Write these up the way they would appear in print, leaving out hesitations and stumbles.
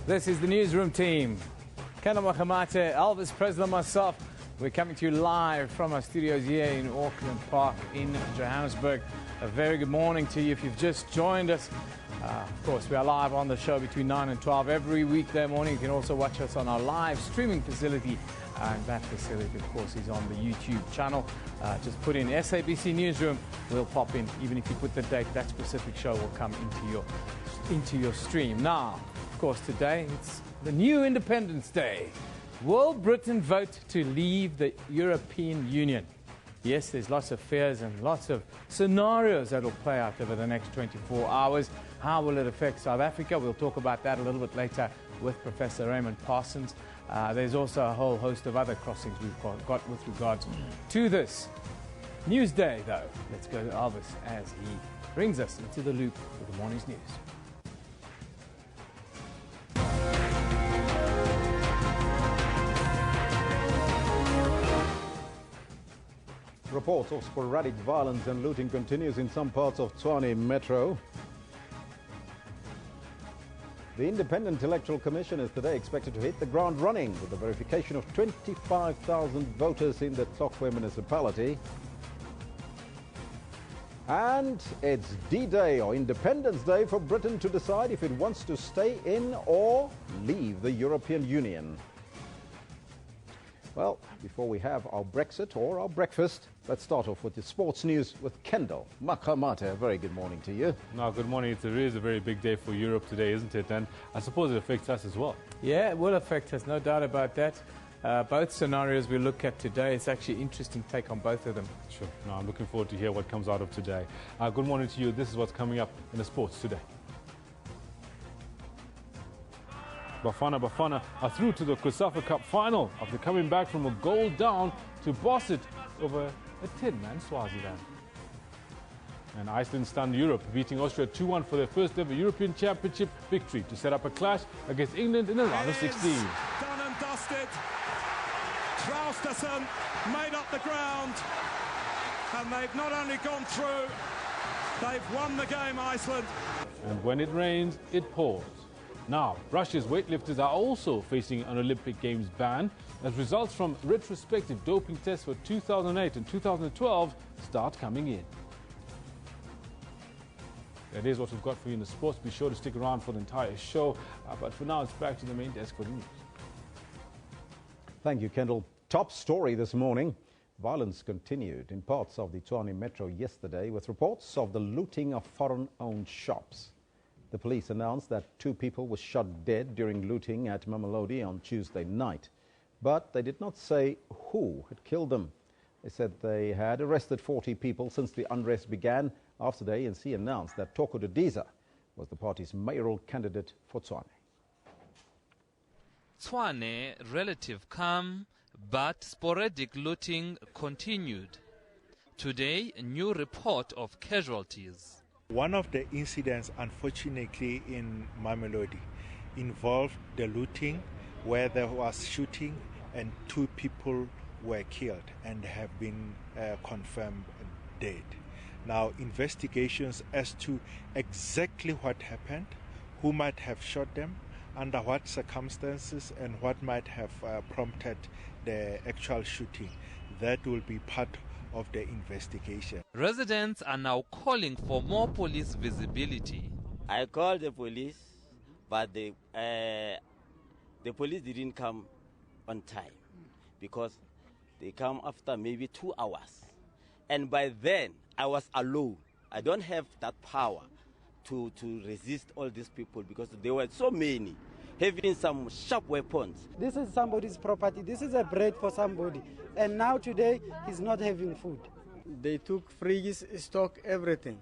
This is the Newsroom team. Kendall Makamate, Elvis Presley, myself. We're coming to you live from our studios here in Auckland Park in Johannesburg. A very good morning to you if you've just joined us. Of course, we are live on the show between 9 and 12 every weekday morning. You can also watch us on our live streaming facility. And that facility, of course, is on the YouTube channel. Just put in SABC Newsroom. We'll pop in. Even if you put the date, that specific show will come into your stream. Now, of course, today it's the new Independence Day. Will Britain vote to leave the European Union? Yes, there's lots of fears and lots of scenarios that will play out over the next 24 hours. How will it affect South Africa? We'll talk about that a little bit later with Professor Raymond Parsons. There's also a whole host of other crossings we've got with regards to this Newsday, though. Let's go to Elvis as he brings us into the loop with the morning's news. Reports of sporadic violence and looting continues in some parts of Tshwane Metro. The Independent Electoral Commission is today expected to hit the ground running with the verification of 25,000 voters in the Tlokwe municipality. And it's D-Day or Independence Day for Britain to decide if it wants to stay in or leave the European Union. Well, before we have our Brexit or our breakfast, let's start off with the sports news with Kendall Makamate. A very good morning to you. No, good morning. It is a very big day for Europe today, isn't it? And I suppose it affects us as well. Yeah, it will affect us, no doubt about that. Both scenarios we look at today, it's actually an interesting take on both of them. Sure. No, I'm looking forward to hear what comes out of today. Good morning to you. This is what's coming up in the sports today. Bafana are through to the COSAFA Cup final after coming back from a goal down to boss it over a 10-man Swaziland. And Iceland stunned Europe, beating Austria 2-1 for their first ever European Championship victory to set up a clash against England in the round of 16. Done and dusted. Traustason made up the ground, and they've not only gone through, they've won the game, Iceland. And when it rains, it pours. Now, Russia's weightlifters are also facing an Olympic Games ban as results from retrospective doping tests for 2008 and 2012 start coming in. That is what we've got for you in the sports. Be sure to stick around for the entire show. But for now, it's back to the main desk for the news. Thank you, Kendall. Top story this morning. Violence continued in parts of the Tshwane Metro yesterday with reports of the looting of foreign-owned shops. The police announced that 2 people were shot dead during looting at Mamelodi on Tuesday night. But they did not say who had killed them. They said they had arrested 40 people since the unrest began after the ANC announced that Toko Didiza was the party's mayoral candidate for Tshwane. Tshwane, relative calm, but sporadic looting continued. Today, a new report of casualties. One of the incidents, unfortunately, in Mamelodi involved the looting where there was shooting and 2 people were killed and have been confirmed dead. Now, investigations as to exactly what happened, who might have shot them, under what circumstances, and what might have prompted the actual shooting, that will be part of the investigation. Residents are now calling for more police visibility. I called the police, but the police didn't come on time because they come after maybe 2 hours. And by then, I was alone. I don't have that power to resist all these people because there were so many having some sharp weapons. This is somebody's property. This is a bread for somebody. And now today, he's not having food. They took freeze, stock, everything.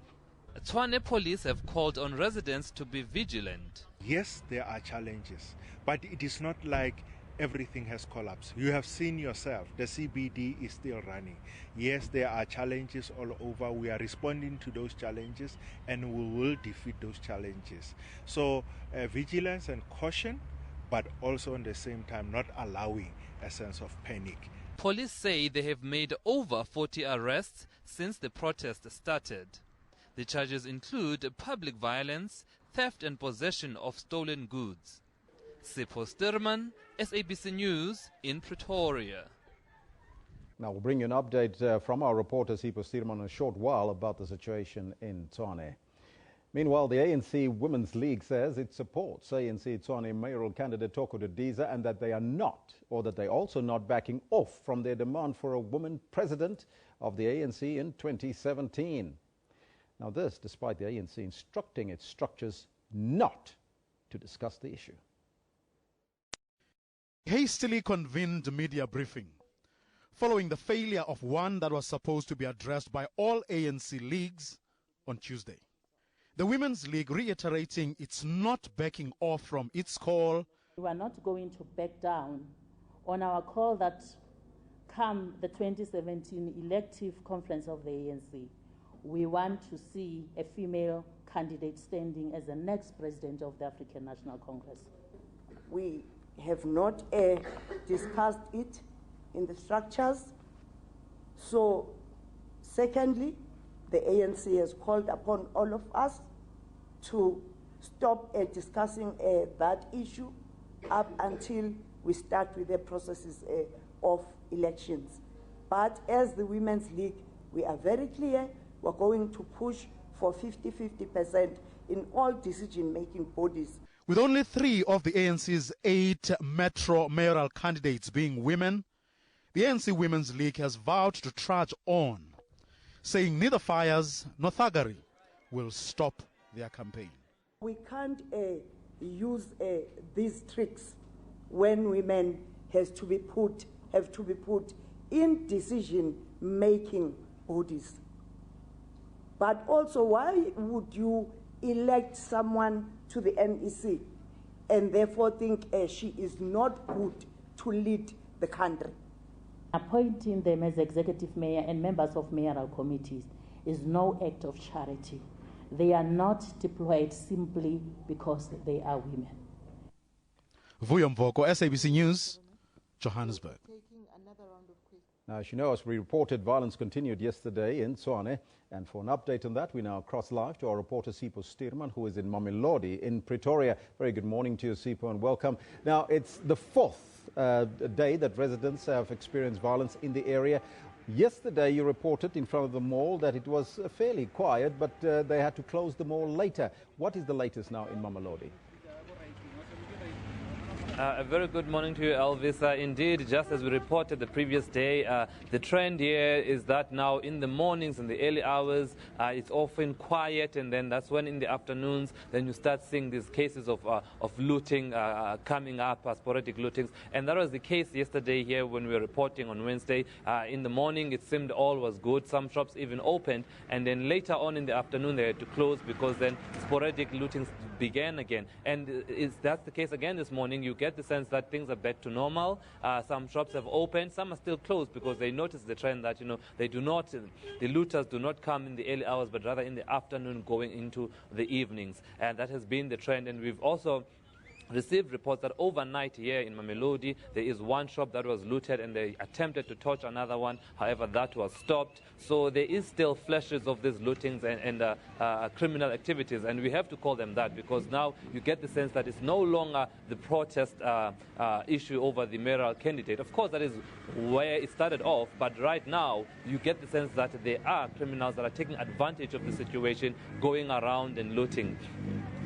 Tshwane police have called on residents to be vigilant. Yes, there are challenges, but it is not like everything has collapsed. You have seen yourself, the CBD is still running. Yes, there are challenges all over. We are responding to those challenges and we will defeat those challenges. So vigilance and caution, but also at the same time not allowing a sense of panic. Police say they have made over 40 arrests since the protest started. The charges include public violence, theft and possession of stolen goods. Sipho Sturman, SABC News in Pretoria. Now we'll bring you an update from our reporter Sipho Sturman in a short while about the situation in Tshwane. Meanwhile, the ANC Women's League says it supports ANC Tshwane mayoral candidate Toko Didiza and that they are not, or that they also not backing off from their demand for a woman president of the ANC in 2017. Now this, despite the ANC instructing its structures not to discuss the issue. Hastily convened media briefing following the failure of one that was supposed to be addressed by all ANC leagues on Tuesday. The Women's League reiterating it's not backing off from its call. We are not going to back down on our call that come the 2017 elective conference of the ANC. We want to see a female candidate standing as the next president of the African National Congress. We have not discussed it in the structures. So, secondly, the ANC has called upon all of us to stop discussing that issue up until we start with the processes of elections. But as the Women's League, we are very clear, we're going to push for 50-50% in all decision-making bodies. With only 3 of the ANC's 8 metro mayoral candidates being women, the ANC Women's League has vowed to trudge on, saying neither fires nor thuggery will stop their campaign. We can't use these tricks when women have to be put in decision-making bodies. But also, why would you elect someone to the NEC and therefore think she is not good to lead the country? Appointing them as executive mayor and members of mayoral committees is no act of charity. They are not deployed simply because they are women. Vuyo Mvoko, SABC News, Johannesburg. Now, as you know, as we reported, violence continued yesterday in Tshwane. And for an update on that, we now cross live to our reporter Sipho Sturman, who is in Mamelodi in Pretoria. Very good morning to you, Sipho, and welcome. Now, it's the 4th day that residents have experienced violence in the area. Yesterday, you reported in front of the mall that it was fairly quiet, but they had to close the mall later. What is the latest now in Mamelodi? A very good morning to you, Elvis. Indeed, just as we reported the previous day, the trend here is that now in the mornings, in the early hours, it's often quiet, and then that's when in the afternoons, then you start seeing these cases of looting coming up, sporadic lootings. And that was the case yesterday here when we were reporting on Wednesday. In the morning, it seemed all was good. Some shops even opened, and then later on in the afternoon, they had to close because then sporadic lootings began again. And that's the case again this morning. You get the sense that things are back to normal. Some shops have opened, some are still closed because they noticed the trend that, the looters do not come in the early hours, but rather in the afternoon going into the evenings. And that has been the trend. And we've also received reports that overnight here in Mamelodi, there is one shop that was looted and they attempted to touch another one. However, that was stopped. So there is still flashes of these lootings and criminal activities. And we have to call them that because now you get the sense that it's no longer the protest issue over the mayoral candidate. Of course, that is where it started off. But right now, you get the sense that there are criminals that are taking advantage of the situation, going around and looting.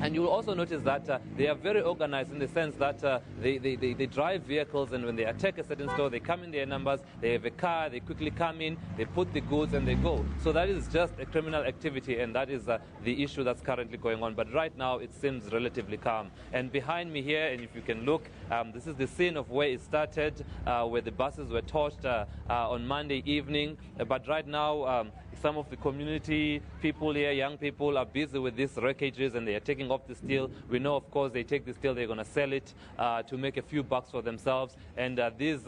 And you will also notice that they are very organized in the sense that they drive vehicles, and when they attack a certain store, they come in their numbers, they have a car, they quickly come in, they put the goods and they go. So that is just a criminal activity, and that is the issue that's currently going on. But right now, it seems relatively calm. And behind me here, and if you can look, this is the scene of where it started, where the buses were torched on Monday evening. But right now, some of the community people here, young people, are busy with these wreckages and they are taking off the steel. We know, of course, they take the steel, they're going to sell it to make a few bucks for themselves. And these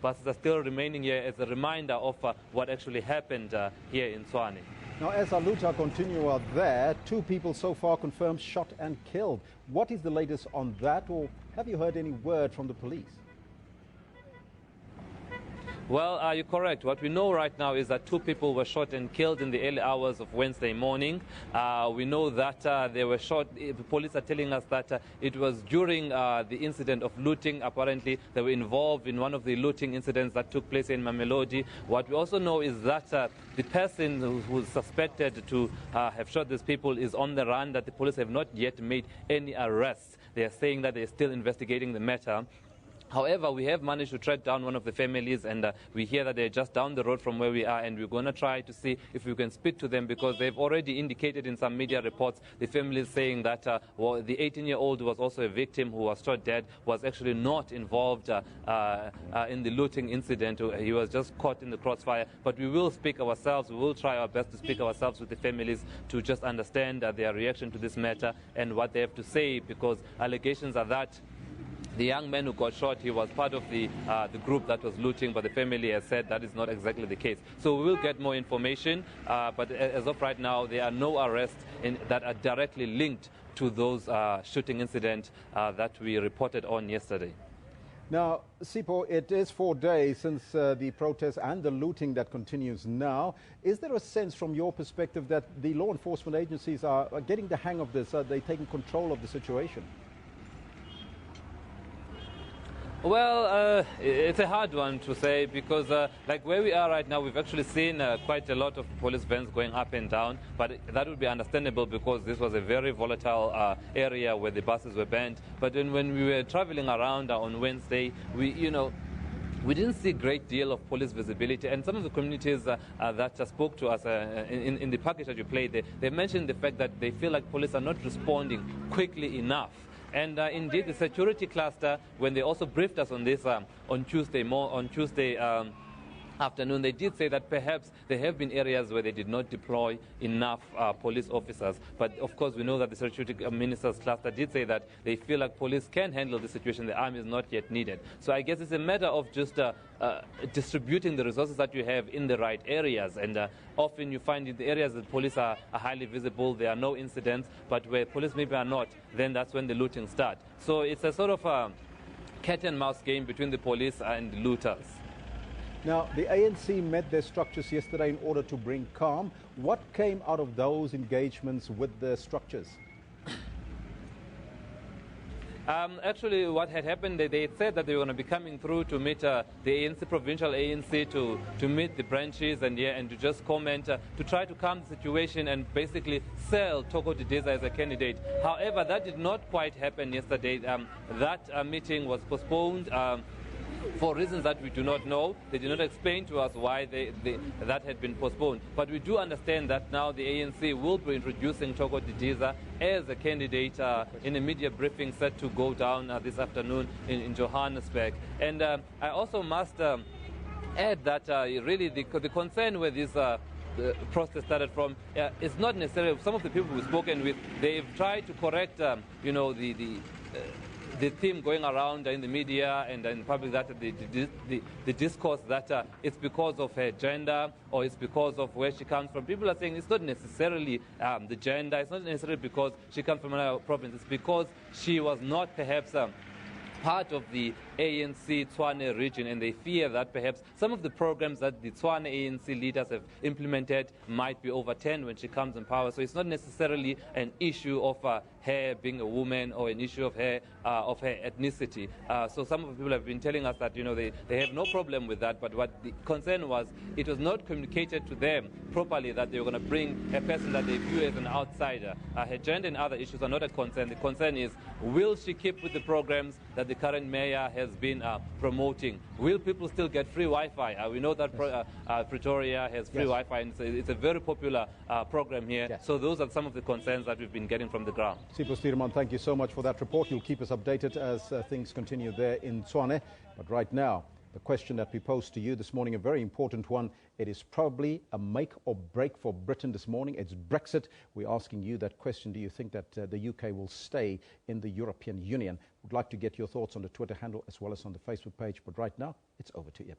buses are still remaining here as a reminder of what actually happened here in Tshwane. Now, as our looters continue out there, 2 people so far confirmed shot and killed. What is the latest on that, or have you heard any word from the police? Well, you're correct. What we know right now is that 2 people were shot and killed in the early hours of Wednesday morning. We know that they were shot. Police are telling us that it was during the incident of looting. Apparently, they were involved in one of the looting incidents that took place in Mamelodi. What we also know is that the person who's suspected to have shot these people is on the run, that the police have not yet made any arrests. They are saying that they're still investigating the matter. However, we have managed to track down one of the families, and we hear that they're just down the road from where we are, and we're going to try to see if we can speak to them, because they've already indicated in some media reports, the family is saying that well, the 18-year-old who was also a victim who was shot dead was actually not involved in the looting incident. He was just caught in the crossfire. But we will speak ourselves. We will try our best to speak ourselves with the families to just understand their reaction to this matter and what they have to say, because allegations are that the young man who got shot, he was part of the group that was looting, but the family has said that is not exactly the case. So we will get more information, but as of right now, there are no arrests that are directly linked to those shooting incidents that we reported on yesterday. Now, Sipho, it is 4 days since the protests and the looting that continues now. Is there a sense from your perspective that the law enforcement agencies are getting the hang of this? Are they taking control of the situation? Well, it's a hard one to say, because like where we are right now, we've actually seen quite a lot of police vans going up and down, but that would be understandable because this was a very volatile area where the buses were banned. But then when we were traveling around on Wednesday, we didn't see a great deal of police visibility, and some of the communities that spoke to us in the package that you played, they mentioned the fact that they feel like police are not responding quickly enough. And indeed, the security cluster, when they also briefed us on this on Tuesday afternoon, they did say that perhaps there have been areas where they did not deploy enough police officers. But of course, we know that the security minister's cluster did say that they feel like police can handle the situation. The army is not yet needed. So I guess it's a matter of just distributing the resources that you have in the right areas. And often you find in the areas that police are highly visible, there are no incidents. But where police maybe are not, then that's when the looting starts. So it's a sort of cat and mouse game between the police and the looters. Now, the ANC met their structures yesterday in order to bring calm. What came out of those engagements with the structures? Actually, what had happened, they said that they were going to be coming through to meet the ANC, provincial ANC, to meet the branches and to just comment, to try to calm the situation and basically sell Toko Didiza as a candidate. However, that did not quite happen yesterday. That meeting was postponed. For reasons that we do not know. They did not explain to us why that had been postponed. But we do understand that now the ANC will be introducing Toko Didiza as a candidate in a media briefing set to go down this afternoon in Johannesburg. And I also must add that really the concern with this the protest started from, it's not necessarily, some of the people we've spoken with, they've tried to correct, the theme going around in the media and in public, that the discourse that it's because of her gender or it's because of where she comes from. People are saying it's not necessarily the gender, it's not necessarily because she comes from another province, it's because she was not perhaps part of the ANC Tshwane region, and they fear that perhaps some of the programs that the Tshwane ANC leaders have implemented might be overturned when she comes in power. So it's not necessarily an issue of her being a woman or an issue of her ethnicity. So some of the people have been telling us that they have no problem with that, but what the concern was, it was not communicated to them properly that they were going to bring a person that they view as an outsider. Her gender and other issues are not a concern. The concern is, will she keep with the programs that the current mayor has been promoting? Will people still get free Wi-Fi? We know that Pretoria has free Wi-Fi, and it's a very popular program here. Yes. So those are some of the concerns that we've been getting from the ground. Sipho Stierman, thank you so much for that report. You'll keep us updated as things continue there in Tshwane. But right now, the question that we posed to you this morning, a very important one. It is probably a make or break for Britain this morning. It's Brexit. We're asking you that question. Do you think that the UK will stay in the European Union? We'd like to get your thoughts on the Twitter handle as well as on the Facebook page. But right now, it's over to Eben.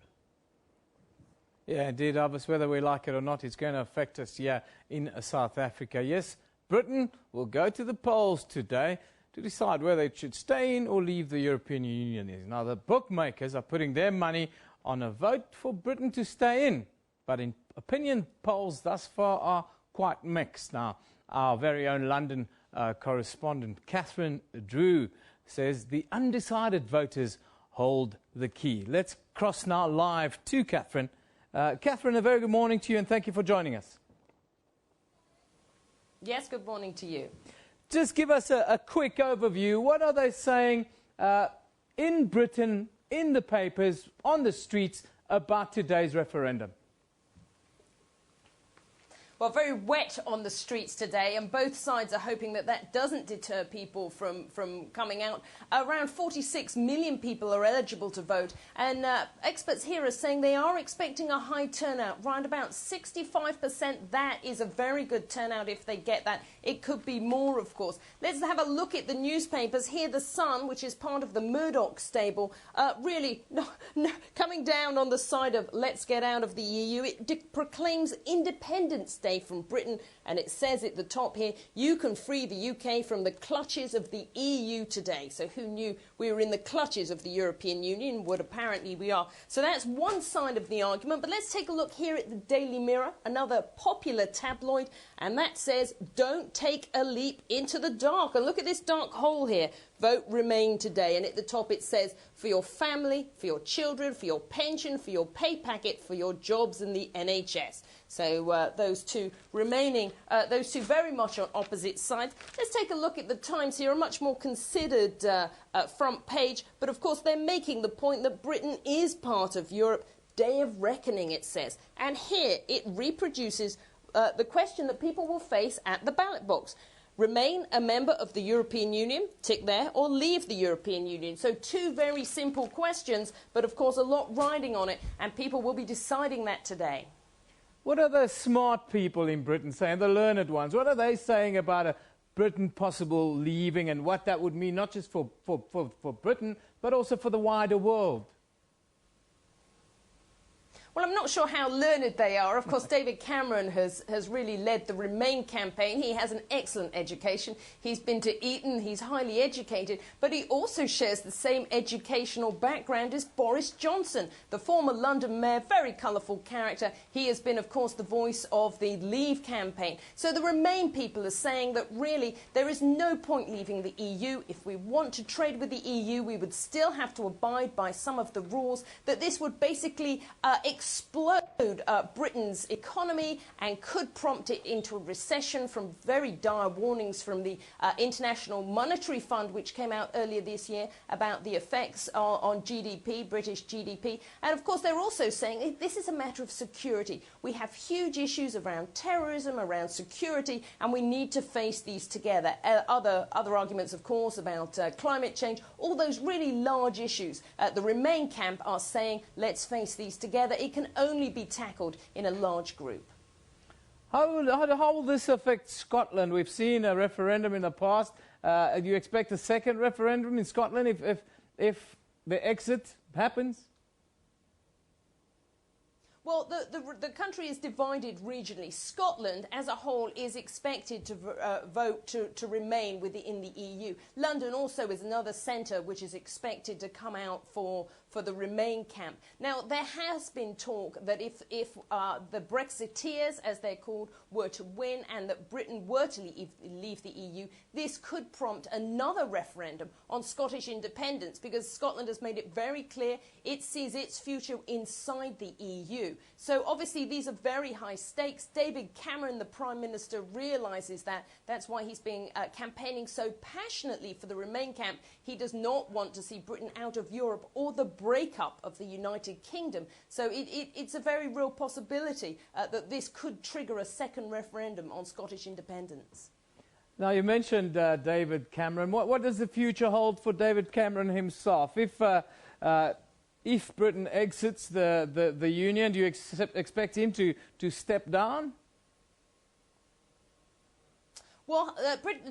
Yeah, indeed, Elvis, whether we like it or not, it's going to affect us here in South Africa. Yes, Britain will go to the polls today to decide whether it should stay in or leave the European Union. Now, the bookmakers are putting their money on a vote for Britain to stay in. But opinion polls thus far are quite mixed. Now, our very own London correspondent Catherine Drew says the undecided voters hold the key. Let's cross now live to Catherine. Catherine, a very good morning to you and thank you for joining us. Yes, good morning to you. Just give us a quick overview. What are they saying in Britain, in the papers, on the streets about today's referendum? Well, very wet on the streets today, and both sides are hoping that that doesn't deter people from coming out. Around 46 million people are eligible to vote, and experts here are saying they are expecting a high turnout, around about 65%. That is a very good turnout if they get that. It could be more, of course. Let's have a look at the newspapers. Here, The Sun, which is part of the Murdoch stable, really coming down on the side of let's get out of the EU. It proclaims Independence Day from Britain, and it says at the top here, you can free the UK from the clutches of the EU today. So who knew we were in the clutches of the European Union? Well, apparently we are. So that's one side of the argument. But let's take a look here at the Daily Mirror, another popular tabloid, and that says, don't take a leap into the dark. And look at this dark hole here. Vote Remain today. And at the top it says, for your family, for your children, for your pension, for your pay packet, for your jobs and the NHS. So those two remaining, those two very much on opposite sides. Let's take a look at the Times here, a much more considered front page. But of course they're making the point that Britain is part of Europe. Day of reckoning, it says. And here it reproduces the question that people will face at the ballot box. Remain a member of the European Union, tick there, or leave the European Union. So two very simple questions, but of course a lot riding on it, and people will be deciding that today. What are the smart people in Britain saying, the learned ones? What are they saying about a Britain possible leaving and what that would mean not just for Britain, but also for the wider world? Well, I'm not sure how learned they are. Of course, David Cameron has really led the Remain campaign. He has an excellent education. He's been to Eton. He's highly educated. But he also shares the same educational background as Boris Johnson, the former London mayor, very colourful character. He has been, of course, the voice of the Leave campaign. So the Remain people are saying that really there is no point leaving the EU. If we want to trade with the EU, we would still have to abide by some of the rules, that this would basically explode Britain's economy and could prompt it into a recession, from very dire warnings from the International Monetary Fund, which came out earlier this year about the effects on GDP, British GDP. And of course, they're also saying this is a matter of security. We have huge issues around terrorism, around security, and we need to face these together. Other arguments, of course, about climate change, all those really large issues. The Remain camp are saying, let's face these together. It can only be tackled in a large group. How will this affect Scotland? We've seen a referendum in the past. Do you expect a second referendum in Scotland if the exit happens? Well, the country is divided regionally. Scotland, as a whole, is expected to vote to remain in the EU. London also is another centre which is expected to come out for the Remain camp. Now, there has been talk that if the Brexiteers, as they're called, were to win and that Britain were to leave the EU, this could prompt another referendum on Scottish independence, because Scotland has made it very clear it sees its future inside the EU. So obviously these are very high stakes. David Cameron, the Prime Minister, realises that. That's why he's been campaigning so passionately for the Remain camp. He does not want to see Britain out of Europe or the breakup of the United Kingdom. So it's a very real possibility that this could trigger a second referendum on Scottish independence. Now, you mentioned David Cameron. What does the future hold for David Cameron himself? If Britain exits the Union, do you expect him to step down? Well,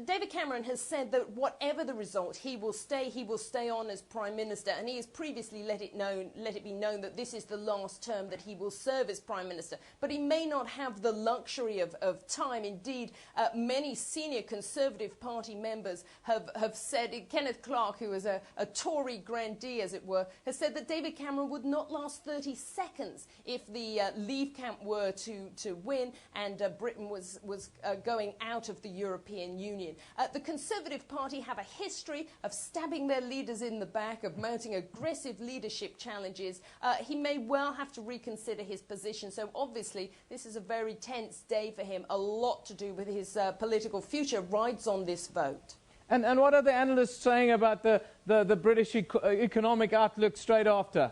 David Cameron has said that whatever the result, he will stay on as Prime Minister, and he has previously let it be known that this is the last term that he will serve as Prime Minister. But he may not have the luxury of time. Indeed, many senior Conservative Party members have said, Kenneth Clarke, who is a Tory grandee, as it were, has said that David Cameron would not last 30 seconds if the Leave camp were to win and Britain was going out of the European Union. The Conservative Party have a history of stabbing their leaders in the back, of mounting aggressive leadership challenges. He may well have to reconsider his position. So obviously this is a very tense day for him. A lot to do with his political future rides on this vote. And what are the analysts saying about the British economic outlook straight after?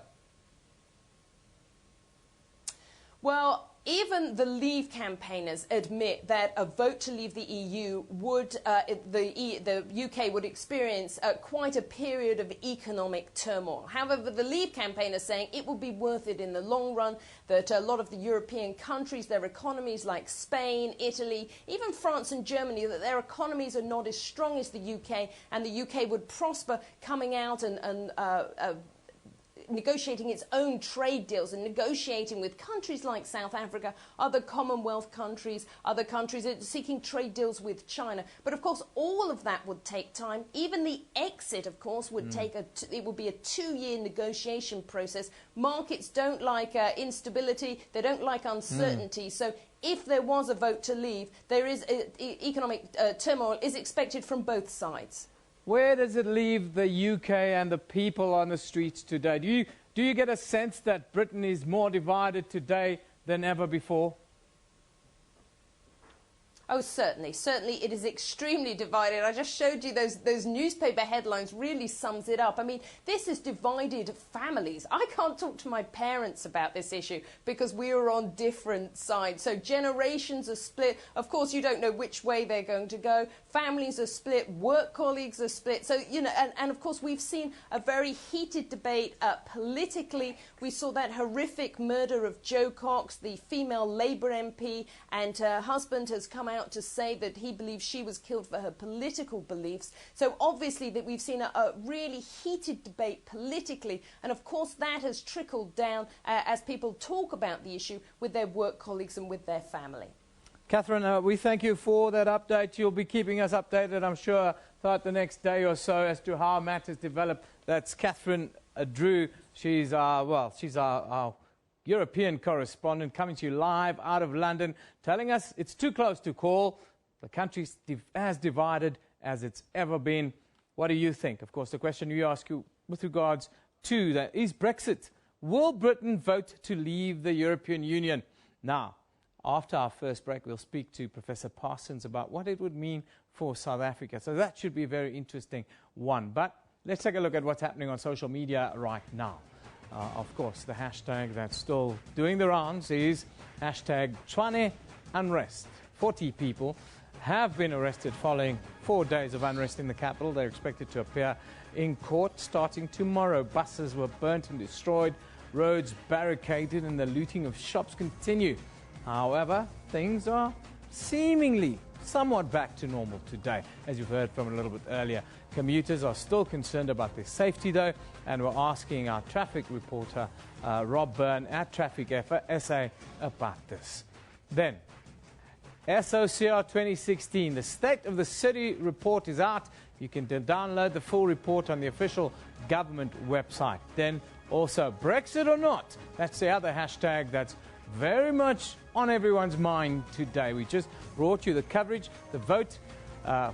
Well, even the Leave campaigners admit that a vote to leave the EU would, the UK would experience quite a period of economic turmoil. However, the Leave campaigners saying it will be worth it in the long run, that a lot of the European countries, their economies like Spain, Italy, even France and Germany, that their economies are not as strong as the UK, and the UK would prosper coming out and negotiating its own trade deals and negotiating with countries like South Africa, other Commonwealth countries, other countries seeking trade deals with China. But of course, all of that would take time. Even the exit, of course, would take it would be a 2-year negotiation process. Markets don't like instability. They don't like uncertainty. So if there was a vote to leave, there is economic turmoil is expected from both sides. Where does it leave the UK and the people on the streets today? Do you get a sense that Britain is more divided today than ever before? Oh, certainly. Certainly, it is extremely divided. I just showed you those newspaper headlines really sums it up. I mean, this has divided families. I can't talk to my parents about this issue because we are on different sides. So generations are split. Of course, you don't know which way they're going to go. Families are split. Work colleagues are split. So, you know, and of course, we've seen a very heated debate politically. We saw that horrific murder of Jo Cox, the female Labour MP, and her husband has come out to say that he believes she was killed for her political beliefs. So obviously that we've seen a really heated debate politically, and of course that has trickled down as people talk about the issue with their work colleagues and with their family. Catherine, we thank you for that update. You'll be keeping us updated, I'm sure, throughout the next day or so as to how matters develop. That's Catherine Drew. She's our European correspondent coming to you live out of London, telling us it's too close to call. The country's as divided as it's ever been. What do you think? Of course, the question we ask you with regards to that is Brexit. Will Britain vote to leave the European Union? Now, after our first break, we'll speak to Professor Parsons about what it would mean for South Africa. So that should be a very interesting one. But let's take a look at what's happening on social media right now. Of course, the hashtag that's still doing the rounds is hashtag Tshwane Unrest. 40 people have been arrested following 4 days of unrest in the capital. They're expected to appear in court starting tomorrow. Buses were burnt and destroyed, roads barricaded, and the looting of shops continue. However, things are seemingly somewhat back to normal today, as you've heard from a little bit earlier. Commuters are still concerned about their safety, though, and we're asking our traffic reporter, Rob Byrne, at Traffic SA about this. Then, SOCR 2016, the State of the City report is out. You can download the full report on the official government website. Then, also, Brexit or not, that's the other hashtag that's very much on everyone's mind today. We just brought you the coverage, the vote.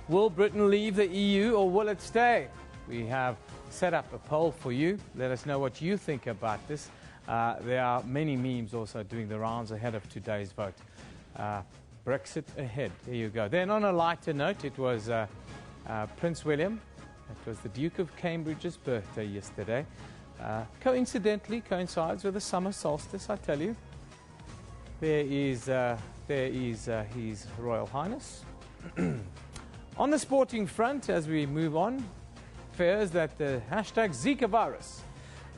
Will Britain leave the EU or will it stay? We have set up a poll for you. Let us know what you think about this. There are many memes also doing the rounds ahead of today's vote. Brexit ahead. There you go. Then on a lighter note, it was Prince William. It was the Duke of Cambridge's birthday yesterday. Coincidentally, coincides with the summer solstice, I tell you. There is His Royal Highness. On the sporting front, as we move on, fears that the hashtag Zika virus,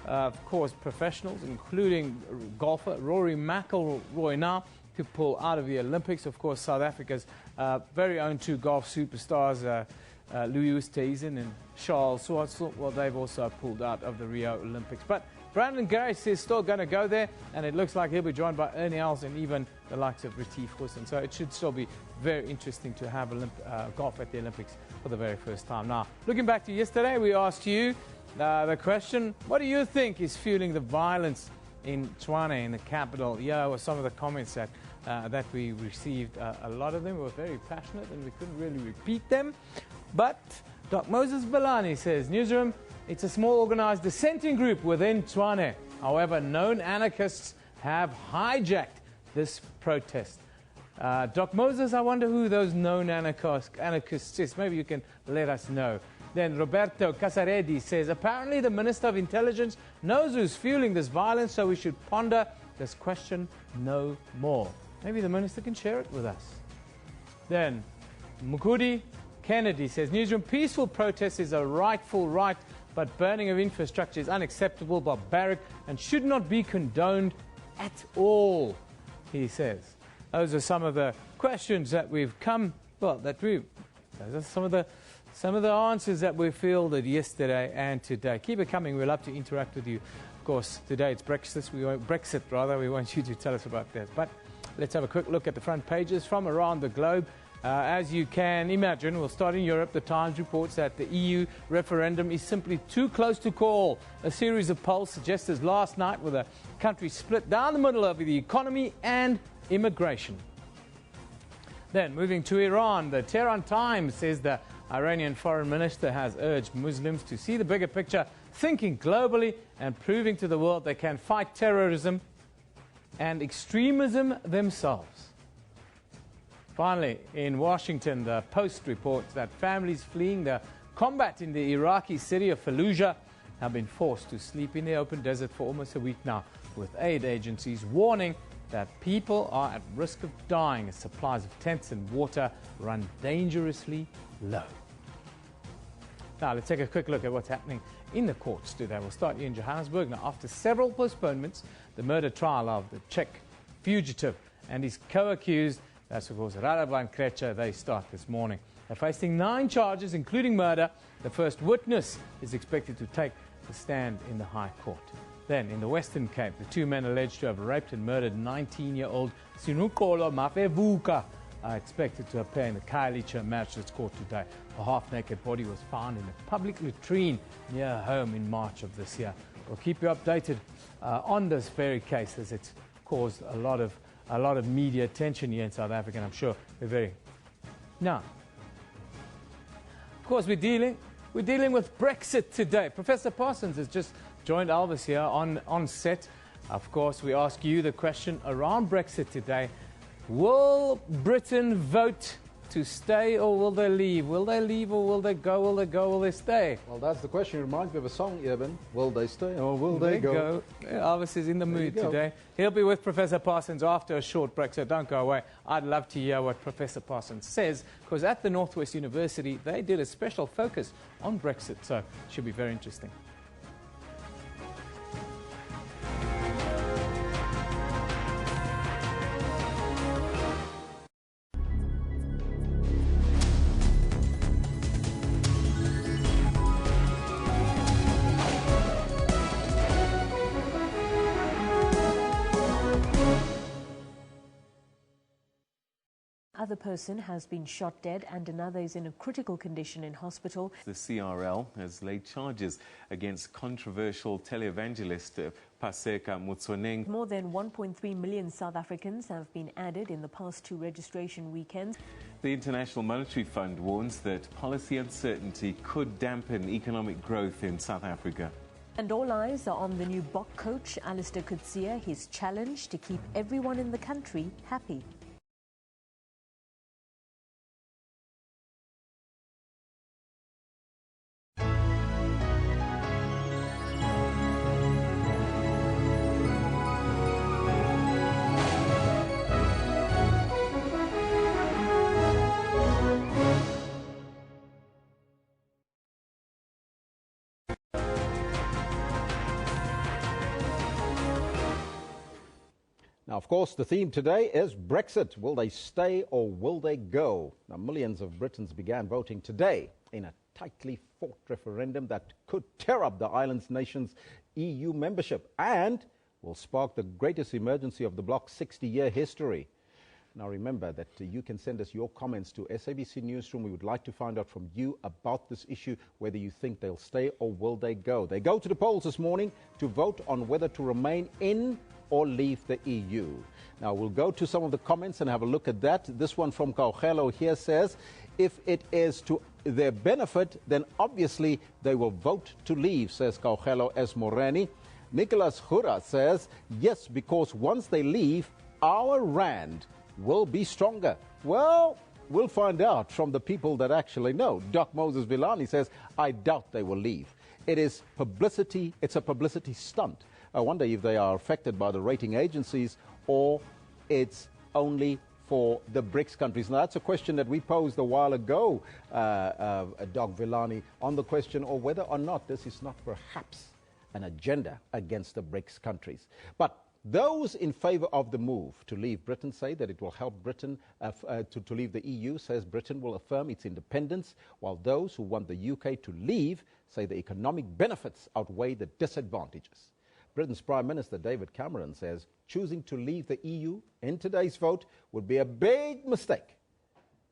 of course, professionals, including golfer Rory McIlroy now, to pull out of the Olympics. Of course, South Africa's very own two golf superstars, Louis Oosthuizen and Charles Schwartzel, well, they've also pulled out of the Rio Olympics. But Brandon Garrett is still going to go there, and it looks like he'll be joined by Ernie Els and even the likes of Retief Goosen. So it should still be very interesting to have golf at the Olympics for the very first time. Now, looking back to yesterday, we asked you the question, what do you think is fueling the violence in Tshwane, in the capital? Yeah, were some of the comments that we received. A lot of them were very passionate, and we couldn't really repeat them. But Doc Moses Balani says, Newsroom, it's a small organized dissenting group within Tshwane. However, known anarchists have hijacked this protest. Doc Moses, I wonder who those known anarchists is. Maybe you can let us know. Then Roberto Casaredi says, apparently the Minister of Intelligence knows who's fueling this violence, so we should ponder this question no more. Maybe the Minister can share it with us. Then Mukudi Kennedy says, Newsroom, peaceful protest is a rightful right, but burning of infrastructure is unacceptable, barbaric, and should not be condoned at all, he says. Those are some of the questions that we've those are some of the answers that we fielded yesterday and today. Keep it coming. We'd love to interact with you. Of course, today it's Brexit. We want you to tell us about that. But let's have a quick look at the front pages from around the globe. As you can imagine, we'll start in Europe. The Times reports that the EU referendum is simply too close to call. A series of polls suggest as last night, with a country split down the middle over the economy and immigration. Then, moving to Iran, the Tehran Times says the Iranian foreign minister has urged Muslims to see the bigger picture, thinking globally and proving to the world they can fight terrorism and extremism themselves. Finally, in Washington, the Post reports that families fleeing the combat in the Iraqi city of Fallujah have been forced to sleep in the open desert for almost a week now, with aid agencies warning that people are at risk of dying as supplies of tents and water run dangerously low. Now, let's take a quick look at what's happening in the courts today. We'll start here in Johannesburg. Now, after several postponements, the murder trial of the Czech fugitive and his co-accused, that's of course Radovan Krejcir, they start this morning. They're facing 9 charges, including murder. The first witness is expected to take the stand in the High Court. Then, in the Western Cape, the 2 men alleged to have raped and murdered 19-year-old Sinukolo Mafevuka are expected to appear in the Khayelitsha Magistrates Court today. A half-naked body was found in a public latrine near her home in March of this year. We'll keep you updated on this very case, as it's caused a lot of media attention here in South Africa, and I'm sure we're very... Now, of course, we're dealing with Brexit today. Professor Parsons has just joined Elvis here on set. Of course, we ask you the question around Brexit today. Will Britain vote to stay, or will they leave? Will they leave, or will they go? Will they go, will they stay? Well, that's the question. It reminds me of a song, Eben. Will they stay, or will they go? Yeah, Elvis is in the mood today. He'll be with Professor Parsons after a short break, so don't go away. I'd love to hear what Professor Parsons says, because at the Northwest University, they did a special focus on Brexit, so it should be very interesting. Other person has been shot dead and another is in a critical condition in hospital. The CRL has laid charges against controversial televangelist Paseka Mutsoneng. More than 1.3 million South Africans have been added in the past 2 registration weekends. The International Monetary Fund warns that policy uncertainty could dampen economic growth in South Africa. And all eyes are on the new Bok coach, Alistair Coetzee, his challenge to keep everyone in the country happy. Now, of course, the theme today is Brexit. Will they stay or will they go? Now, millions of Britons began voting today in a tightly fought referendum that could tear up the island's nation's EU membership and will spark the greatest emergency of the bloc's 60-year history. Now, remember that you can send us your comments to SABC Newsroom. We would like to find out from you about this issue, whether you think they'll stay or will they go. They go to the polls this morning to vote on whether to remain in or leave the EU. Now, we'll go to some of the comments and have a look at that. This one from Kaugelo here says, if it is to their benefit, then obviously they will vote to leave, says Kaugelo S. Moreni. Nicholas Hura says, yes, because once they leave, our rand will be stronger. Well, we'll find out from the people that actually know. Doc Moses Villani says, I doubt they will leave. It is publicity. It's a publicity stunt. I wonder if they are affected by the rating agencies or it's only for the BRICS countries. Now, that's a question that we posed a while ago, Doc Villani, on the question of whether or not this is not perhaps an agenda against the BRICS countries. But those in favor of the move to leave Britain say that it will help Britain to leave the EU, says Britain will affirm its independence, while those who want the UK to leave say the economic benefits outweigh the disadvantages. Britain's Prime Minister David Cameron says choosing to leave the EU in today's vote would be a big mistake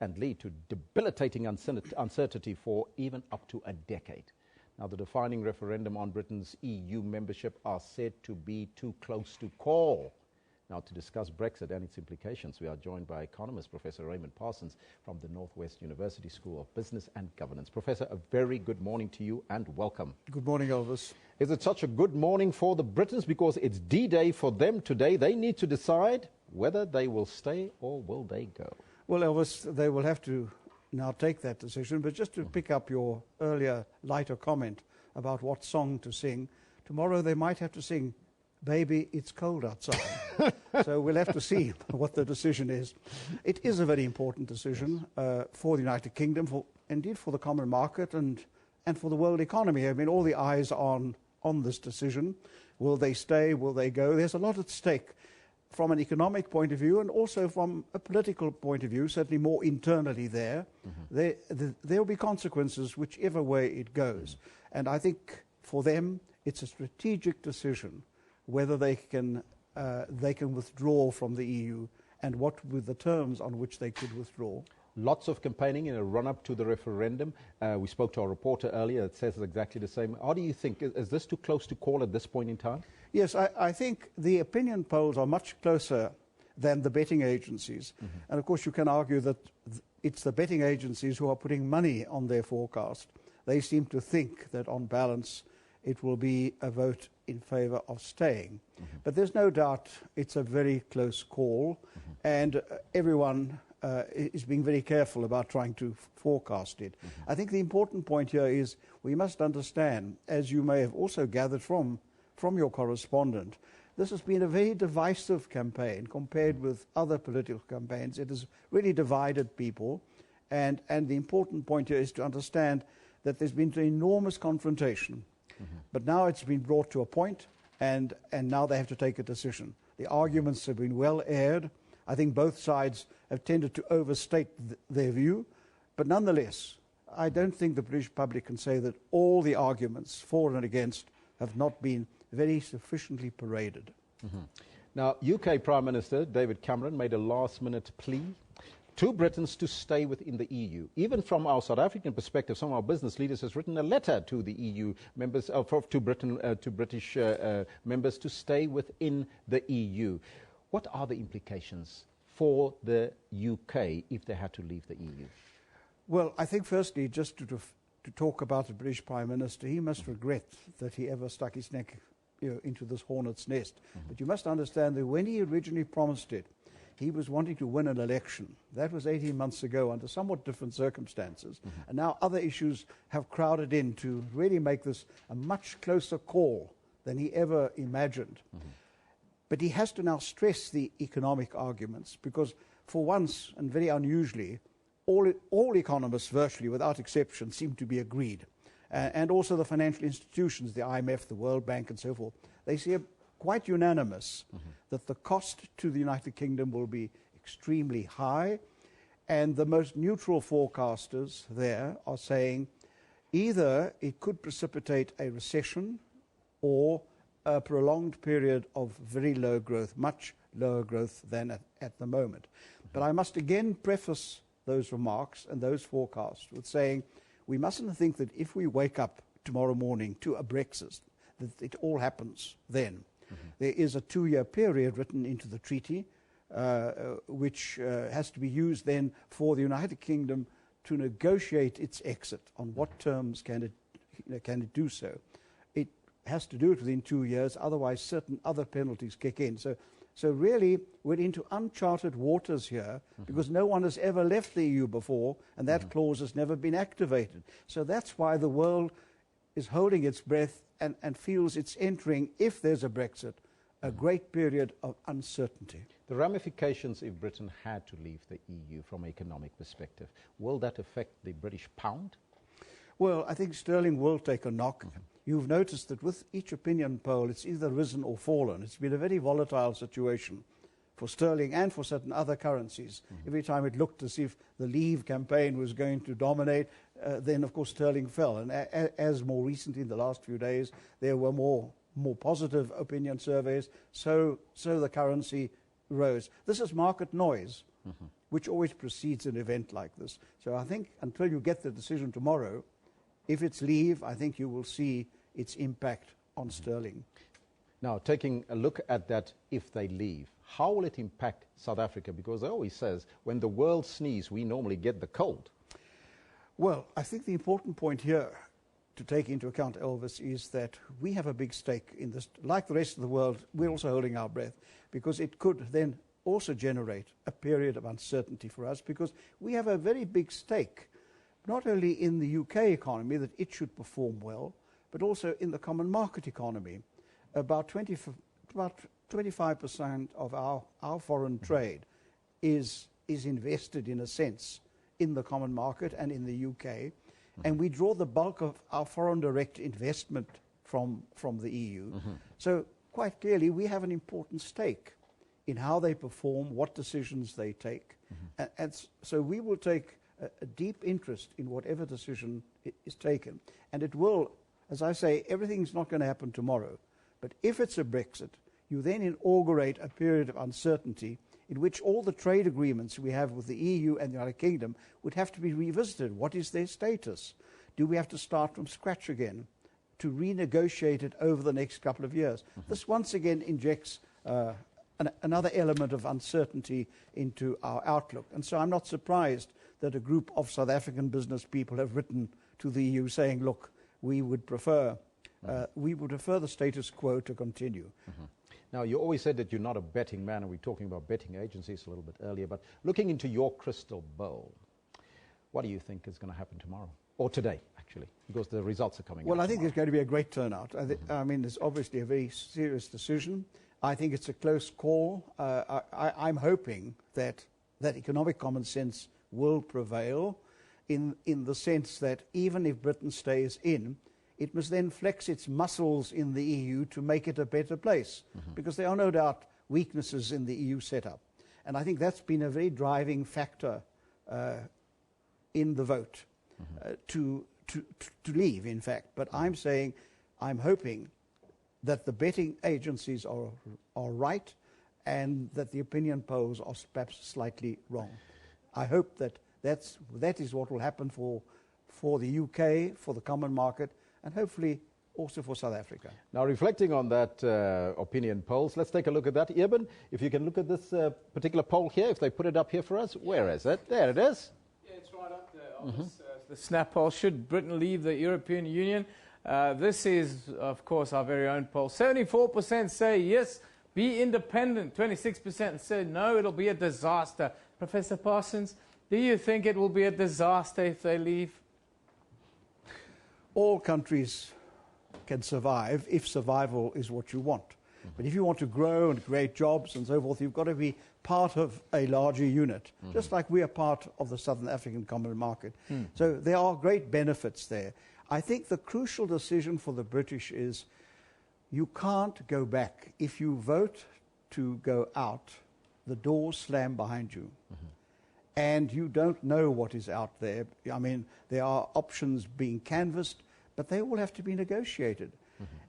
and lead to debilitating uncertainty for even up to a decade. Now, the defining referendum on Britain's EU membership are said to be too close to call. Now, to discuss Brexit and its implications, we are joined by economist Professor Raymond Parsons from the Northwest University School of Business and Governance. Professor, a very good morning to you and welcome. Good morning, Elvis. Is it such a good morning for the Britons because it's D-Day for them today? They need to decide whether they will stay or will they go. Well, Elvis, they will have to now take that decision. But just to pick up your earlier lighter comment about what song to sing, tomorrow they might have to sing Baby, It's Cold Outside. So we'll have to see what the decision is. It is a very important decision for the United Kingdom, indeed for the common market and for the world economy. I mean, all the eyes are on this decision. Will they stay? Will they go? There's a lot at stake from an economic point of view and also from a political point of view, certainly more internally there. There will be consequences whichever way it goes. And I think for them it's a strategic decision whether they can withdraw from the EU and what were the terms on which they could withdraw. Lots of campaigning in a run-up to the referendum. We spoke to our reporter earlier that says exactly the same. How do you think? Is this too close to call at this point in time? Yes, I think the opinion polls are much closer than the betting agencies. And of course you can argue that it's the betting agencies who are putting money on their forecast. They seem to think that on balance it will be a vote in favour of staying. But there's no doubt it's a very close call, and everyone is being very careful about trying to forecast it. I think the important point here is we must understand, as you may have also gathered from your correspondent, this has been a very divisive campaign compared with other political campaigns. It has really divided people, and the important point here is to understand that there's been an enormous confrontation. But now it's been brought to a point, and now they have to take a decision. The arguments have been well aired. I think both sides have tended to overstate their view, but nonetheless, I don't think the British public can say that all the arguments for and against have not been very sufficiently paraded. Now, UK Prime Minister David Cameron made a last-minute plea to Britons to stay within the EU. Even from our South African perspective, some of our business leaders has written a letter to the EU members, to British members to stay within the EU. What are the implications for the UK if they had to leave the EU? Well, I think firstly, just to talk about the British Prime Minister, he must regret that he ever stuck his neck into this hornet's nest. But you must understand that when he originally promised it, he was wanting to win an election. That was 18 months ago under somewhat different circumstances. And now other issues have crowded in to really make this a much closer call than he ever imagined. But he has to now stress the economic arguments because for once, and very unusually, all economists virtually without exception seem to be agreed. And also the financial institutions, the IMF, the World Bank and so forth, they see quite unanimous that the cost to the United Kingdom will be extremely high, and the most neutral forecasters there are saying either it could precipitate a recession or a prolonged period of very low growth, much lower growth than at the moment. But I must again preface those remarks and those forecasts with saying we mustn't think that if we wake up tomorrow morning to a Brexit, that it all happens then. There is a 2-year period written into the treaty which has to be used then for the United Kingdom to negotiate its exit. On what terms can it do so? It has to do it within 2 years, otherwise certain other penalties kick in. So really, we're into uncharted waters here because no one has ever left the EU before, and that clause has never been activated. So that's why the world is holding its breath and feels it's entering, if there's a Brexit, a great period of uncertainty. The ramifications if Britain had to leave the EU from an economic perspective, will that affect the British pound? Well, I think sterling will take a knock. You've noticed that with each opinion poll, it's either risen or fallen. It's been a very volatile situation for sterling and for certain other currencies. Every time it looked as if the Leave campaign was going to dominate, then, of course, sterling fell. And as more recently in the last few days, there were more positive opinion surveys, so the currency rose. This is market noise, which always precedes an event like this. So I think until you get the decision tomorrow, if it's Leave, I think you will see its impact on sterling. Now, taking a look at that, if they leave, how will it impact South Africa? Because they always says, when the world sneezes, we normally get the cold. Well, I think the important point here to take into account, Elvis, is that we have a big stake in this. Like the rest of the world, we're also holding our breath, because it could then also generate a period of uncertainty for us, because we have a very big stake, not only in the UK economy, that it should perform well, but also in the common market economy. About 25% of our foreign trade is invested, in a sense, in the common market and in the UK. And we draw the bulk of our foreign direct investment from the EU. So quite clearly, we have an important stake in how they perform, what decisions they take. And so we will take a deep interest in whatever decision is taken. And it will, as I say, everything's not going to happen tomorrow. But if it's a Brexit, you then inaugurate a period of uncertainty in which all the trade agreements we have with the EU and the United Kingdom would have to be revisited. What is their status? Do we have to start from scratch again to renegotiate it over the next couple of years? This once again injects another element of uncertainty into our outlook. And so I'm not surprised that a group of South African business people have written to the EU saying, look, we would prefer the status quo to continue. Now, you always said that you're not a betting man, and we're talking about betting agencies a little bit earlier, but looking into your crystal ball, what do you think is going to happen tomorrow? Or today, actually, because the results are coming out. Well, I think there's going to be a great turnout. I mean, it's obviously a very serious decision. I think it's a close call. I'm hoping that economic common sense will prevail in the sense that even if Britain stays in, it must then flex its muscles in the EU to make it a better place, because there are no doubt weaknesses in the EU setup. And I think that's been a very driving factor in the vote to leave, in fact. But I'm hoping that the betting agencies are right and that the opinion polls are perhaps slightly wrong. I hope that is what will happen for the UK, for the common market, and hopefully also for South Africa. Now, reflecting on that opinion polls, let's take a look at that. Eben, if you can look at this particular poll here, if they put it up here for us, where is it? There it is. Yeah, it's right up there. The snap poll, should Britain leave the European Union? This is, of course, our very own poll. 74% say yes, be independent. 26% say no, it'll be a disaster. Professor Parsons, do you think it will be a disaster if they leave? All countries can survive if survival is what you want. But if you want to grow and create jobs and so forth, you've got to be part of a larger unit, just like we are part of the Southern African Common Market. So there are great benefits there. I think the crucial decision for the British is, You can't go back. If you vote to go out, the doors slam behind you. And you don't know what is out there. I mean, there are options being canvassed, but they all have to be negotiated.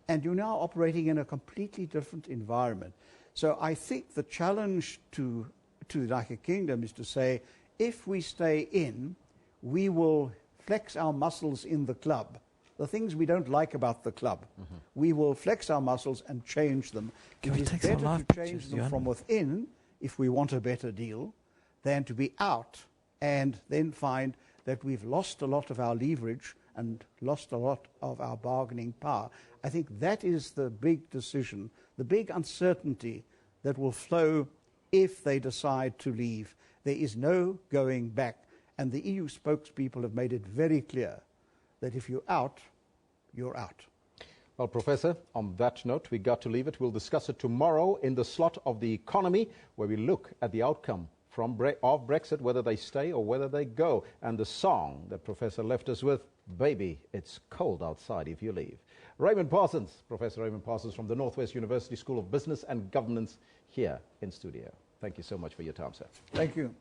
And you're now operating in a completely different environment. So I think the challenge to the United Kingdom is to say, if we stay in, we will flex our muscles in the club. The things we don't like about the club, we will flex our muscles and change them. It is better to change them from within if we want a better deal than to be out and then find that we've lost a lot of our leverage and lost a lot of our bargaining power. I think that is the big decision, the big uncertainty that will flow if they decide to leave. There is no going back. And the EU spokespeople have made it very clear that if you're out, you're out. Well, Professor, on that note, we got to leave it. We'll discuss it tomorrow in the slot of the economy, where we look at the outcome of Brexit, whether they stay or whether they go. And the song that Professor left us with, Baby, It's Cold Outside If You Leave. Raymond Parsons, Professor Raymond Parsons from the Northwest University School of Business and Governance here in studio. Thank you so much for your time, sir. Thank you.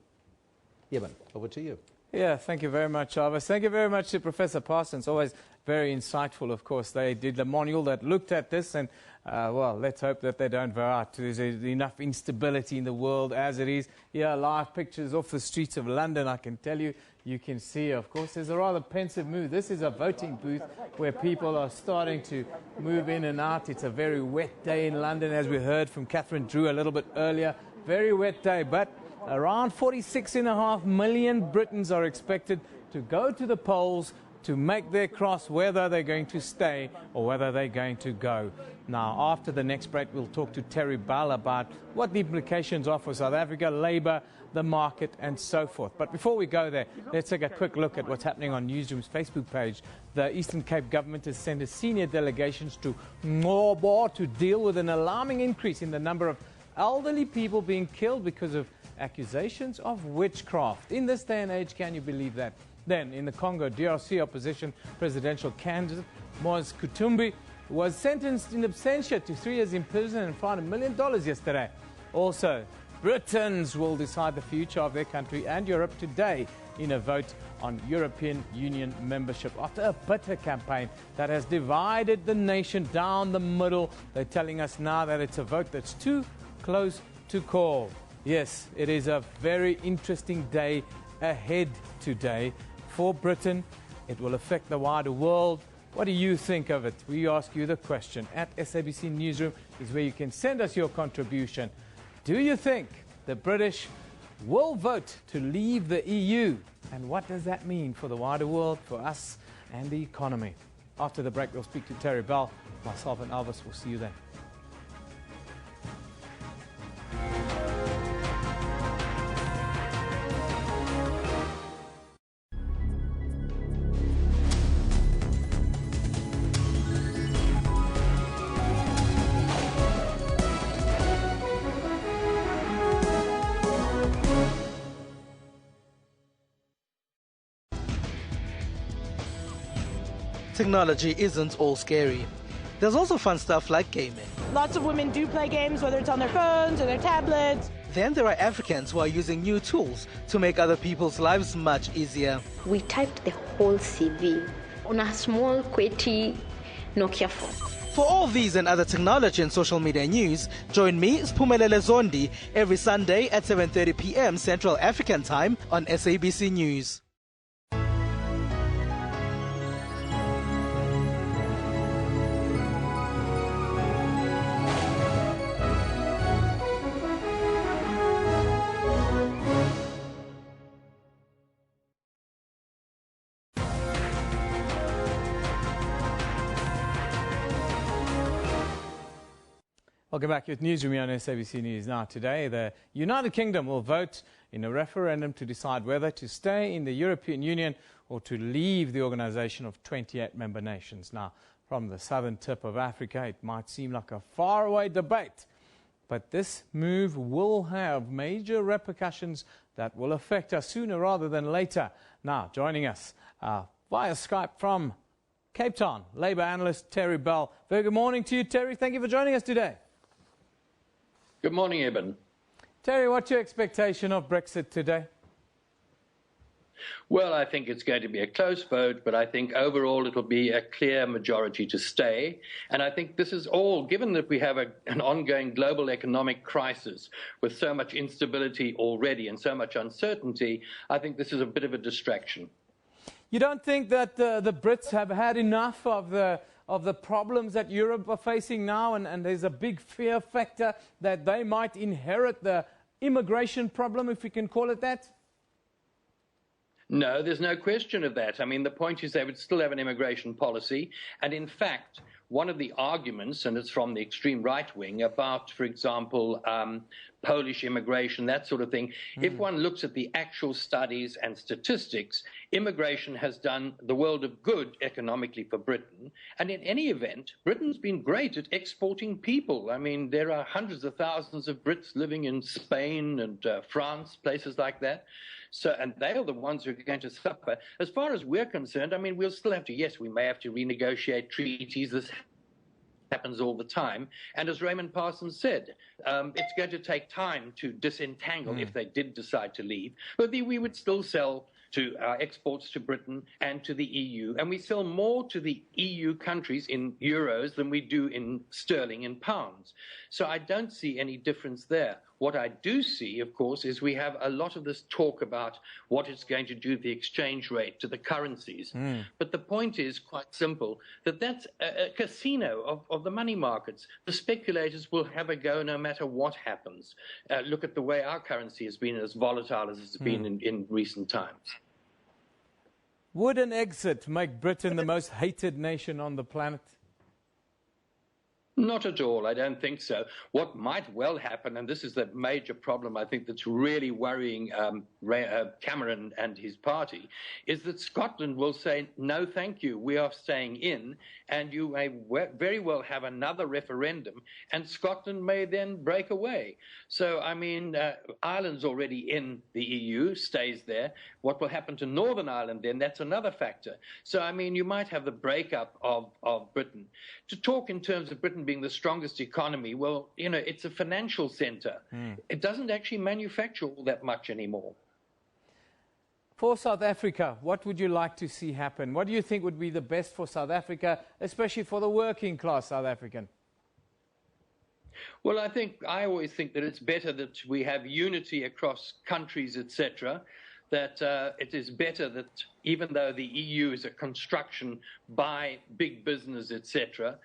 Yemen, over to you. Yeah, thank you very much, Alvis. Thank you very much to Professor Parsons. Always very insightful, of course. They did the module that looked at this, and, well, let's hope that they don't veer out. There's enough instability in the world as it is. Yeah, live pictures off the streets of London, I can tell you. You can see, of course, there's a rather pensive mood. This is a voting booth where people are starting to move in and out. It's a very wet day in London, as we heard from Catherine Drew a little bit earlier. Very wet day, but around 46.5 million Britons are expected to go to the polls to make their cross whether they're going to stay or whether they're going to go. Now, after the next break, we'll talk to Terry Bell about what the implications are for South Africa, Labour, the market, and so forth. But before we go there, let's take a quick look at what's happening on Newsroom's Facebook page. The Eastern Cape government has sent senior delegations to Ngobo to deal with an alarming increase in the number of elderly people being killed because of accusations of witchcraft. In this day and age, can you believe that? Then, in the Congo, DRC opposition presidential candidate Moise Katumbi was sentenced in absentia to 3 years in prison and fined $1 million yesterday. Also, Britons will decide the future of their country and Europe today in a vote on European Union membership. After a bitter campaign that has divided the nation down the middle, they're telling us now that it's a vote that's too close to call. Yes, it is a very interesting day ahead today for Britain. It will affect the wider world. What do you think of it? We ask you the question. At SABC Newsroom is where you can send us your contribution. Do you think the British will vote to leave the EU? And what does that mean for the wider world, for us, and the economy? After the break, we'll speak to Terry Bell. Myself and Elvis will see you then. Technology isn't all scary. There's also fun stuff like gaming. Lots of women do play games, whether it's on their phones or their tablets. Then there are Africans who are using new tools to make other people's lives much easier. We typed the whole CV on a small, QWERTY Nokia phone. For all these and other technology and social media news, join me, Spumelele Zondi, every Sunday at 7:30 p.m. Central African Time on SABC News. Welcome back to Newsroom on SABC News. Now, today, the United Kingdom will vote in a referendum to decide whether to stay in the European Union or to leave the organisation of 28 member nations. Now, from the southern tip of Africa, it might seem like a faraway debate, but this move will have major repercussions that will affect us sooner rather than later. Now, joining us via Skype from Cape Town Labour analyst Terry Bell. Very good morning to you, Terry. Thank you for joining us today. Good morning, Eben. Terry, what's your expectation of Brexit today? Well, I think it's going to be a close vote, but I think overall it will be a clear majority to stay. And I think this is all, given that we have an ongoing global economic crisis with so much instability already and so much uncertainty, I think this is a bit of a distraction. You don't think that the Brits have had enough of the problems that Europe are facing now, and there's a big fear factor that they might inherit the immigration problem, if we can call it that? No, there's no question of that. I mean, the point is they would still have an immigration policy. And in fact, one of the arguments, and it's from the extreme right wing, about, for example, Polish immigration, that sort of thing, if one looks at the actual studies and statistics, immigration has done the world of good economically for Britain. And in any event, Britain's been great at exporting people. I mean, there are hundreds of thousands of Brits living in Spain and France, places like that. So, and they are the ones who are going to suffer. As far as we're concerned, I mean, we'll still have to, yes, we may have to renegotiate treaties. This happens all the time. And as Raymond Parsons said, it's going to take time to disentangle if they did decide to leave. But we would still sell to our exports to Britain and to the EU. And we sell more to the EU countries in euros than we do in sterling and pounds. So I don't see any difference there. What I do see, of course, is we have a lot of this talk about what it's going to do to the exchange rate, to the currencies. But the point is quite simple, that that's a casino of the money markets. The speculators will have a go no matter what happens. Look at the way our currency has been as volatile as it's been in recent times. Would an exit make Britain the most hated nation on the planet? Not at all. I don't think so. What might well happen, and this is the major problem I think that's really worrying Cameron and his party, is that Scotland will say, no, thank you, we are staying in, and you may very well have another referendum, and Scotland may then break away. So, I mean, Ireland's already in the EU, stays there. What will happen to Northern Ireland then, that's another factor. So, I mean, you might have the breakup of Britain. To talk in terms of Britain being the strongest economy, well, you know, it's a financial center. It doesn't actually manufacture all that much anymore. For South Africa, what would you like to see happen? What do you think would be the best for South Africa, especially for the working class South African? Well, I always think that it's better that we have unity across countries, etc., that it is better that even though the EU is a construction by big business, etc.,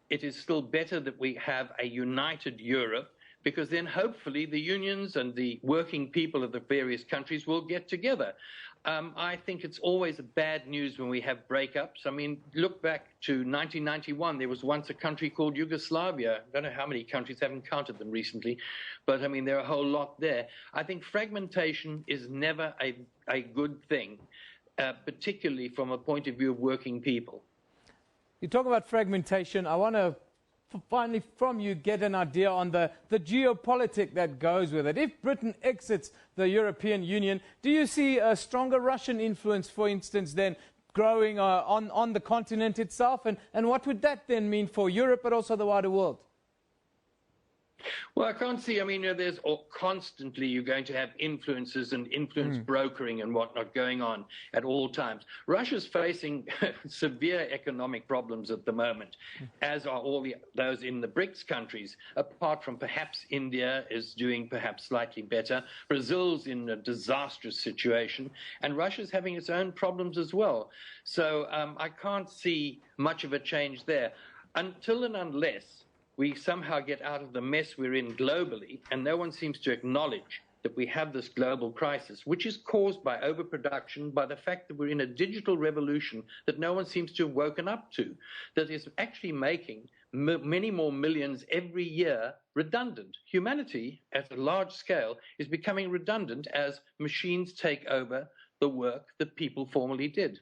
it is still better that we have a united Europe, because then hopefully the unions and the working people of the various countries will get together. I think it's always bad news when we have breakups. I mean, look back to 1991. There was once a country called Yugoslavia. I don't know how many countries, haven't counted them recently, but I mean, there are a whole lot there. I think fragmentation is never a good thing, particularly from a point of view of working people. You talk about fragmentation. I want to finally from you get an idea on the geopolitics that goes with it. If Britain exits the European Union, do you see a stronger Russian influence, for instance, then growing on the continent itself? And what would that then mean for Europe, but also the wider world? Well, I can't see. I mean, there's constantly you're going to have influences and influence brokering and whatnot going on at all times. Russia's facing severe economic problems at the moment, as are all those in the BRICS countries, apart from perhaps India is doing perhaps slightly better. Brazil's in a disastrous situation, and Russia's having its own problems as well. So I can't see much of a change there until and unless we somehow get out of the mess we're in globally, and no one seems to acknowledge that we have this global crisis, which is caused by overproduction, by the fact that we're in a digital revolution that no one seems to have woken up to, that is actually making many more millions every year redundant. Humanity, at a large scale, is becoming redundant as machines take over the work that people formerly did.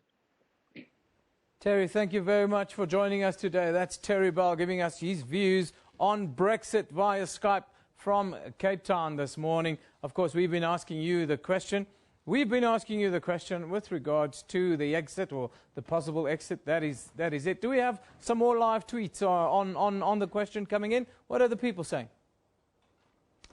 Terry, thank you very much for joining us today. That's Terry Bell giving us his views on Brexit via Skype from Cape Town this morning. Of course, we've been asking you the question, We've been asking you the question with regards to the exit or the possible exit. That is it. Do we have some more live tweets on the question coming in? What are the people saying?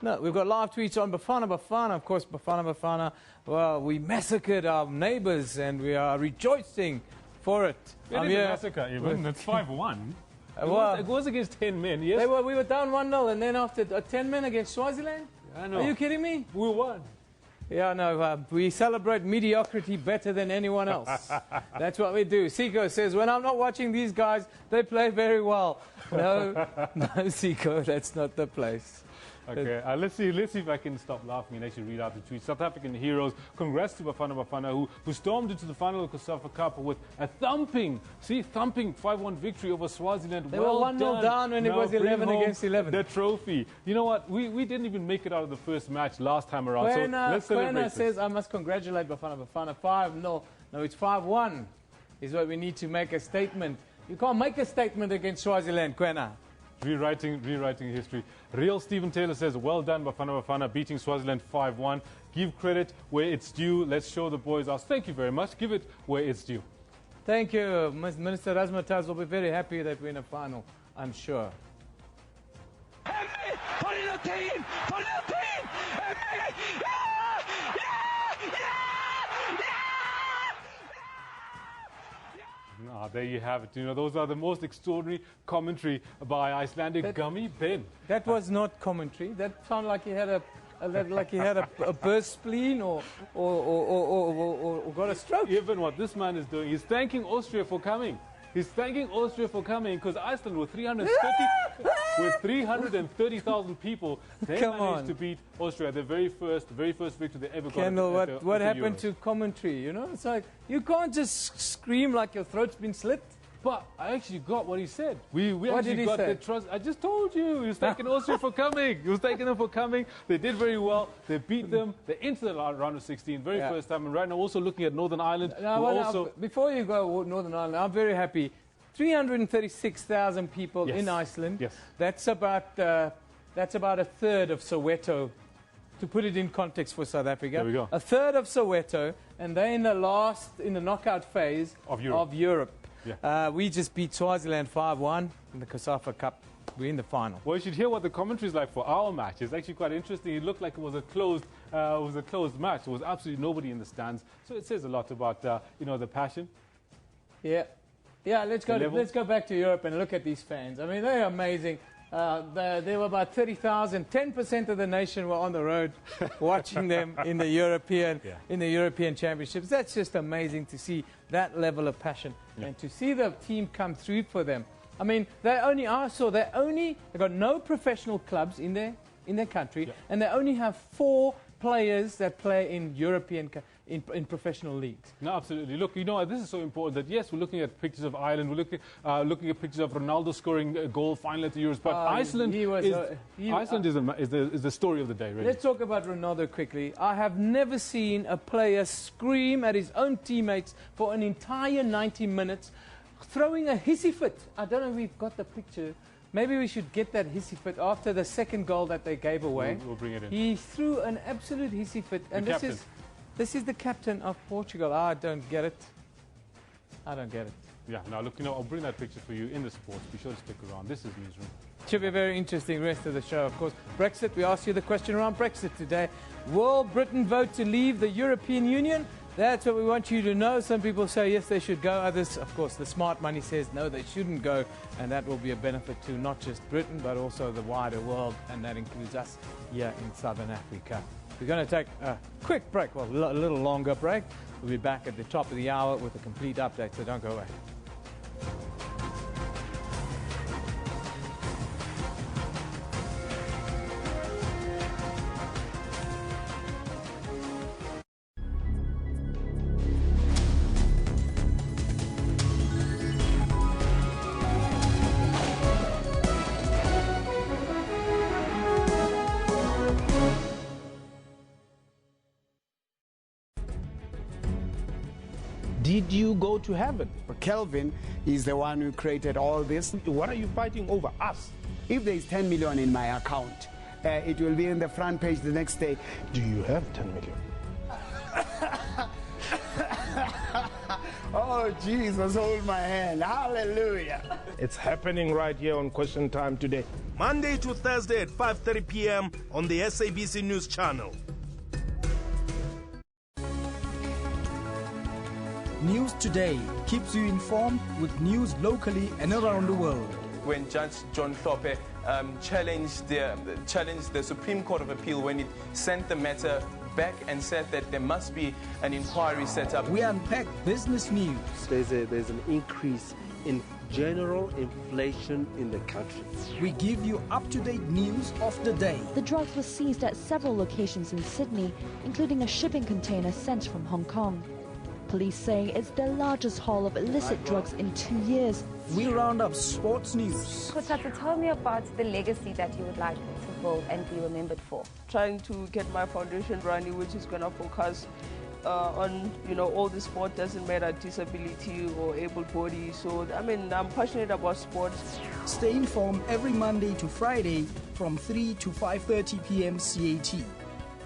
No, we've got live tweets on Bafana Bafana. Of course, Bafana Bafana, well, we massacred our neighbors and we are rejoicing for it. It is a massacre, even. It's 5-1. It was against 10 men, yes? We were down 1-0, and then after 10 men against Swaziland? I know. Are you kidding me? We won. Yeah, no, we celebrate mediocrity better than anyone else. That's what we do. Siko says, when I'm not watching these guys, they play very well. No, no, Siko, that's not the place. Okay, let's see if I can stop laughing and actually read out the tweets. South African heroes, congrats to Bafana Bafana who stormed into the final of the COSAFA Cup with a thumping 5-1 victory over Swaziland. They were 1-0 down when it was 11 against 11. The trophy. You know what? We didn't even make it out of the first match last time around. So let's celebrate this. Says, I must congratulate Bafana Bafana. 5-0. No, it's 5-1 is what we need to make a statement. You can't make a statement against Swaziland, Kwena. Rewriting history. Real Stephen Taylor says, well done, Bafana Bafana, beating Swaziland 5-1. Give credit where it's due. Let's show the boys ours. Thank you very much. Give it where it's due. Thank you. Minister Razmataz will be very happy that we're in a final, I'm sure. There you have it. You know, those are the most extraordinary commentary by Icelandic Gummy Ben. That was not commentary. That sounded like he had a burst spleen or got a stroke. Even what this man is doing, he's thanking Austria for coming. He's thanking Austria for coming because Iceland with 330,000 people, they managed to beat Austria. The very first victory they ever got. Kendall, what happened to commentary? You know, it's like you can't just scream like your throat's been slit. But I actually got what he said. We what actually did he got say? the trust. I just told you. He was thanking Austria for coming. He was thanking them for coming. They did very well. They beat them. They're into the round of 16, first time. And right now also looking at Northern Ireland. Before you go Northern Ireland, I'm very happy. 336,000 people in Iceland. Yes. That's about a third of Soweto. To put it in context for South Africa, there we go. A third of Soweto, and they're in the knockout phase of Europe. Yeah. We just beat Swaziland 5-1 in the COSAFA Cup. We're in the final. Well, you should hear what the commentary is like for our match. It's actually quite interesting. It looked like it was a closed match. There was absolutely nobody in the stands. So it says a lot about the passion. Yeah. Yeah, let's go back to Europe and look at these fans. I mean, they're amazing. There were about 30,000. 10% of the nation were on the road watching them in the European Championships. That's just amazing to see that level of passion and to see the team come through for them. I mean, they got no professional clubs in their country, and they only have 4 players that play in in professional leagues. No, absolutely. Look, this is so important that, yes, we're looking at pictures of Ireland, we're looking at pictures of Ronaldo scoring a goal finally at the Euros, but Iceland is the story of the day, really. Let's talk about Ronaldo quickly. I have never seen a player scream at his own teammates for an entire 90 minutes, throwing a hissy fit. I don't know if we've got the picture. Maybe we should get that hissy fit after the second goal that they gave away. We'll bring it in. He threw an absolute hissy fit. And this is the captain of Portugal. I don't get it. Yeah, now look, I'll bring that picture for you in the sports. Be sure to stick around. This is Newsroom. Should be a very interesting rest of the show, of course. Brexit, we asked you the question around Brexit today. Will Britain vote to leave the European Union? That's what we want you to know. Some people say yes, they should go. Others, of course, the smart money says no, they shouldn't go. And that will be a benefit to not just Britain, but also the wider world. And that includes us here in Southern Africa. We're going to take a quick break, well, a little longer break. We'll be back at the top of the hour with a complete update, so don't go away. Did you go to heaven? Kelvin is the one who created all this. What are you fighting over? Us? If there is 10 million in my account, it will be in the front page the next day. Do you have 10 million? Oh, Jesus, hold my hand. Hallelujah. It's happening right here on Question Time today. Monday to Thursday at 5:30 p.m. on the SABC News channel. News Today keeps you informed with news locally and around the world. When Judge John Hlophe challenged the Supreme Court of Appeal when it sent the matter back and said that there must be an inquiry set up. We unpack business news. There's an increase in general inflation in the country. We give you up-to-date news of the day. The drugs were seized at several locations in Sydney, including a shipping container sent from Hong Kong. Police say it's the largest haul of illicit drugs in 2 years. We round up sports news. Kotata, tell me about the legacy that you would like to build and be remembered for. Trying to get my foundation running, which is going to focus on, all the sport, doesn't matter disability or able body. So, I'm passionate about sports. Stay informed every Monday to Friday from 3 to 5:30 p.m. CAT.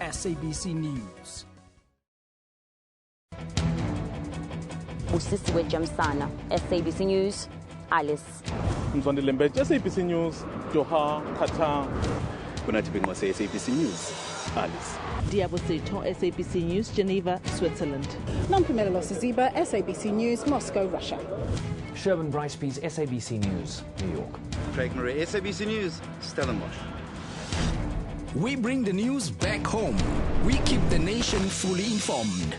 SABC News. Usisiwe Jamsana, SABC News, Alice. Mzondi Lembe, SABC News, Doha, Qatar. Kunatibingwa SABC News, Alice. Diabo Seto, SABC News, Geneva, Switzerland. Nampumela Losiziba, SABC News, Moscow, Russia. Sherwin Bryce-Pease, SABC News, New York. Craig Murray, SABC News, Stellenbosch. We bring the news back home. We keep the nation fully informed.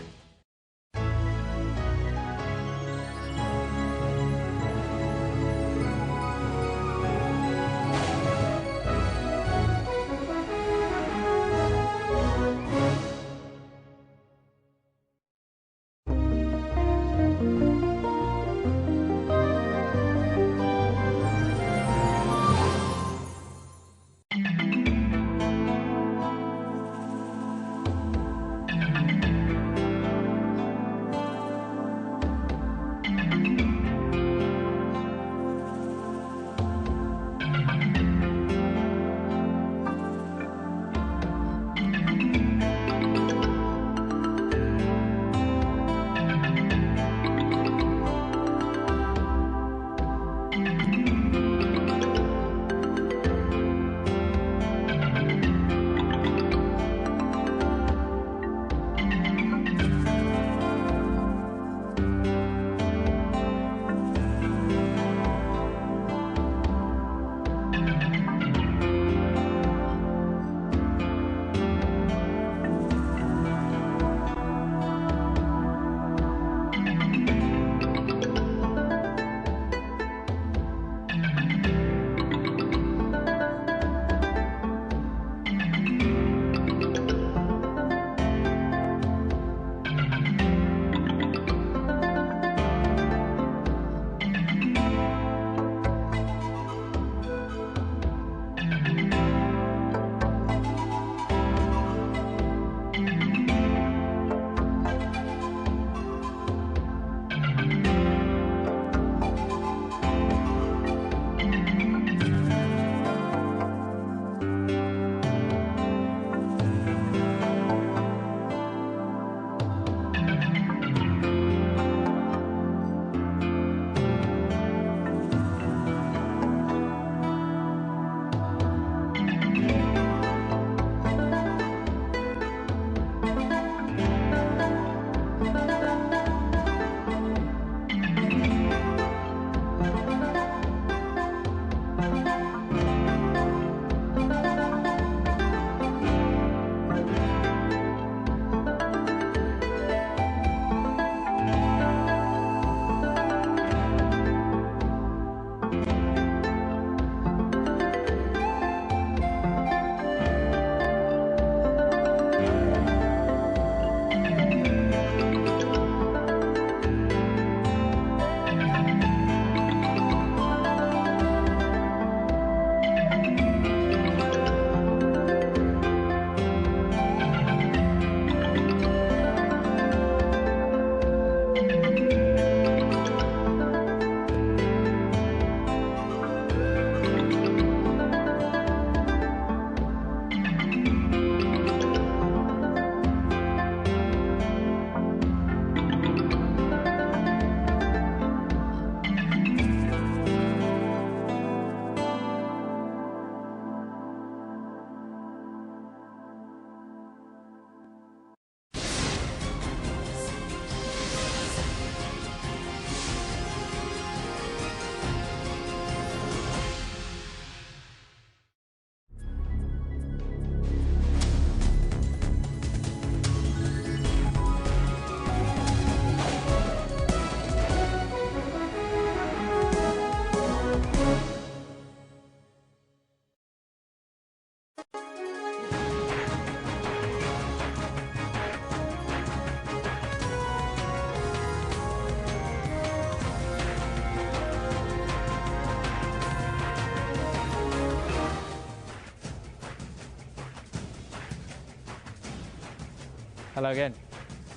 Hello again.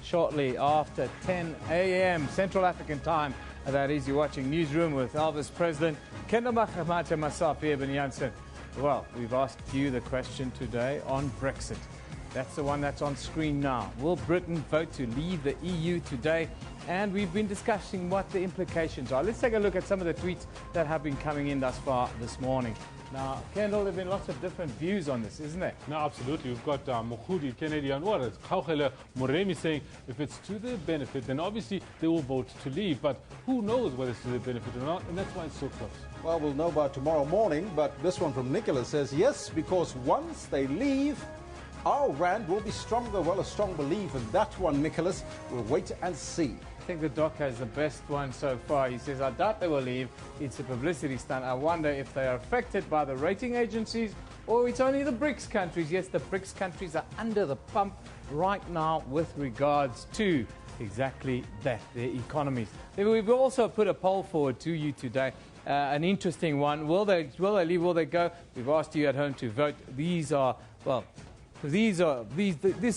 Shortly after 10 a.m. Central African time, that is, you're watching Newsroom with Elvis President, Kendall Mahamata, myself, Eben Jansen. Well, we've asked you the question today on Brexit. That's the one that's on screen now. Will Britain vote to leave the EU today? And we've been discussing what the implications are. Let's take a look at some of the tweets that have been coming in thus far this morning. Now, Kendall, there have been lots of different views on this, isn't there? No, absolutely. We've got Mohudi Kennedy and what is Kauhele Moremi saying if it's to their benefit, then obviously they will vote to leave. But who knows whether it's to their benefit or not, and that's why it's so close. Well, we'll know by tomorrow morning, but this one from Nicholas says, yes, because once they leave, our rand will be stronger. Well, a strong belief in that one, Nicholas. We'll wait and see. I think the doc has the best one so far. He says, I doubt they will leave. It's a publicity stunt. I wonder if they are affected by the rating agencies or it's only the BRICS countries. Yes, the BRICS countries are under the pump right now with regards to exactly that, their economies. We've also put a poll forward to you today, an interesting one. Will they leave? Will they go? We've asked you at home to vote. This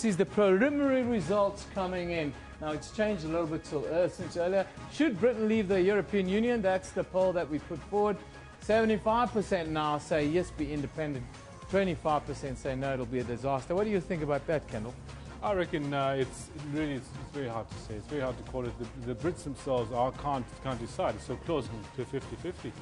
is the preliminary results coming in. Now, it's changed a little bit since earlier. Should Britain leave the European Union? That's the poll that we put forward. 75% now say yes, be independent. 25% say no, it'll be a disaster. What do you think about that, Kendall? I reckon it's very hard to say. It's very hard to call it. The Brits themselves can't decide. It's so close to 50-50.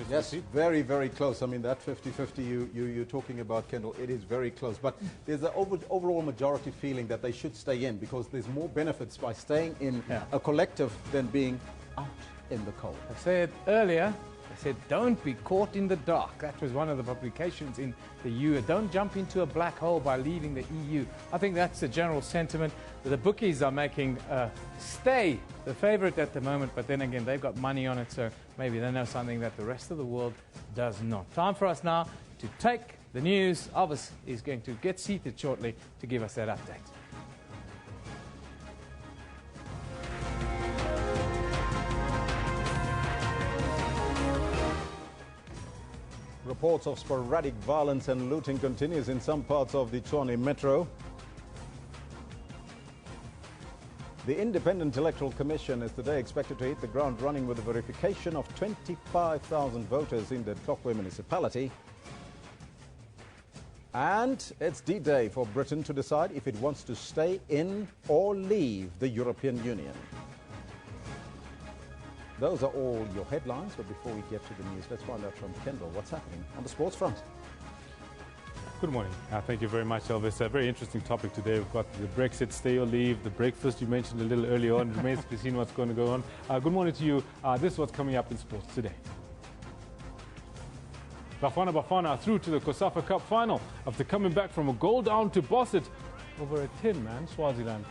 Yes, very, very close. I mean, that 50-50 you're talking about, Kendall, it is very close. But there's an overall majority feeling that they should stay in because there's more benefits by staying in a collective than being out in the cold. I said earlier, said, don't be caught in the dark. That was one of the publications in the EU. Don't jump into a black hole by leaving the EU. I think that's the general sentiment. The bookies are making stay the favorite at the moment, but then again, they've got money on it, so maybe they know something that the rest of the world does not. Time for us now to take the news. Elvis is going to get seated shortly to give us that update. Reports of sporadic violence and looting continues in some parts of the Tshwane Metro. The Independent Electoral Commission is today expected to hit the ground running with the verification of 25,000 voters in the Tlokwe municipality. And it's D-Day for Britain to decide if it wants to stay in or leave the European Union. Those are all your headlines, but before we get to the news, let's find out from Kendall what's happening on the sports front. Good morning. Thank you very much, Elvis. A very interesting topic today. We've got the Brexit, stay or leave, the breakfast you mentioned a little earlier on. It remains to be seen what's going to go on. Good morning to you. This is what's coming up in sports today. Bafana through to the COSAFA Cup final after coming back from a goal down to boss it over a 10-man Swaziland.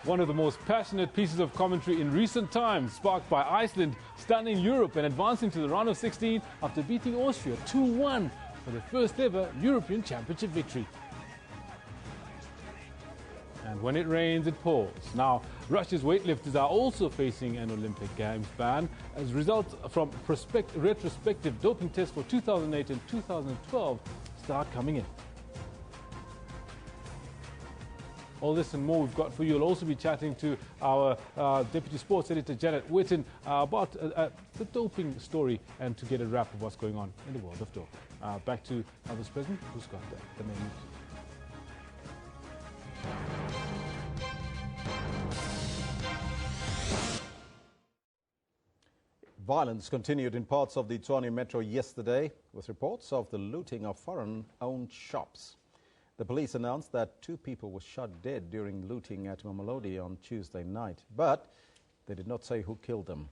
One of the most passionate pieces of commentary in recent times, sparked by Iceland stunning Europe and advancing to the round of 16 after beating Austria 2-1 for the first ever European Championship victory. And when it rains, it pours. Now, Russia's weightlifters are also facing an Olympic Games ban as results from retrospective doping tests for 2008 and 2012 start coming in. All this and more we've got for you. We'll also be chatting to our Deputy Sports Editor, Janet Witten, about the doping story and to get a wrap of what's going on in the world of doping. Back to Elvis President, who's got the main news. Violence continued in parts of the Tshwane Metro yesterday with reports of the looting of foreign-owned shops. The police announced that 2 people were shot dead during looting at Mamelodi on Tuesday night, but they did not say who killed them.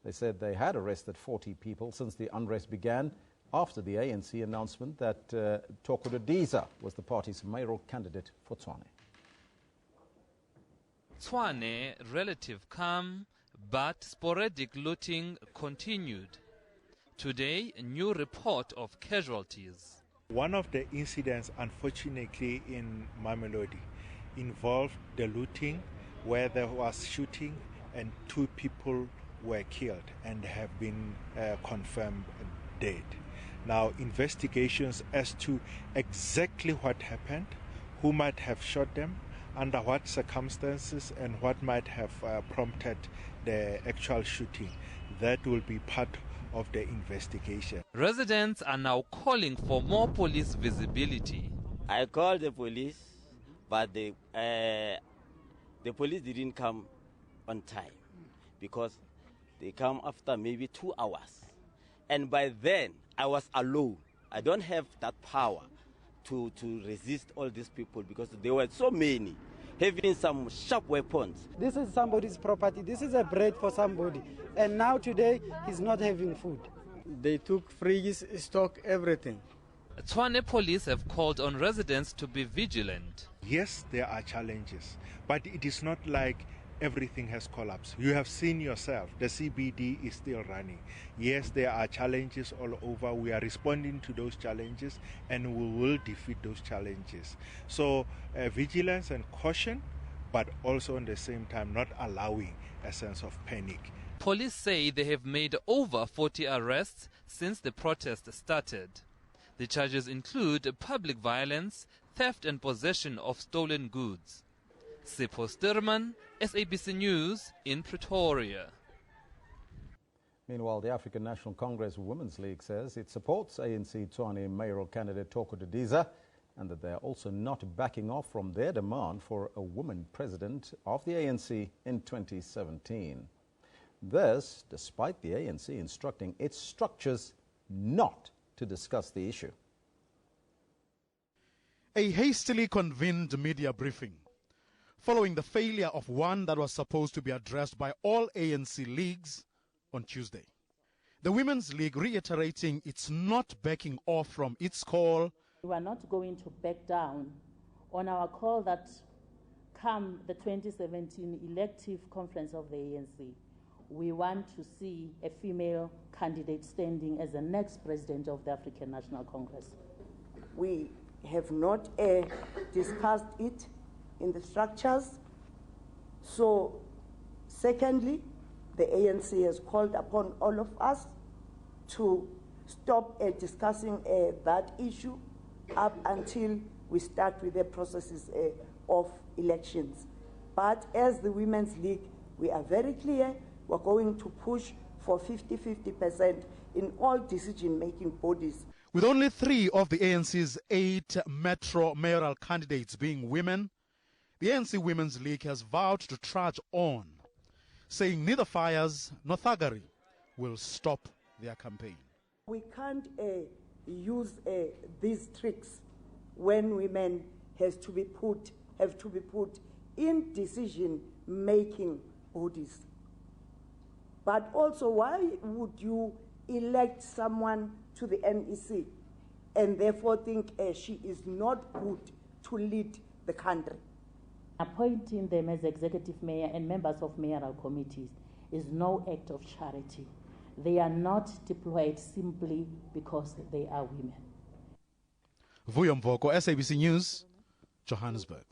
They said they had arrested 40 people since the unrest began after the ANC announcement that Tokodo Diza was the party's mayoral candidate for Tshwane. Tshwane, relative calm, but sporadic looting continued. Today, a new report of casualties. One of the incidents, unfortunately, in Mamelodi involved the looting where there was shooting and 2 people were killed and have been confirmed dead. Now, investigations as to exactly what happened, who might have shot them, under what circumstances, and what might have prompted the actual shooting, that will be part of the investigation. Residents are now calling for more police visibility. I called the police, but the police didn't come on time because they come after maybe 2 hours. And by then, I was alone. I don't have that power to resist all these people because there were so many having some sharp weapons. This is somebody's property. This is a bread for somebody. And now today, he's not having food. They took fridges, stock, everything. Tshwane police have called on residents to be vigilant. Yes, there are challenges, but it is not like everything has collapsed. You have seen yourself, the CBD is still running. Yes, there are challenges all over. We are responding to those challenges and we will defeat those challenges. So vigilance and caution, but also at the same time not allowing a sense of panic. Police say they have made over 40 arrests since the protest started. The charges include public violence, theft and possession of stolen goods. Sipho Sturman, SABC News in Pretoria. Meanwhile, the African National Congress Women's League says it supports ANC Tshwane mayoral candidate Thoko Didiza and that they are also not backing off from their demand for a woman president of the ANC in 2017. This, despite the ANC instructing its structures not to discuss the issue. A hastily convened media briefing following the failure of one that was supposed to be addressed by all ANC leagues on Tuesday. The Women's League reiterating it's not backing off from its call. We are not going to back down on our call that come the 2017 elective conference of the ANC. We want to see a female candidate standing as the next president of the African National Congress. We have not discussed it in the structures. So, secondly, the ANC has called upon all of us to stop discussing that issue up until we start with the processes of elections. But as the Women's League, we are very clear, we're going to push for 50-50% in all decision-making bodies. With only 3 of the ANC's 8 metro mayoral candidates being women, the ANC Women's League has vowed to trudge on, saying neither fires nor thuggery will stop their campaign. We can't use these tricks when women have to be put in decision-making bodies. But also, why would you elect someone to the NEC and therefore think she is not good to lead the country? Appointing them as executive mayor and members of mayoral committees is no act of charity. They are not deployed simply because they are women. Vuyo Mvoko, SABC News, Johannesburg.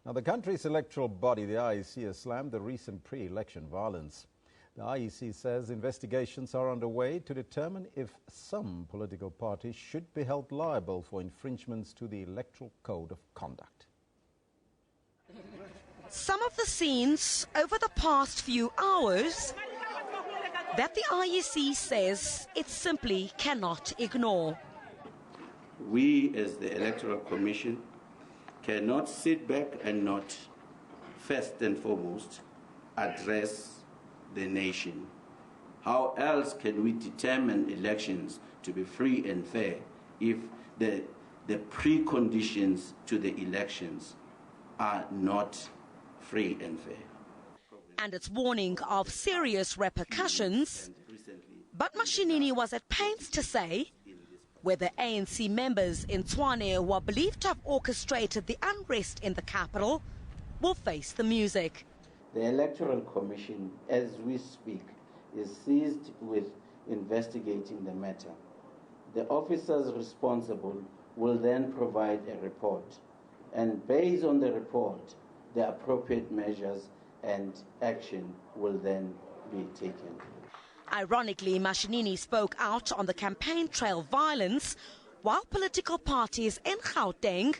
Now, the country's electoral body, the IEC, has slammed the recent pre-election violence. The IEC says investigations are underway to determine if some political parties should be held liable for infringements to the Electoral Code of Conduct. Some of the scenes over the past few hours that the IEC says it simply cannot ignore. We, as the Electoral Commission, cannot sit back and not, first and foremost, address the nation. How else can we determine elections to be free and fair if the preconditions to the elections are not free and fair? And its warning of serious repercussions. But Mashinini was at pains to say whether ANC members in Tshwane who are believed to have orchestrated the unrest in the capital will face the music. The Electoral Commission, as we speak, is seized with investigating the matter. The officers responsible will then provide a report, and based on the report, the appropriate measures and action will then be taken. Ironically, Mashinini spoke out on the campaign trail violence while political parties in Gauteng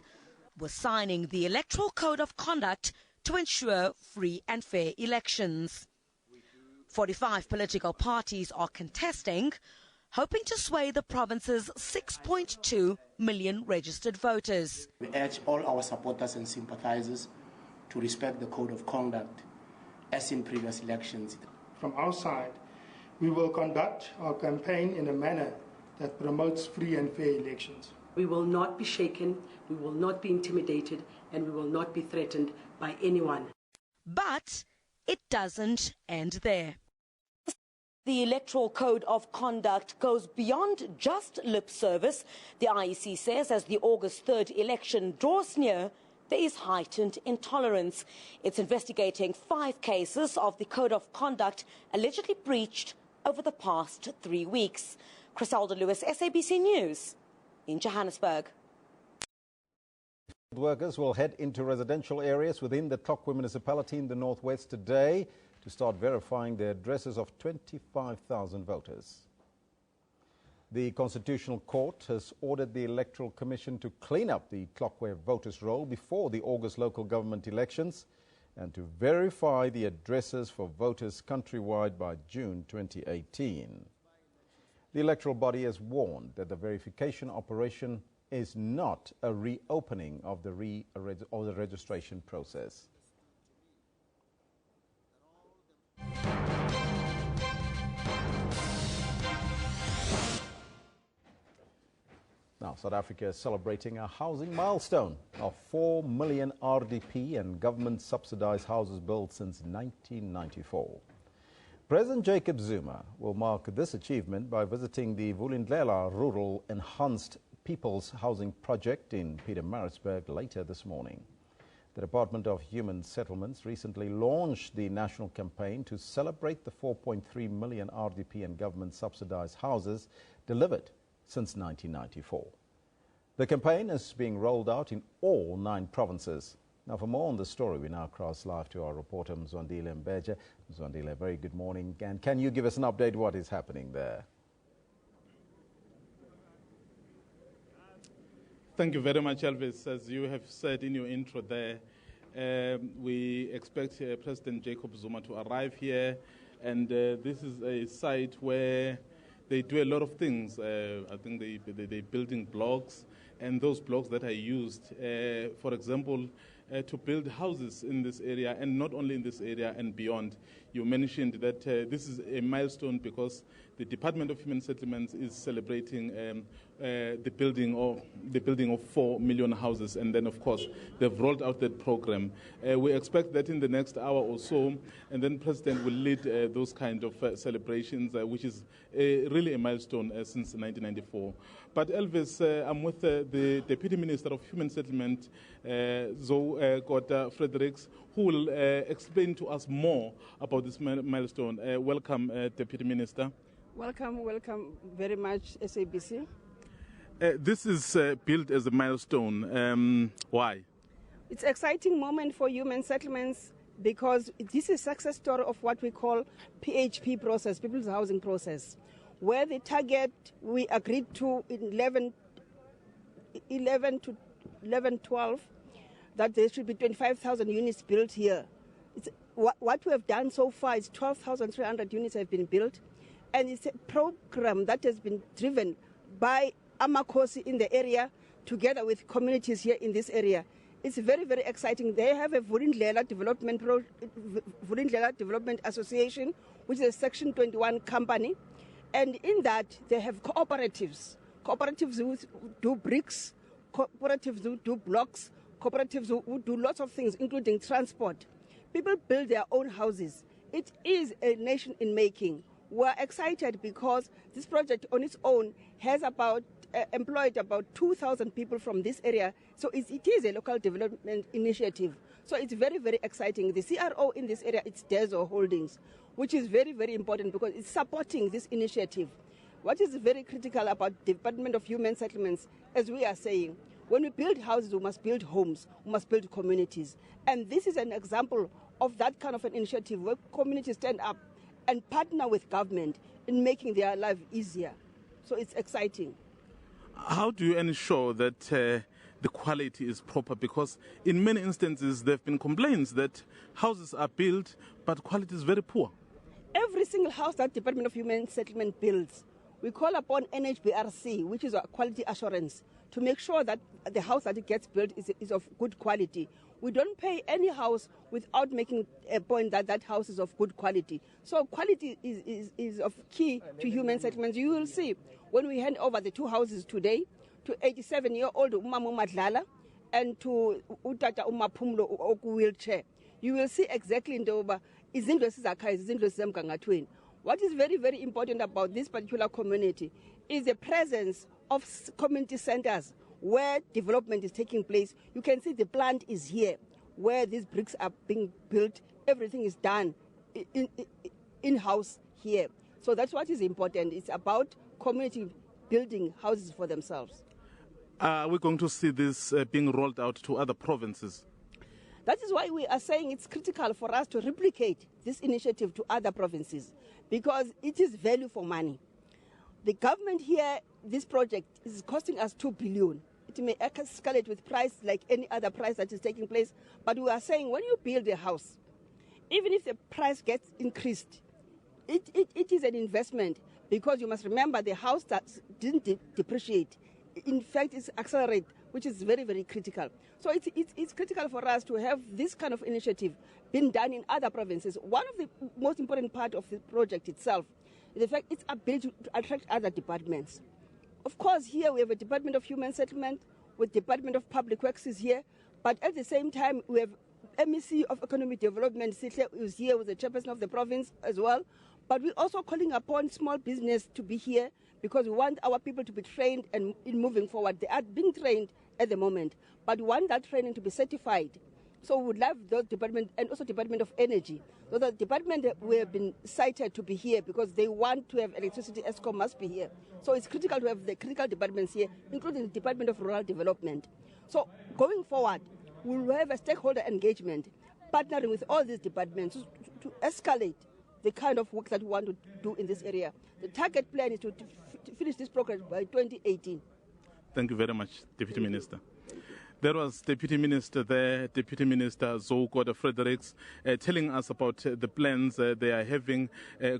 were signing the Electoral Code of Conduct to ensure free and fair elections. 45 political parties are contesting, hoping to sway the province's 6.2 million registered voters. We urge all our supporters and sympathizers to respect the Code of Conduct as in previous elections. From our side, we will conduct our campaign in a manner that promotes free and fair elections. We will not be shaken, we will not be intimidated, and we will not be threatened by anyone. But it doesn't end there. The Electoral Code of Conduct goes beyond just lip service. The IEC says as the August 3rd election draws near, there is heightened intolerance. It's investigating 5 cases of the Code of Conduct allegedly breached over the past 3 weeks. Criselda Lewis, SABC News, in Johannesburg. Workers will head into residential areas within the Tlokwe municipality in the northwest today to start verifying the addresses of 25,000 voters. The Constitutional Court has ordered the Electoral Commission to clean up the Tlokwe voters' roll before the August local government elections and to verify the addresses for voters countrywide by June 2018. The electoral body has warned that the verification operation is not a reopening of the registration process. Now, South Africa is celebrating a housing milestone of 4 million RDP and government-subsidized houses built since 1994. President Jacob Zuma will mark this achievement by visiting the Vulindlela Rural Enhanced People's Housing Project in Pietermaritzburg later this morning. The Department of Human Settlements recently launched the national campaign to celebrate the 4.3 million RDP and government-subsidized houses delivered since 1994. The campaign is being rolled out in all 9 provinces. Now, for more on the story, we now cross live to our reporter, Mzwandile Mbeje. Mzwandile, very good morning. And can you give us an update what is happening there? Thank you very much, Elvis. As you have said in your intro there, we expect President Jacob Zuma to arrive here. And this is a site where they do a lot of things. I think they're building blocks, and those blocks that are used, for example, to build houses in this area, and not only in this area and beyond. You mentioned that this is a milestone because the Department of Human Settlements is celebrating the building of 4 million houses, and then of course they've rolled out that program. We expect that in the next hour or so, and then President will lead those kind of celebrations, which is really a milestone since 1994. But Elvis, I'm with the Deputy Minister of Human Settlement, Zoe Fredericks, who will explain to us more about this milestone. Welcome, Deputy Minister. Welcome very much, SABC. This is built as a milestone. Why? It's an exciting moment for human settlements because this is a success story of what we call PHP process, People's Housing Process, where the target we agreed to in 11-12 that there should be 25,000 units built here. What we have done so far is 12,300 units have been built, and it's a program that has been driven by Amakosi in the area together with communities here in this area. It's very, very exciting. They have a Vulindlela Development Association, which is a Section 21 company, and in that they have cooperatives who do bricks, cooperatives who do blocks, cooperatives who do lots of things, including transport. People build their own houses. It is a nation in making. We're excited because this project on its own has employed about 2,000 people from this area. So it is a local development initiative. So it's very, very exciting. The CRO in this area, it's Dezo Holdings, which is very, very important because it's supporting this initiative. What is very critical about the Department of Human Settlements, as we are saying, when we build houses, we must build homes, we must build communities. And this is an example of that kind of an initiative where communities stand up and partner with government in making their life easier. So it's exciting. How do you ensure that the quality is proper? Because in many instances there have been complaints that houses are built but quality is very poor. Every single house that Department of Human Settlement builds, we call upon NHBRC, which is a quality assurance, to make sure that the house that it gets built is of good quality. We don't pay any house without making a point that that house is of good quality. So quality is of key to human settlements. You will see when we hand over the two houses today to 87-year-old Umamu Madlala and to Utata Umapumlo Oku wheelchair, you will see exactly in the what is very, very important about this particular community is the presence of community centers where development is taking place. You can see the plant is here, where these bricks are being built. Everything is done in-house here. So that's what is important. It's about community building houses for themselves. Are we going to see this being rolled out to other provinces? That is why we are saying it's critical for us to replicate this initiative to other provinces, because it is value for money. The government here, this project is costing us 2 billion. It may escalate with price like any other price that is taking place, but we are saying when you build a house, even if the price gets increased, it is an investment, because you must remember the house that didn't depreciate, in fact, it's accelerate, which is very, very critical. So it's critical for us to have this kind of initiative being done in other provinces. One of the most important part of the project itself is the fact its ability to attract other departments. Of course, here we have a Department of Human Settlement, with Department of Public Works is here, but at the same time we have MEC of Economic Development is here with the chairperson of the province as well. But we're also calling upon small business to be here, because we want our people to be trained and in moving forward. They are being trained at the moment, but we want that training to be certified. So we would love those departments, and also Department of Energy. So the department we have been cited to be here because they want to have electricity. ESCOM must be here. So it's critical to have the critical departments here, including the Department of Rural Development. So going forward, we'll have a stakeholder engagement, partnering with all these departments to escalate the kind of work that we want to do in this area. The target plan is to finish this program by 2018. Thank you very much, Deputy Minister. There was Deputy Minister there, Deputy Minister Zoukoda Fredericks, telling us about the plans they are having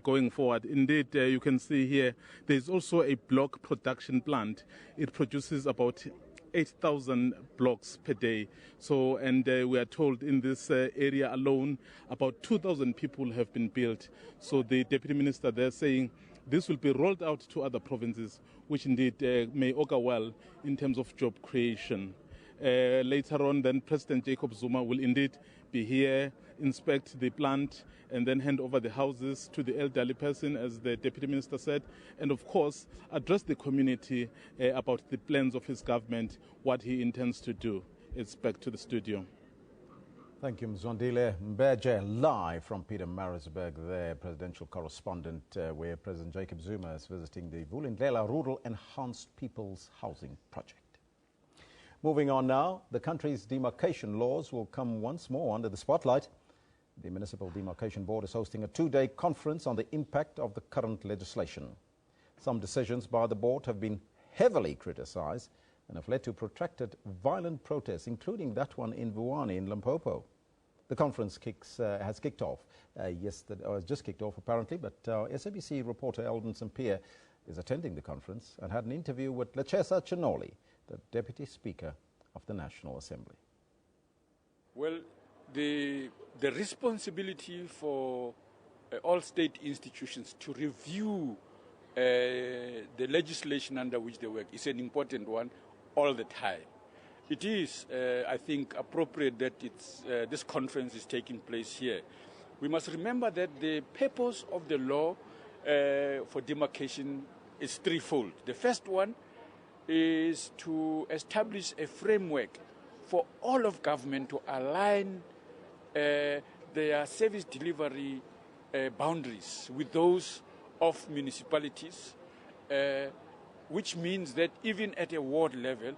going forward. Indeed, you can see here, there's also a block production plant. It produces about 8,000 blocks per day. So, and we are told in this area alone, about 2,000 people have been built. So the Deputy Minister there saying this will be rolled out to other provinces, which indeed may augur well in terms of job creation. Later on, then President Jacob Zuma will indeed be here, inspect the plant, and then hand over the houses to the elderly person, as the Deputy Minister said, and of course address the community about the plans of his government, what he intends to do. It's back to the studio. Thank you, Mzwandile Mbeje, live from Pietermaritzburg, there, presidential correspondent, where President Jacob Zuma is visiting the Vulindlela Rural Enhanced People's Housing Project. Moving on now, the country's demarcation laws will come once more under the spotlight. The Municipal Demarcation Board is hosting a two-day conference on the impact of the current legislation. Some decisions by the board have been heavily criticized and have led to protracted violent protests, including that one in Vuwani in Limpopo. The conference has kicked off yesterday, or has just kicked off apparently, but SABC reporter Eldon Sampier is attending the conference and had an interview with Lechesa Chinoli, the Deputy Speaker of the National Assembly. Well, the responsibility for all state institutions to review the legislation under which they work is an important one all the time. It is, I think, appropriate that this conference is taking place here. We must remember that the purpose of the law for demarcation is threefold. The first one is to establish a framework for all of government to align their service delivery boundaries with those of municipalities, which means that even at a ward level,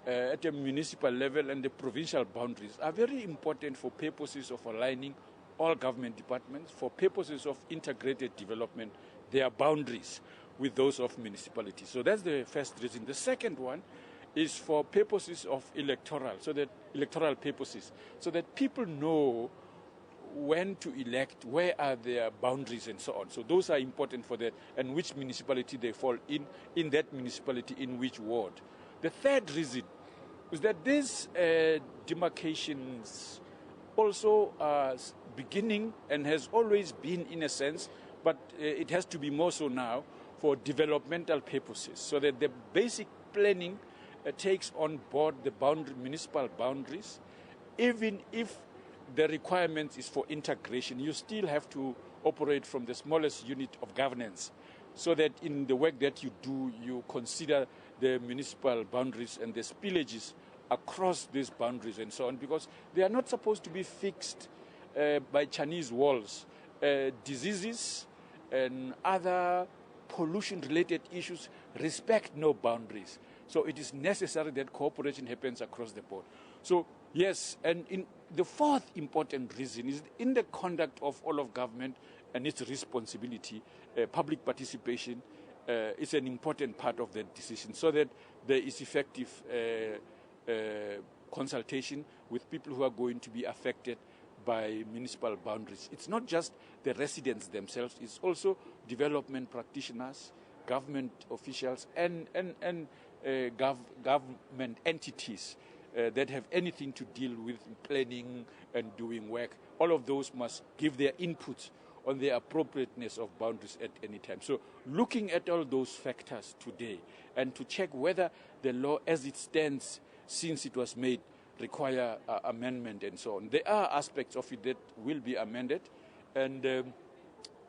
at a municipal level, and the provincial boundaries are very important for purposes of aligning all government departments, for purposes of integrated development, there are boundaries with those of municipalities. So that's the first reason. The second one is for purposes of electoral purposes, so that people know when to elect, where are their boundaries and so on. So those are important for that, and which municipality they fall in that municipality, in which ward. The third reason is that these demarcations also are beginning and has always been in a sense, but it has to be more so now for developmental purposes, so that the basic planning takes on board the municipal boundaries. Even if the requirement is for integration, you still have to operate from the smallest unit of governance, so that in the work that you do, you consider the municipal boundaries and the spillages across these boundaries and so on, because they are not supposed to be fixed by Chinese walls. Diseases and other pollution-related issues respect no boundaries. So it is necessary that cooperation happens across the board. So yes, and in the fourth important reason is in the conduct of all of government and its responsibility, public participation is an important part of that decision, so that there is effective consultation with people who are going to be affected by municipal boundaries. It's not just the residents themselves, it's also development practitioners, government officials, and government entities that have anything to deal with planning and doing work. All of those must give their input on the appropriateness of boundaries at any time. So looking at all those factors today and to check whether the law as it stands since it was made require amendment and so on. There are aspects of it that will be amended, and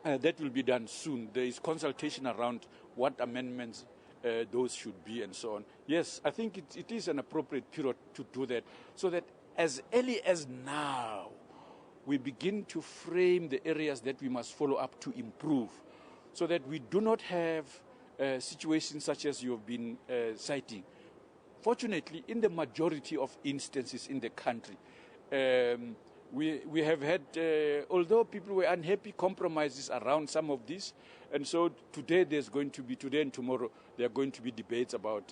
that will be done soon. There is consultation around what amendments those should be and so on. Yes, I think it is an appropriate period to do that, so that as early as now, we begin to frame the areas that we must follow up to improve, so that we do not have situations such as you have been citing. Fortunately, in the majority of instances in the country, we have had, although people were unhappy, compromises around some of this. And so today and tomorrow, there are going to be debates about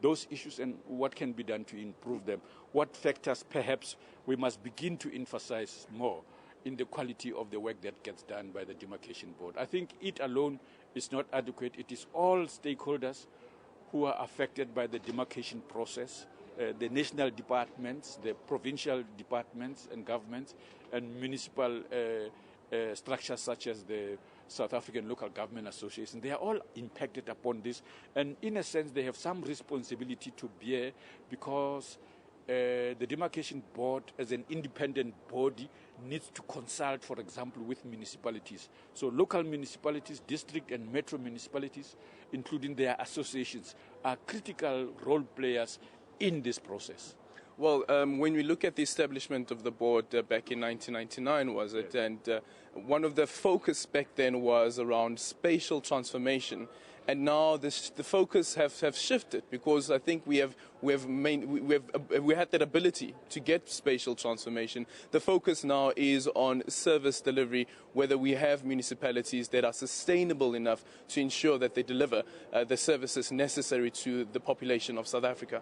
those issues and what can be done to improve them. What factors perhaps we must begin to emphasize more in the quality of the work that gets done by the Demarcation Board. I think it alone is not adequate. It is all stakeholders who are affected by the demarcation process, the national departments, the provincial departments and governments, and municipal structures such as the South African Local Government Association. They are all impacted upon this, and in a sense they have some responsibility to bear, because the Demarcation Board as an independent body needs to consult, for example, with municipalities. So local municipalities, district and metro municipalities, including their associations, are critical role players in this process. Well, when we look at the establishment of the board back in 1999, was it? And one of the focus back then was around spatial transformation. And now the focus have shifted, because I think we had that ability to get spatial transformation. The focus now is on service delivery, whether we have municipalities that are sustainable enough to ensure that they deliver the services necessary to the population of South Africa.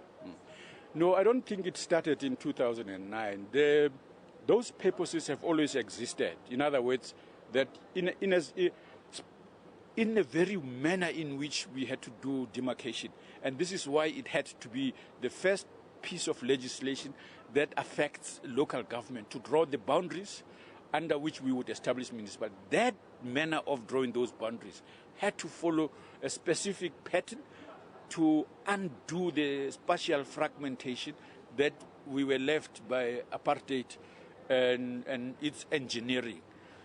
No, I don't think it started in 2009. Those purposes have always existed. In other words, that in the very manner in which we had to do demarcation. And this is why it had to be the first piece of legislation that affects local government, to draw the boundaries under which we would establish municipalities. That manner of drawing those boundaries had to follow a specific pattern to undo the spatial fragmentation that we were left by apartheid and its engineering.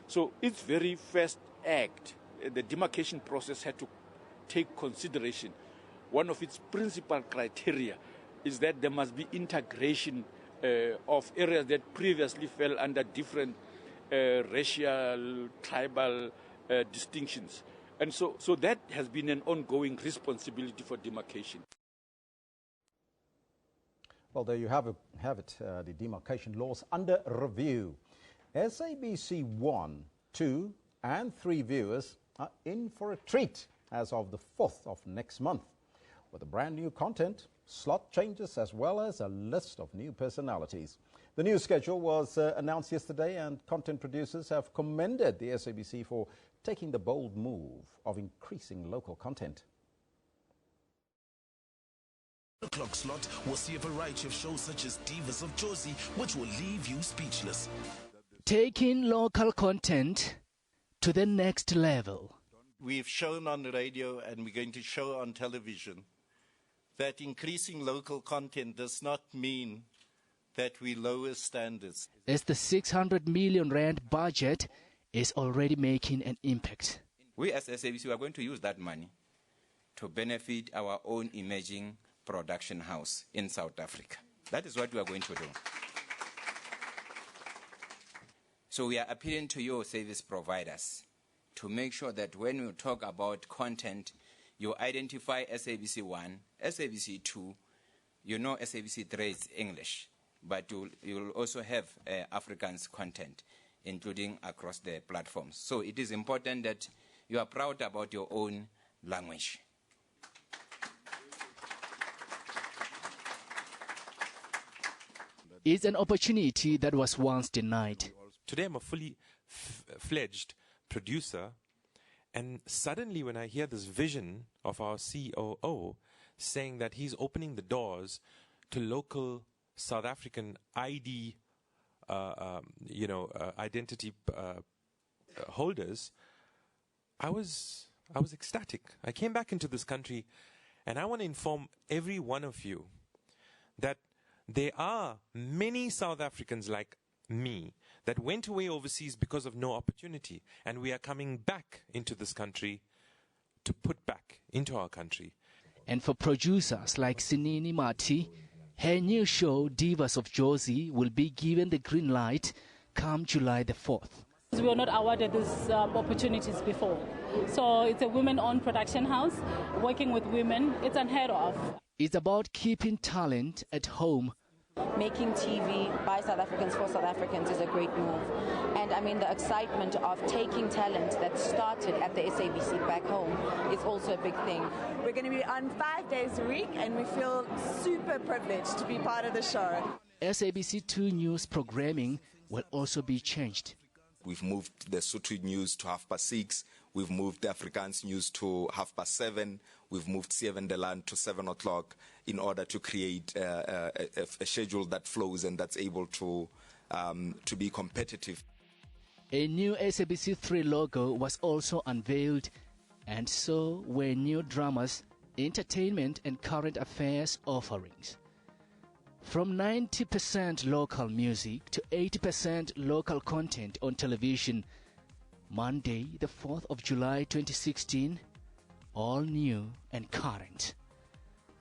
So its very first act, the demarcation process, had to take consideration. One of its principal criteria is that there must be integration of areas that previously fell under different racial, tribal distinctions. And so that has been an ongoing responsibility for demarcation. Well, there you have it, the demarcation laws under review. SABC 1, 2 and 3 viewers are in for a treat as of the 4th of next month, with a brand new content, slot changes as well as a list of new personalities. The new schedule was announced yesterday, and content producers have commended the SABC for taking the bold move of increasing local content. The clock slot will see a variety of shows such as Divas of Josie, which will leave you speechless. Taking local content to the next level. We've shown on the radio and we're going to show on television that increasing local content does not mean that we lower standards. As the 600 million rand budget is already making an impact. We as SABC are going to use that money to benefit our own emerging production house in South Africa. That is what we are going to do. So we are appealing to your service providers to make sure that when we talk about content, you identify SABC 1, SABC 2, you know SABC 3 is English, but you'll also have Afrikaans content, including across the platforms. So it is important that you are proud about your own language. It's an opportunity that was once denied. Today I'm a fully fledged producer, and suddenly when I hear this vision of our COO saying that he's opening the doors to local South African identity holders, I was ecstatic. I came back into this country, and I want to inform every one of you that there are many South Africans like me that went away overseas because of no opportunity, and we are coming back into this country to put back into our country. And for producers like Sinini Mati, her new show Divas of Josie will be given the green light come July the 4th. We were not awarded these opportunities before. So it's a women-owned production house working with women. It's unheard of. It's about keeping talent at home. Making TV by South Africans for South Africans is a great move. And I mean, the excitement of taking talent that started at the SABC back home is also a big thing. We're going to be on 5 days a week, and we feel super privileged to be part of the show. SABC 2 news programming will also be changed. We've moved the Sotho news to 6:30. We've moved the Afrikaans news to 7:30. We've moved Seven de Land to 7 o'clock in order to create a schedule that flows and that's able to be competitive. A new SABC 3 logo was also unveiled, and so were new dramas, entertainment and current affairs offerings. From 90% local music to 80% local content on television. Monday, the 4th of July 2016, all new and current.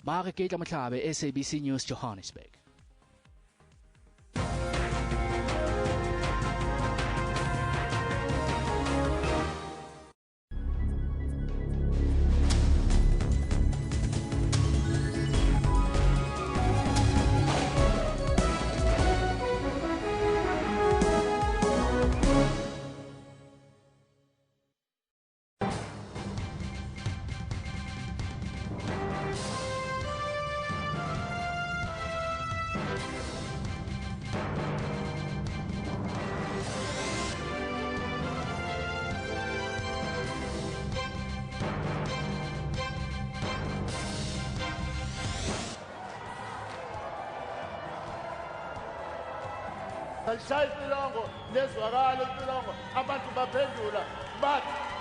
Makakita Matlabe, SABC News, Johannesburg.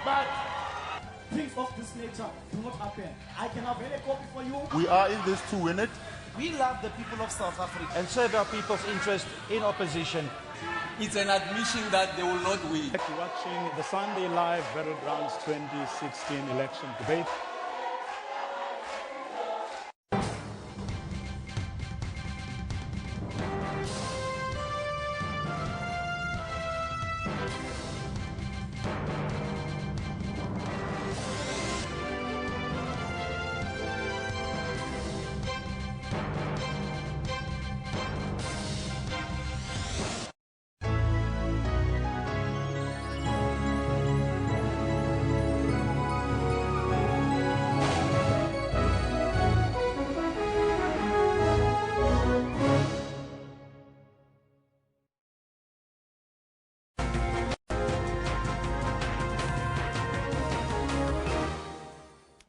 But things of this nature do not happen. I can have any copy for you. We are in this to win it. We love the people of South Africa and serve our people's interest in opposition. It's an admission that they will not win. Watching the Sunday Live Battlegrounds 2016 election debate.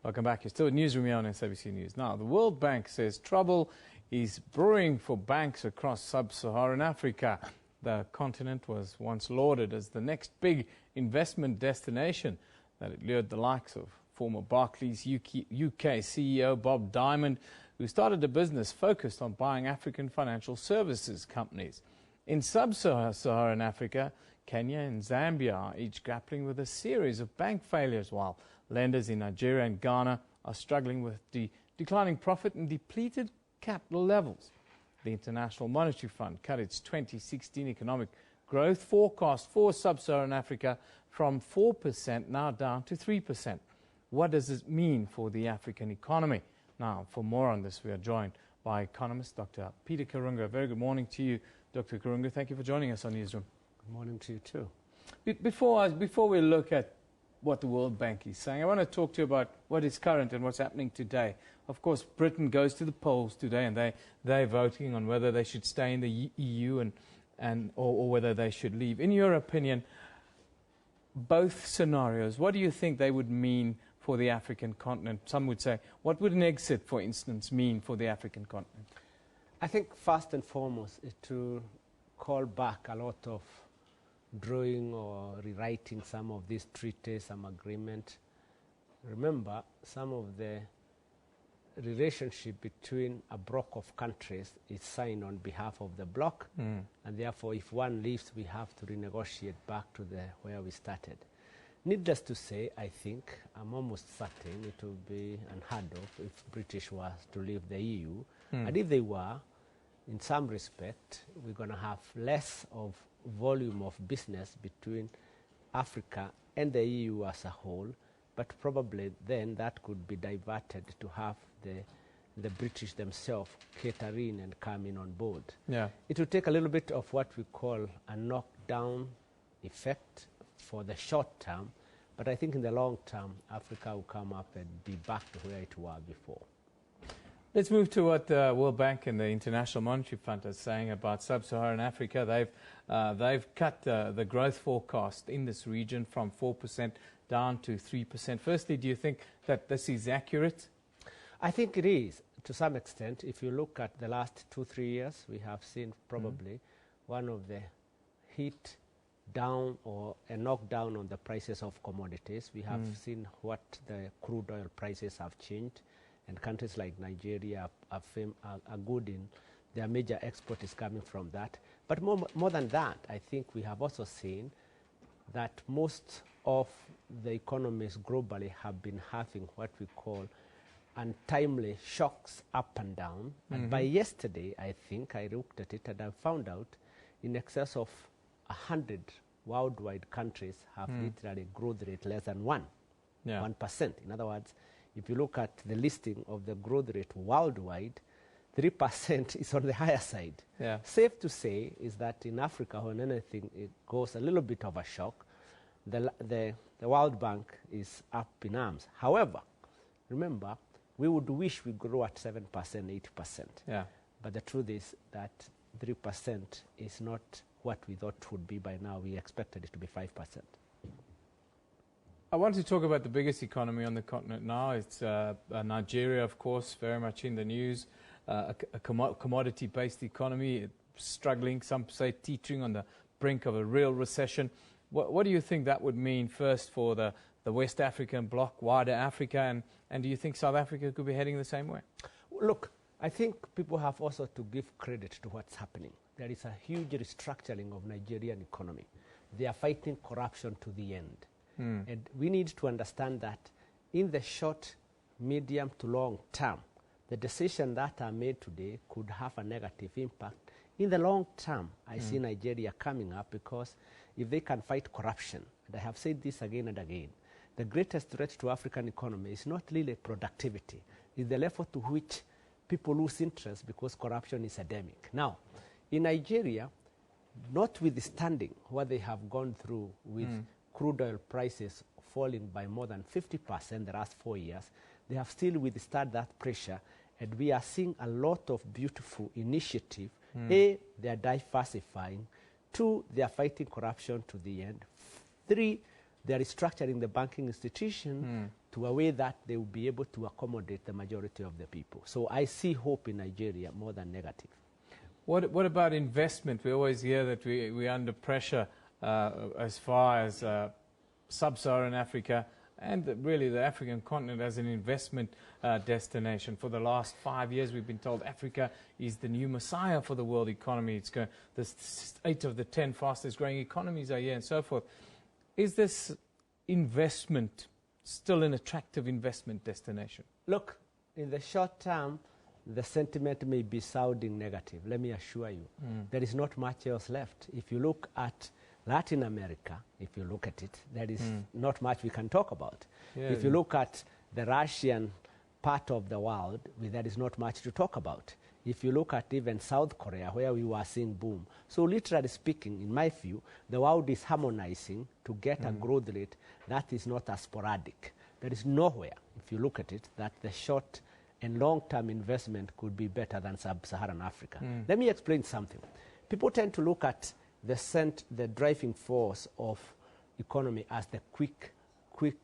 Welcome back. You're still at Newsroom here on SABC News. Now, the World Bank says trouble is brewing for banks across sub-Saharan Africa. The continent was once lauded as the next big investment destination that it lured the likes of former Barclays UK CEO Bob Diamond, who started a business focused on buying African financial services companies. In sub-Saharan Africa, Kenya and Zambia are each grappling with a series of bank failures, while lenders in Nigeria and Ghana are struggling with declining profit and depleted capital levels. The International Monetary Fund cut its 2016 economic growth forecast for sub-Saharan Africa from 4% now down to 3%. What does this mean for the African economy? Now, for more on this, we are joined by economist Dr. Peter Karunga. Very good morning to you, Dr. Karunga. Thank you for joining us on Newsroom. Good morning to you too. Before we look at what the World Bank is saying, I want to talk to you about what is current and what's happening today. Of course, Britain goes to the polls today, and they're voting on whether they should stay in the EU or whether they should leave. In your opinion, both scenarios, what do you think they would mean for the African continent? Some would say, what would an exit, for instance, mean for the African continent? I think first and foremost is to call back a lot of drawing or rewriting some of these treaties, some agreement. Remember, some of the relationship between a bloc of countries is signed on behalf of the bloc, and therefore if one leaves, we have to renegotiate back to where we started. Needless to say, I think, I'm almost certain it will be unheard of if British was to leave the EU, and if they were, in some respect, we're going to have less of volume of business between Africa and the EU as a whole, but probably then that could be diverted to have the British themselves cater in and come in on board. Yeah. It will take a little bit of what we call a knockdown effect for the short term, but I think in the long term, Africa will come up and be back to where it was before. Let's move to what the World Bank and the International Monetary Fund are saying about sub-Saharan Africa. They've cut the growth forecast in this region from 4% down to 3%. Firstly, do you think that this is accurate? I think it is, to some extent. If you look at the last 2-3 years, we have seen probably one of the hit down or a knockdown on the prices of commodities. We have seen what the crude oil prices have changed, and countries like Nigeria are good in their major export is coming from that. But more than that, I think we have also seen that most of the economies globally have been having what we call untimely shocks up and down. And by yesterday, I think I looked at it and I found out in excess of 100 worldwide countries have literally growth rate less than 1%. In other words, if you look at the listing of the growth rate worldwide, 3% is on the higher side. Yeah. Safe to say is that in Africa, when anything it goes a little bit of a shock, the World Bank is up in arms. However, remember, we would wish we grow at 7%, 8%. Yeah. But the truth is that 3% is not what we thought would be by now. We expected it to be 5%. I want to talk about the biggest economy on the continent now. It's Nigeria, of course, very much in the news. A commodity-based economy, struggling, some say teetering on the brink of a real recession. What do you think that would mean first for the West African bloc, wider Africa, and do you think South Africa could be heading the same way? Look, I think people have also to give credit to what's happening. There is a huge restructuring of Nigerian economy. They are fighting corruption to the end. And we need to understand that in the short, medium to long term, the decisions that are made today could have a negative impact. In the long term, I see Nigeria coming up because if they can fight corruption, and I have said this again and again, the greatest threat to African economy is not really productivity. It's the level to which people lose interest because corruption is endemic. Now, in Nigeria, notwithstanding what they have gone through with crude oil prices falling by more than 50% the last 4 years, they have still withstood that pressure, and we are seeing a lot of beautiful initiative. A, they are diversifying. 2, they are fighting corruption to the end. 3, they are restructuring the banking institution. to a way that they will be able to accommodate the majority of the people. So I see hope in Nigeria more than negative. What about investment? We always hear that we're under pressure as far as sub-Saharan Africa and really the African continent as an investment destination. For the last 5 years, we've been told Africa is the new messiah for the world economy. It's going, 8 of the 10 fastest growing economies are here and so forth. Is this investment still an attractive investment destination? Look, in the short term, the sentiment may be sounding negative. Let me assure you, there is not much else left. If you look at Latin America, if you look at it, there is not much we can talk about. Yeah. If you look at the Russian part of the world, there is not much to talk about. If you look at even South Korea, where we were seeing boom. So literally speaking, in my view, the world is harmonizing to get a growth rate that is not as sporadic. There is nowhere, if you look at it, that the short and long-term investment could be better than sub-Saharan Africa. Let me explain something. People tend to look at the driving force of economy as the quick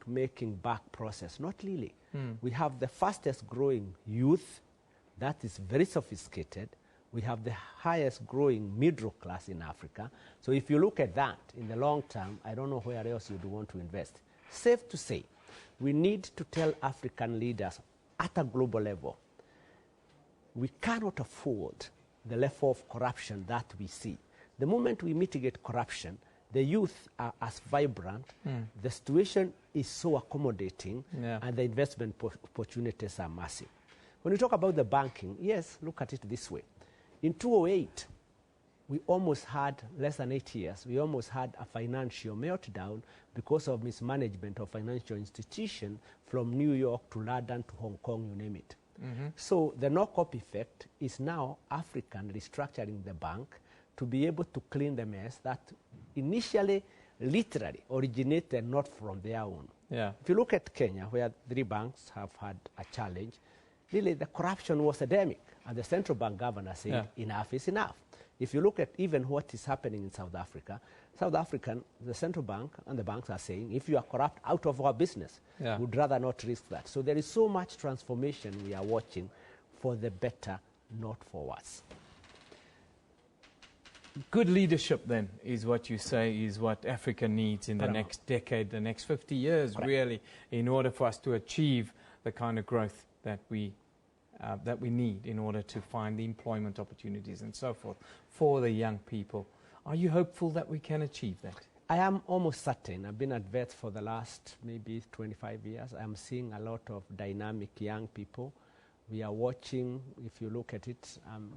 making back process. Not really. We have the fastest growing youth that is very sophisticated. We have the highest growing middle class in Africa. So if you look at that in the long term, I don't know where else you'd want to invest. Safe to say, we need to tell African leaders at a global level, we cannot afford the level of corruption that we see. The moment we mitigate corruption, the youth are as vibrant, the situation is so accommodating, and the investment opportunities are massive. When we talk about the banking, yes, look at it this way. In 2008, we almost had, less than 8 years, we almost had a financial meltdown because of mismanagement of financial institutions from New York to London to Hong Kong, you name it. So the knock-up effect is now African restructuring the bank to be able to clean the mess that initially literally originated not from their own. If you look at Kenya, where 3 banks have had a challenge, really the corruption was endemic, and the central bank governor said enough is enough. If you look at even what is happening in South Africa, the central bank and the banks are saying, if you are corrupt, out of our business. We'd rather not risk that. So there is so much transformation we are watching for the better, not for worse. Good leadership, then, is what you say is what Africa needs in the next decade, the next 50 years, really, in order for us to achieve the kind of growth that we need in order to find the employment opportunities and so forth for the young people. Are you hopeful that we can achieve that? I am almost certain. I've been at VET for the last maybe 25 years. I'm seeing a lot of dynamic young people. We are watching, if you look at it, I'm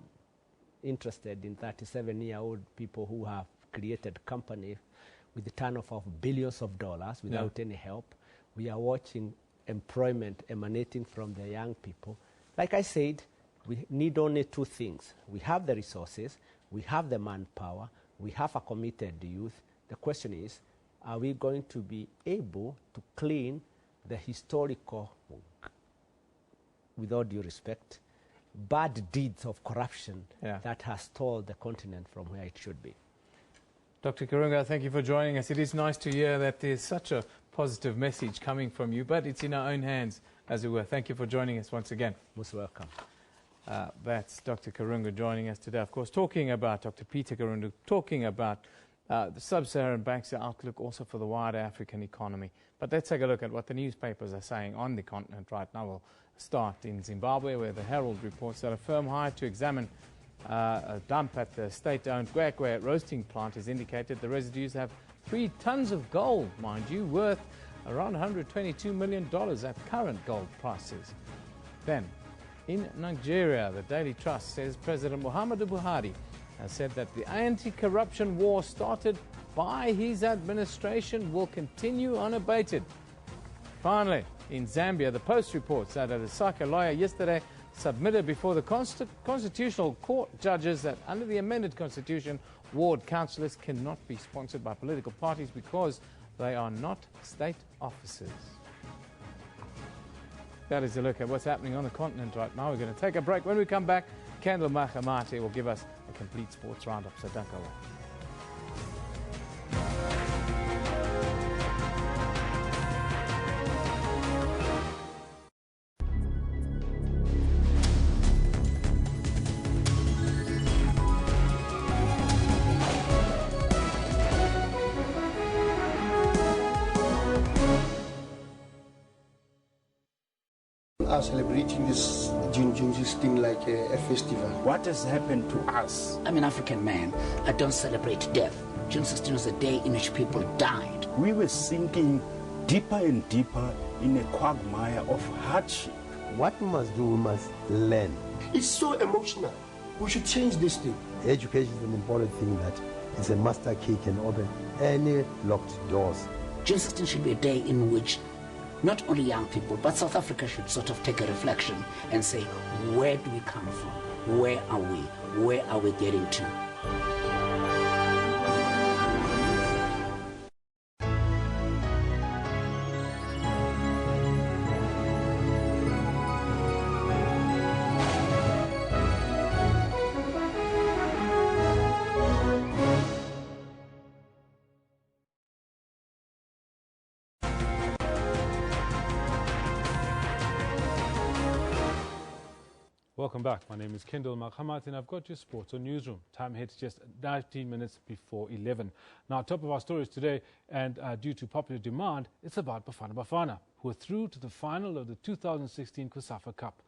interested in 37-year-old people who have created companies with the turnover of billions of dollars without any help. We are watching employment emanating from the young people. Like I said, we need only 2 things. We have the resources, we have the manpower, we have a committed youth. The question is, are we going to be able to clean the historical, with all due respect, bad deeds of corruption that has stole the continent from where it should be? Dr. Karunga, thank you for joining us. It is nice to hear that there's such a positive message coming from you, but it's in our own hands, as it were. Thank you for joining us once again. Most welcome. That's Dr. Karunga joining us today, of course, talking about Dr. Peter Karunga, talking about the sub-Saharan banks, the outlook also for the wider African economy. But let's take a look at what the newspapers are saying on the continent right now. We'll start in Zimbabwe, where the Herald reports that a firm hired to examine a dump at the state-owned Gwekwe roasting plant has indicated the residues have 3 tons of gold, mind you, worth around $122 million at current gold prices. Then, in Nigeria, the Daily Trust says President Muhammadu Buhari has said that the anti-corruption war started by his administration will continue unabated. Finally, in Zambia, the Post reports that a Lusaka lawyer yesterday submitted before the Constitutional Court judges that under the amended constitution, ward councillors cannot be sponsored by political parties because they are not state officers. That is a look at what's happening on the continent right now. We're going to take a break. When we come back, Kendall Mahamate will give us a complete sports roundup, so don't go away. people are celebrating this June 16 like a festival. What has happened to us? I'm an African man. I don't celebrate death. June 16 was a day in which people died. We were sinking deeper and deeper in a quagmire of hardship. What we must do, we must learn. It's so emotional. We should change this thing. Education is an important thing that is a master key, can open any locked doors. June 16 should be a day in which not only young people, but South Africa should sort of take a reflection and say, where do we come from? Where are we? Where are we getting to? Welcome back. My name is Kendall Makhamat and I've got your sports on Newsroom. Time hits just 19 minutes before 11. Now, top of our stories today, and due to popular demand, it's about Bafana Bafana, who are through to the final of the 2016 COSAFA Cup.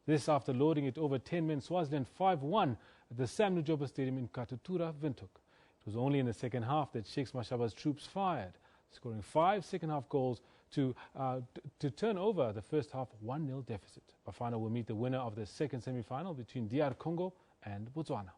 This after loading it over 10 men Swaziland 5-1 at the Sam Nujoba Stadium in Katutura, Windhoek. It was only in the second half that Sheikhs Mashaba's troops fired, scoring 5 second-half goals to turn over the first half 1-0 deficit. Bafana will meet the winner of the second semi-final between DR Congo and Botswana.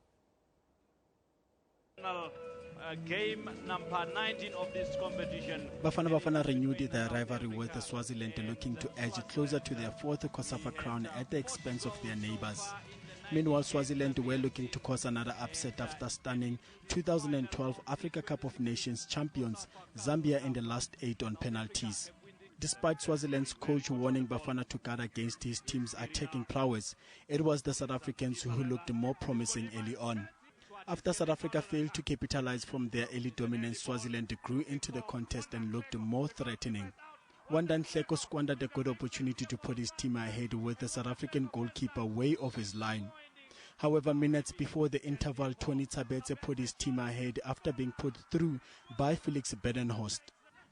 Game number 19 of this competition. Bafana renewed their rivalry with the Swaziland, looking to edge closer to their fourth COSAFA crown at the expense of their neighbours. Meanwhile, Swaziland were looking to cause another upset after stunning 2012 Africa Cup of Nations champions Zambia in the last 8 on penalties. Despite Swaziland's coach warning Bafana to guard against his team's attacking prowess, it was the South Africans who looked more promising early on. After South Africa failed to capitalize from their early dominance, Swaziland grew into the contest and looked more threatening. Wandan Hleko squandered a good opportunity to put his team ahead with the South African goalkeeper way off his line. However, minutes before the interval, Tony Tabetse put his team ahead after being put through by Felix Bedenhorst.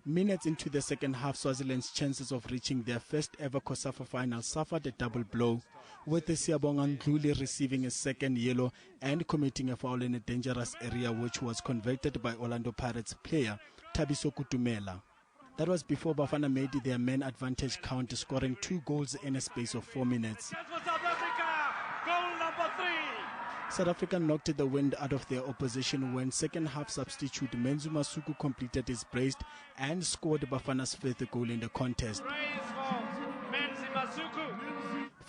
Minutes into the second half, Swaziland's chances of reaching their first ever COSAFA final suffered a double blow, with the Siyabonga Ndluli receiving a second yellow and committing a foul in a dangerous area, which was converted by Orlando Pirates player Thabiso Kutumela. That was before Bafana made their man advantage count, scoring 2 goals in a space of 4 minutes. South Africa knocked the wind out of their opposition when second-half substitute Menzu Masuku completed his brace and scored Bafana's 5th goal in the contest.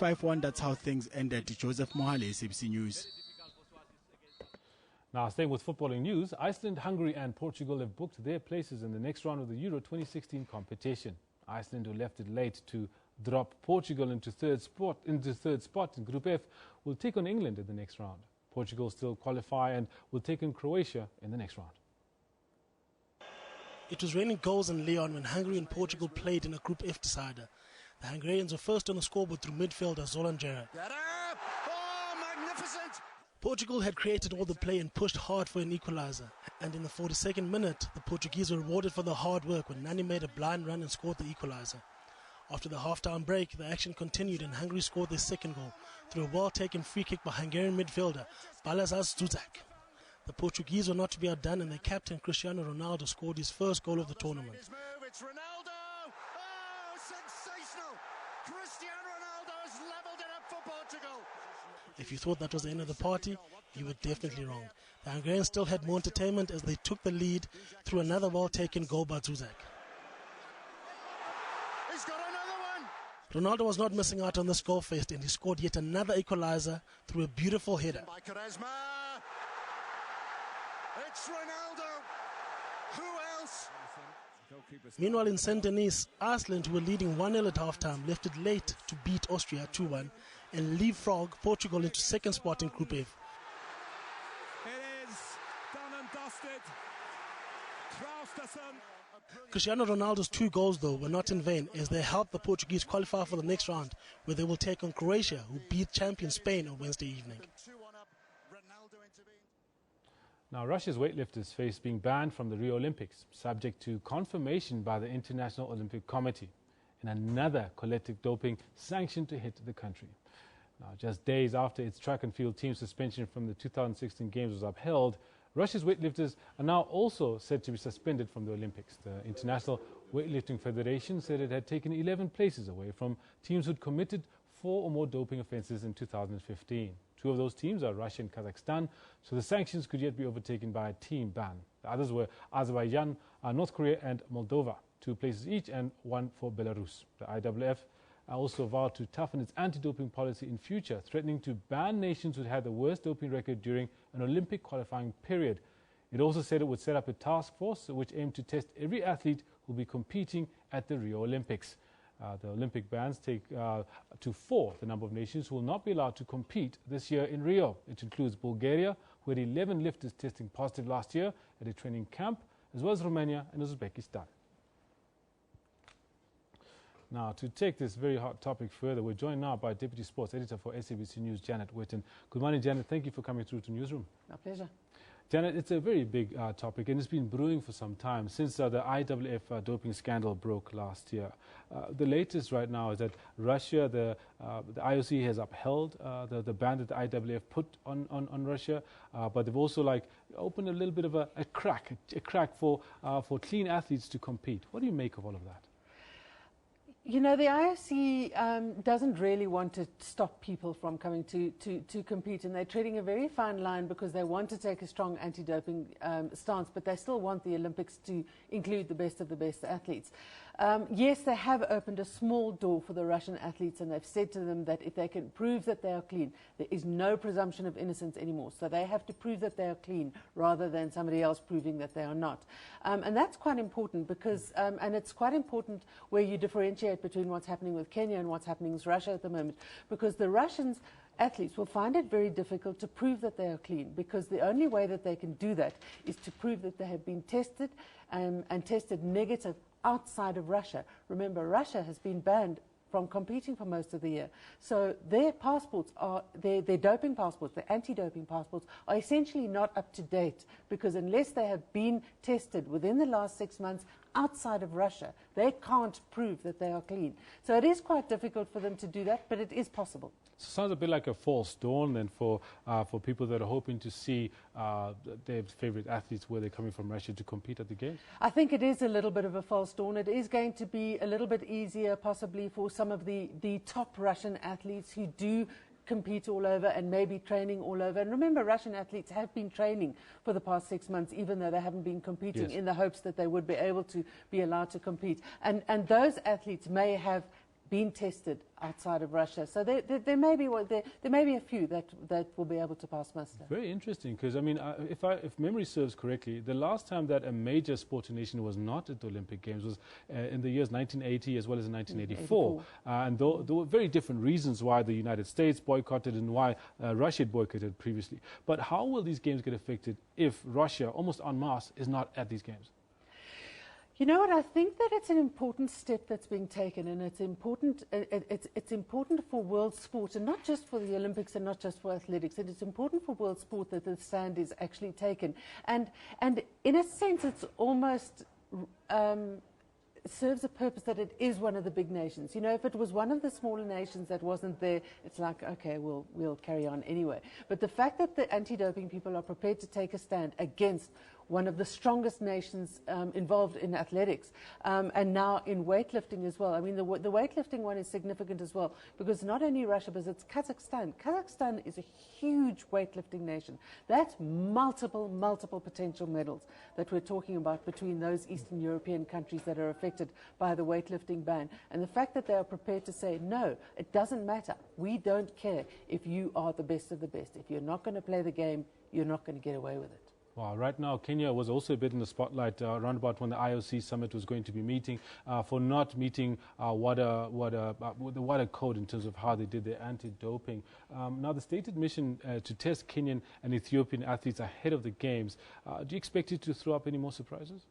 5-1, that's how things ended. Joseph Mohale, SABC News. Now, staying with footballing news, Iceland, Hungary and Portugal have booked their places in the next round of the Euro 2016 competition. Iceland, who left it late to drop Portugal into third spot in Group F, will take on England in the next round. Portugal still qualify and will take on Croatia in the next round. It was raining goals in Lyon when Hungary and Portugal played in a Group F decider. The Hungarians were first on the scoreboard through midfielder Zoran Gerard. Oh, magnificent! Portugal had created all the play and pushed hard for an equaliser. And in the 42nd minute, the Portuguese were rewarded for the hard work when Nani made a blind run and scored the equaliser. After the half-time break, the action continued and Hungary scored their second goal through a well-taken free kick by Hungarian midfielder Balazar Zuzak. The Portuguese were not to be outdone and their captain Cristiano Ronaldo scored his first goal of the tournament. It's Ronaldo! Oh, sensational! Cristiano Ronaldo has levelled it up for Portugal. If you thought that was the end of the party, you were definitely wrong. The Hungarians still had more entertainment as they took the lead through another well-taken goal by Zuzak. He's got another one! Ronaldo was not missing out on this goal fest and he scored yet another equaliser through a beautiful header. It's Ronaldo! Who else? Meanwhile in St. Denis, Iceland, who were leading 1-0 at half-time, left it late to beat Austria 2-1 and leapfrog Portugal into second spot in Group F. It is done and dusted. Traustason. Cristiano Ronaldo's 2 goals, though, were not in vain as they helped the Portuguese qualify for the next round, where they will take on Croatia, who beat champion Spain on Wednesday evening. Now, Russia's weightlifters face being banned from the Rio Olympics, subject to confirmation by the International Olympic Committee. in another collective doping sanction to hit the country. Now, just days after its track and field team suspension from the 2016 Games was upheld, Russia's weightlifters are now also said to be suspended from the Olympics. The International Weightlifting Federation said it had taken 11 places away from teams who'd committed 4 or more doping offences in 2015. 2 of those teams are Russia and Kazakhstan, so the sanctions could yet be overtaken by a team ban. The others were Azerbaijan, North Korea and Moldova, 2 places each and 1 for Belarus. The IWF also vowed to toughen its anti-doping policy in future, threatening to ban nations who had the worst doping record during an Olympic qualifying period. It also said it would set up a task force which aimed to test every athlete who will be competing at the Rio Olympics. The Olympic bans take to 4 the number of nations who will not be allowed to compete this year in Rio. It includes Bulgaria, who had 11 lifters testing positive last year at a training camp, as well as Romania and Uzbekistan. Now, to take this very hot topic further, we're joined now by Deputy Sports Editor for SABC News, Janet Witten. Good morning, Janet. Thank you for coming through to Newsroom. My pleasure. Janet, it's a very big topic, and it's been brewing for some time since the IWF doping scandal broke last year. The latest right now is that Russia, the IOC has upheld the ban that the IWF put on Russia, but they've also opened a little bit of a crack for clean athletes to compete. What do you make of all of that? You know, the IOC doesn't really want to stop people from coming to compete, and they're treading a very fine line because they want to take a strong anti-doping stance, but they still want the Olympics to include the best of the best athletes. Yes, they have opened a small door for the Russian athletes, and they've said to them that if they can prove that they are clean, there is no presumption of innocence anymore. So they have to prove that they are clean rather than somebody else proving that they are not. And that's quite important because, and it's quite important where you differentiate between what's happening with Kenya and what's happening with Russia at the moment, because the Russians athletes will find it very difficult to prove that they are clean, because the only way that they can do that is to prove that they have been tested and tested negative outside of Russia. Remember, Russia has been banned from competing for most of the year. So their passports are, their doping passports, their anti-doping passports, are essentially not up to date, because unless they have been tested within the last 6 months outside of Russia, they can't prove that they are clean. So it is quite difficult for them to do that, but it is possible. So it sounds a bit like a false dawn then for people that are hoping to see their favorite athletes where they're coming from Russia to compete at the Games. I think it is a little bit of a false dawn. It is going to be a little bit easier possibly for some of the top Russian athletes who do compete all over and maybe training all over. And remember, Russian athletes have been training for the past 6 months, even though they haven't been competing, yes, in the hopes that they would be able to be allowed to compete. And those athletes may have been tested outside of Russia. So there may be a few that will be able to pass muster. Very interesting, because I mean, if memory serves correctly, the last time that a major sporting nation was not at the Olympic Games was in the years 1980 as well as in 1984. And there were very different reasons why the United States boycotted and why Russia had boycotted previously. But how will these games get affected if Russia, almost en masse, is not at these games? You know what, I think that it's an important step that's being taken, and it's important for world sport, and not just for the Olympics and not just for athletics. And it's important for world sport that the stand is actually taken. And in a sense, it's almost serves a purpose that it is one of the big nations. You know, if it was one of the smaller nations that wasn't there, it's like, okay, we'll carry on anyway. But the fact that the anti-doping people are prepared to take a stand against one of the strongest nations involved in athletics, and now in weightlifting as well. I mean, the weightlifting one is significant as well, because not only Russia, but it's Kazakhstan. Kazakhstan is a huge weightlifting nation. That's multiple potential medals that we're talking about between those Eastern European countries that are affected by the weightlifting ban. And the fact that they are prepared to say, no, it doesn't matter. We don't care if you are the best of the best. If you're not going to play the game, you're not going to get away with it. Wow, right now Kenya was also a bit in the spotlight around about when the IOC summit was going to be meeting for not meeting the WADA code in terms of how they did their anti-doping. Now the stated mission to test Kenyan and Ethiopian athletes ahead of the Games, do you expect it to throw up any more surprises?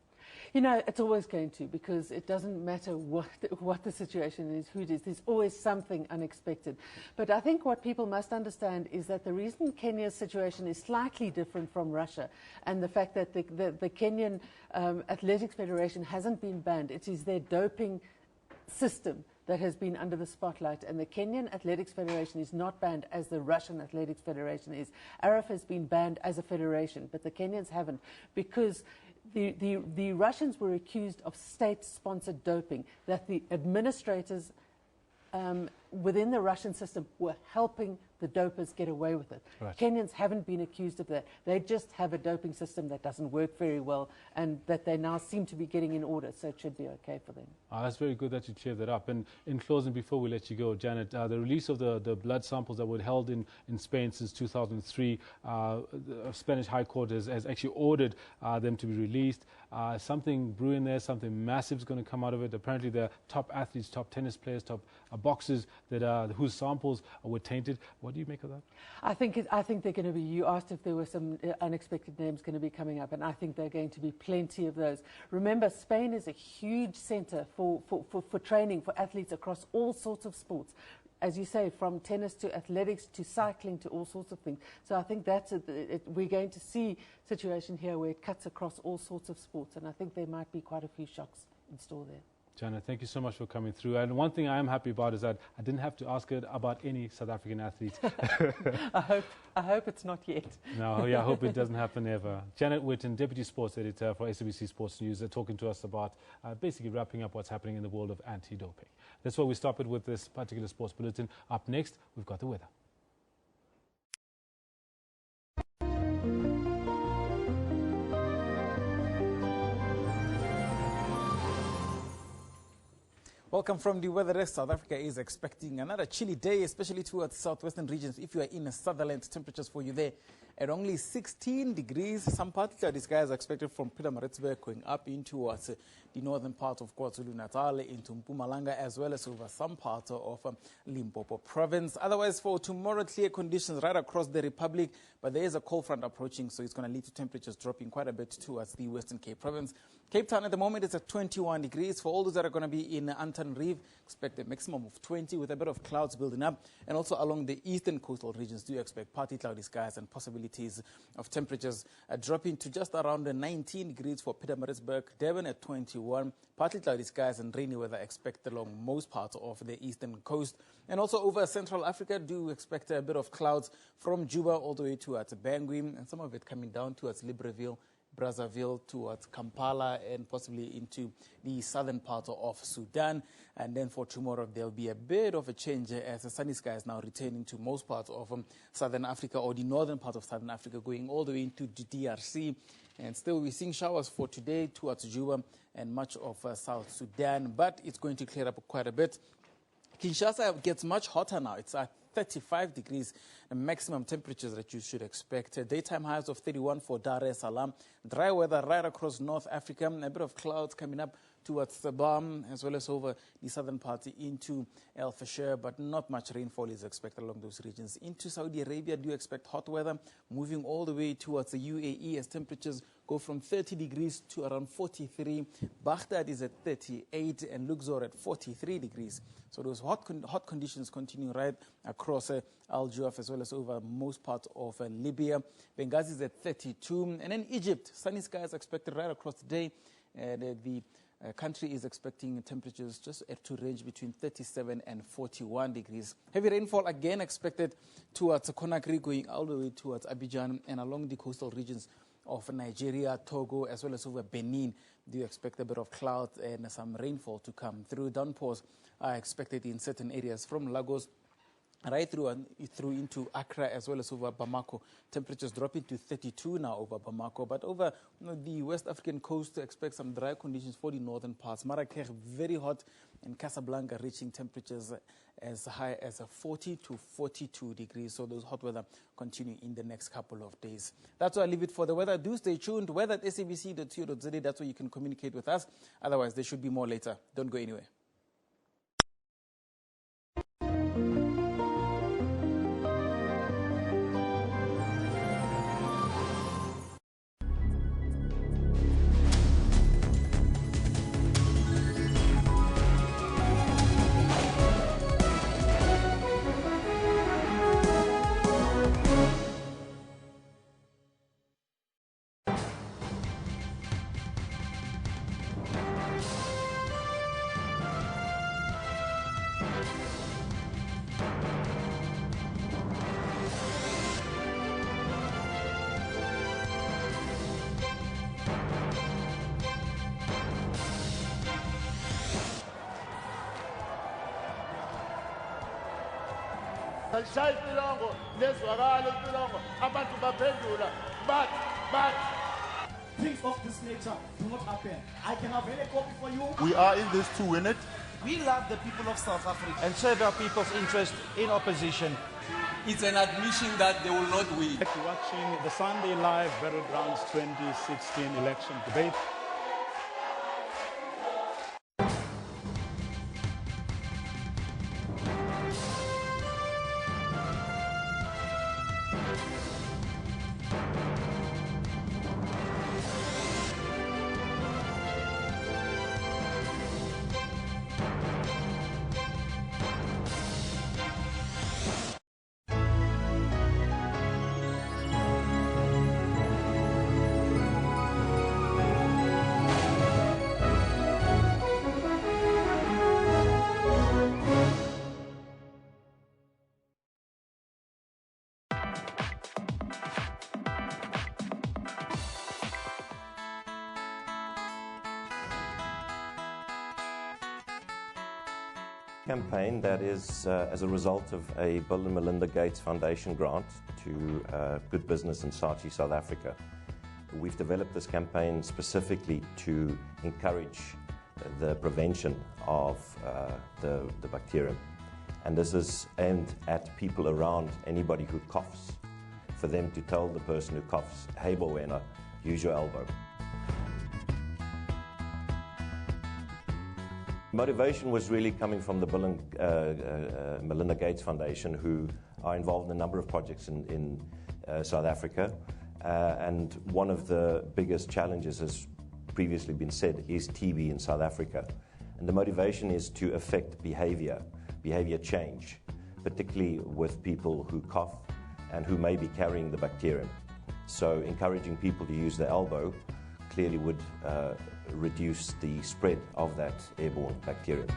You know, it's always going to, because it doesn't matter what the situation is, who it is. There's always something unexpected. But I think what people must understand is that the reason Kenya's situation is slightly different from Russia, and the fact that the Kenyan Athletics Federation hasn't been banned, it is their doping system that has been under the spotlight, and the Kenyan Athletics Federation is not banned as the Russian Athletics Federation is. ARAF has been banned as a federation, but the Kenyans haven't, because the Russians were accused of state-sponsored doping, that the administrators within the Russian system were helping the dopers get away with it. Right. Kenyans haven't been accused of that. They just have a doping system that doesn't work very well, and that they now seem to be getting in order, so it should be okay for them. That's very good that you cleared that up. And in closing, before we let you go, Janet, the release of the blood samples that were held in Spain since 2003, the Spanish High Court has actually ordered them to be released. Something brewing there, something massive is going to come out of it. Apparently the top athletes, top tennis players, top boxers that whose samples were tainted. What do you make of that? I think they're going to be, you asked if there were some unexpected names going to be coming up, and I think there are going to be plenty of those. Remember, Spain is a huge centre for training for athletes across all sorts of sports. As you say, from tennis to athletics to cycling to all sorts of things. So I think that's we're going to see a situation here where it cuts across all sorts of sports, and I think there might be quite a few shocks in store there. Janet, thank you so much for coming through. And one thing I am happy about is that I didn't have to ask her about any South African athletes. I hope it's not yet. No, yeah, I hope it doesn't happen ever. Janet Whitten, Deputy Sports Editor for SABC Sports News, talking to us about basically wrapping up what's happening in the world of anti-doping. That's where we stop it with this particular sports bulletin. Up next, we've got the weather. Welcome from the weather desk. South Africa is expecting another chilly day, especially towards southwestern regions. If you are in the Sutherland, temperatures for you there at only 16 degrees. Some particular skies are expected from Pietermaritzburg going up into towards the northern part of KwaZulu-Natal, into Mpumalanga, as well as over some parts of Limpopo province. Otherwise, for tomorrow, clear conditions right across the Republic, but there is a cold front approaching, so it's going to lead to temperatures dropping quite a bit towards the Western Cape province. Cape Town at the moment is at 21 degrees. For all those that are going to be in Antananarivo, expect a maximum of 20 with a bit of clouds building up. And also along the eastern coastal regions, do expect partly cloudy skies and possibilities of temperatures dropping to just around 19 degrees for Pietermaritzburg. Durban at 21, partly cloudy skies and rainy weather expected along most parts of the eastern coast. And also over Central Africa, do expect a bit of clouds from Juba all the way towards Bangui, and some of it coming down towards Libreville, Brazzaville, towards Kampala, and possibly into the southern part of Sudan. And then for tomorrow, there'll be a bit of a change as the sunny skies now returning to most parts of southern Africa, or the northern part of southern Africa, going all the way into the DRC. And still, we're seeing showers for today towards Juba and much of South Sudan, but it's going to clear up quite a bit. Kinshasa gets much hotter now. It's at 35 degrees, the maximum temperatures that you should expect. Daytime highs of 31 for Dar es Salaam. Dry weather right across North Africa. A bit of clouds coming up towards Sabam, as well as over the southern part into El Fasher, but not much rainfall is expected along those regions. Into Saudi Arabia, do expect hot weather, moving all the way towards the UAE as temperatures go from 30 degrees to around 43. Baghdad is at 38 and Luxor at 43 degrees. So those hot conditions continue right across Al Jawf, as well as over most parts of Libya. Benghazi is at 32. And then Egypt, sunny skies expected right across the day. The country is expecting temperatures just to range between 37 and 41 degrees. Heavy rainfall again expected towards Conakry, going all the way towards Abidjan and along the coastal regions of Nigeria, Togo, as well as over Benin. Do you expect a bit of clouds and some rainfall to come through? Downpours are expected in certain areas from Lagos right through into Accra, as well as over Bamako. Temperatures dropping to 32 now over Bamako. But over the West African coast, expect some dry conditions for the northern parts. Marrakech, very hot, and Casablanca reaching temperatures as high as 40 to 42 degrees. So those hot weather continue in the next couple of days. That's why I leave it for the weather. Do stay tuned. Weather at sabc.co.za. That's where you can communicate with us. Otherwise, there should be more later. Don't go anywhere. salishaya ipilongo lezwakala ipilongo abantu baphendula but things of this nature do not happen. I can have any copy for you. we are in this to win it. We love the people of South Africa and serve our people's interest in opposition. It's an admission that they will not win. You're watching the Sunday Live Battlegrounds 2016 election debate. Campaign that is as a result of a Bill and Melinda Gates Foundation grant to Good Business in Saatchi, South Africa. We've developed this campaign specifically to encourage the prevention of the bacterium. And this is aimed at people around anybody who coughs, for them to tell the person who coughs, hey Bowena, use your elbow. Motivation was really coming from the Bill and Melinda Gates Foundation, who are involved in a number of projects in South Africa. And one of the biggest challenges, as previously been said, is TB in South Africa. And the motivation is to affect behavior change, particularly with people who cough and who may be carrying the bacterium. So encouraging people to use their elbow clearly would reduce the spread of that airborne bacterium.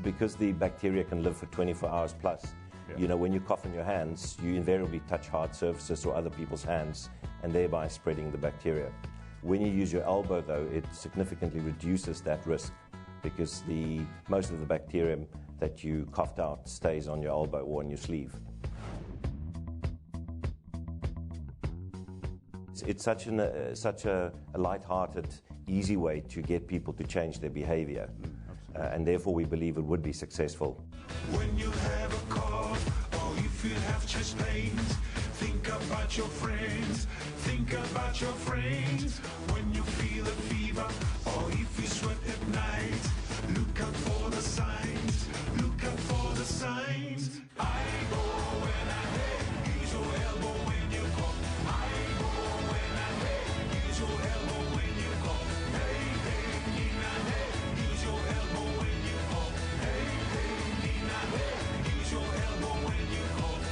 Because the bacteria can live for 24 hours plus, you know, when you cough in your hands, you invariably touch hard surfaces or other people's hands, and thereby spreading the bacteria. When you use your elbow, though, it significantly reduces that risk, because most of the bacterium that you coughed out stays on your elbow or on your sleeve. It's such a light-hearted, easy way to get people to change their behavior, and therefore we believe it would be successful. When you have a cough or if you have chest pains, think about your friends, think about your friends. When you feel a fever or if you sweat at night, look out for the signs, look out for the signs. I go when I hate, use your elbow when you cough. I go when I hate, use your elbow when you cough. Hey, hey, Nina, hey, use your elbow when you cough. Hey, hey, Nina, hey, use your elbow when you cough.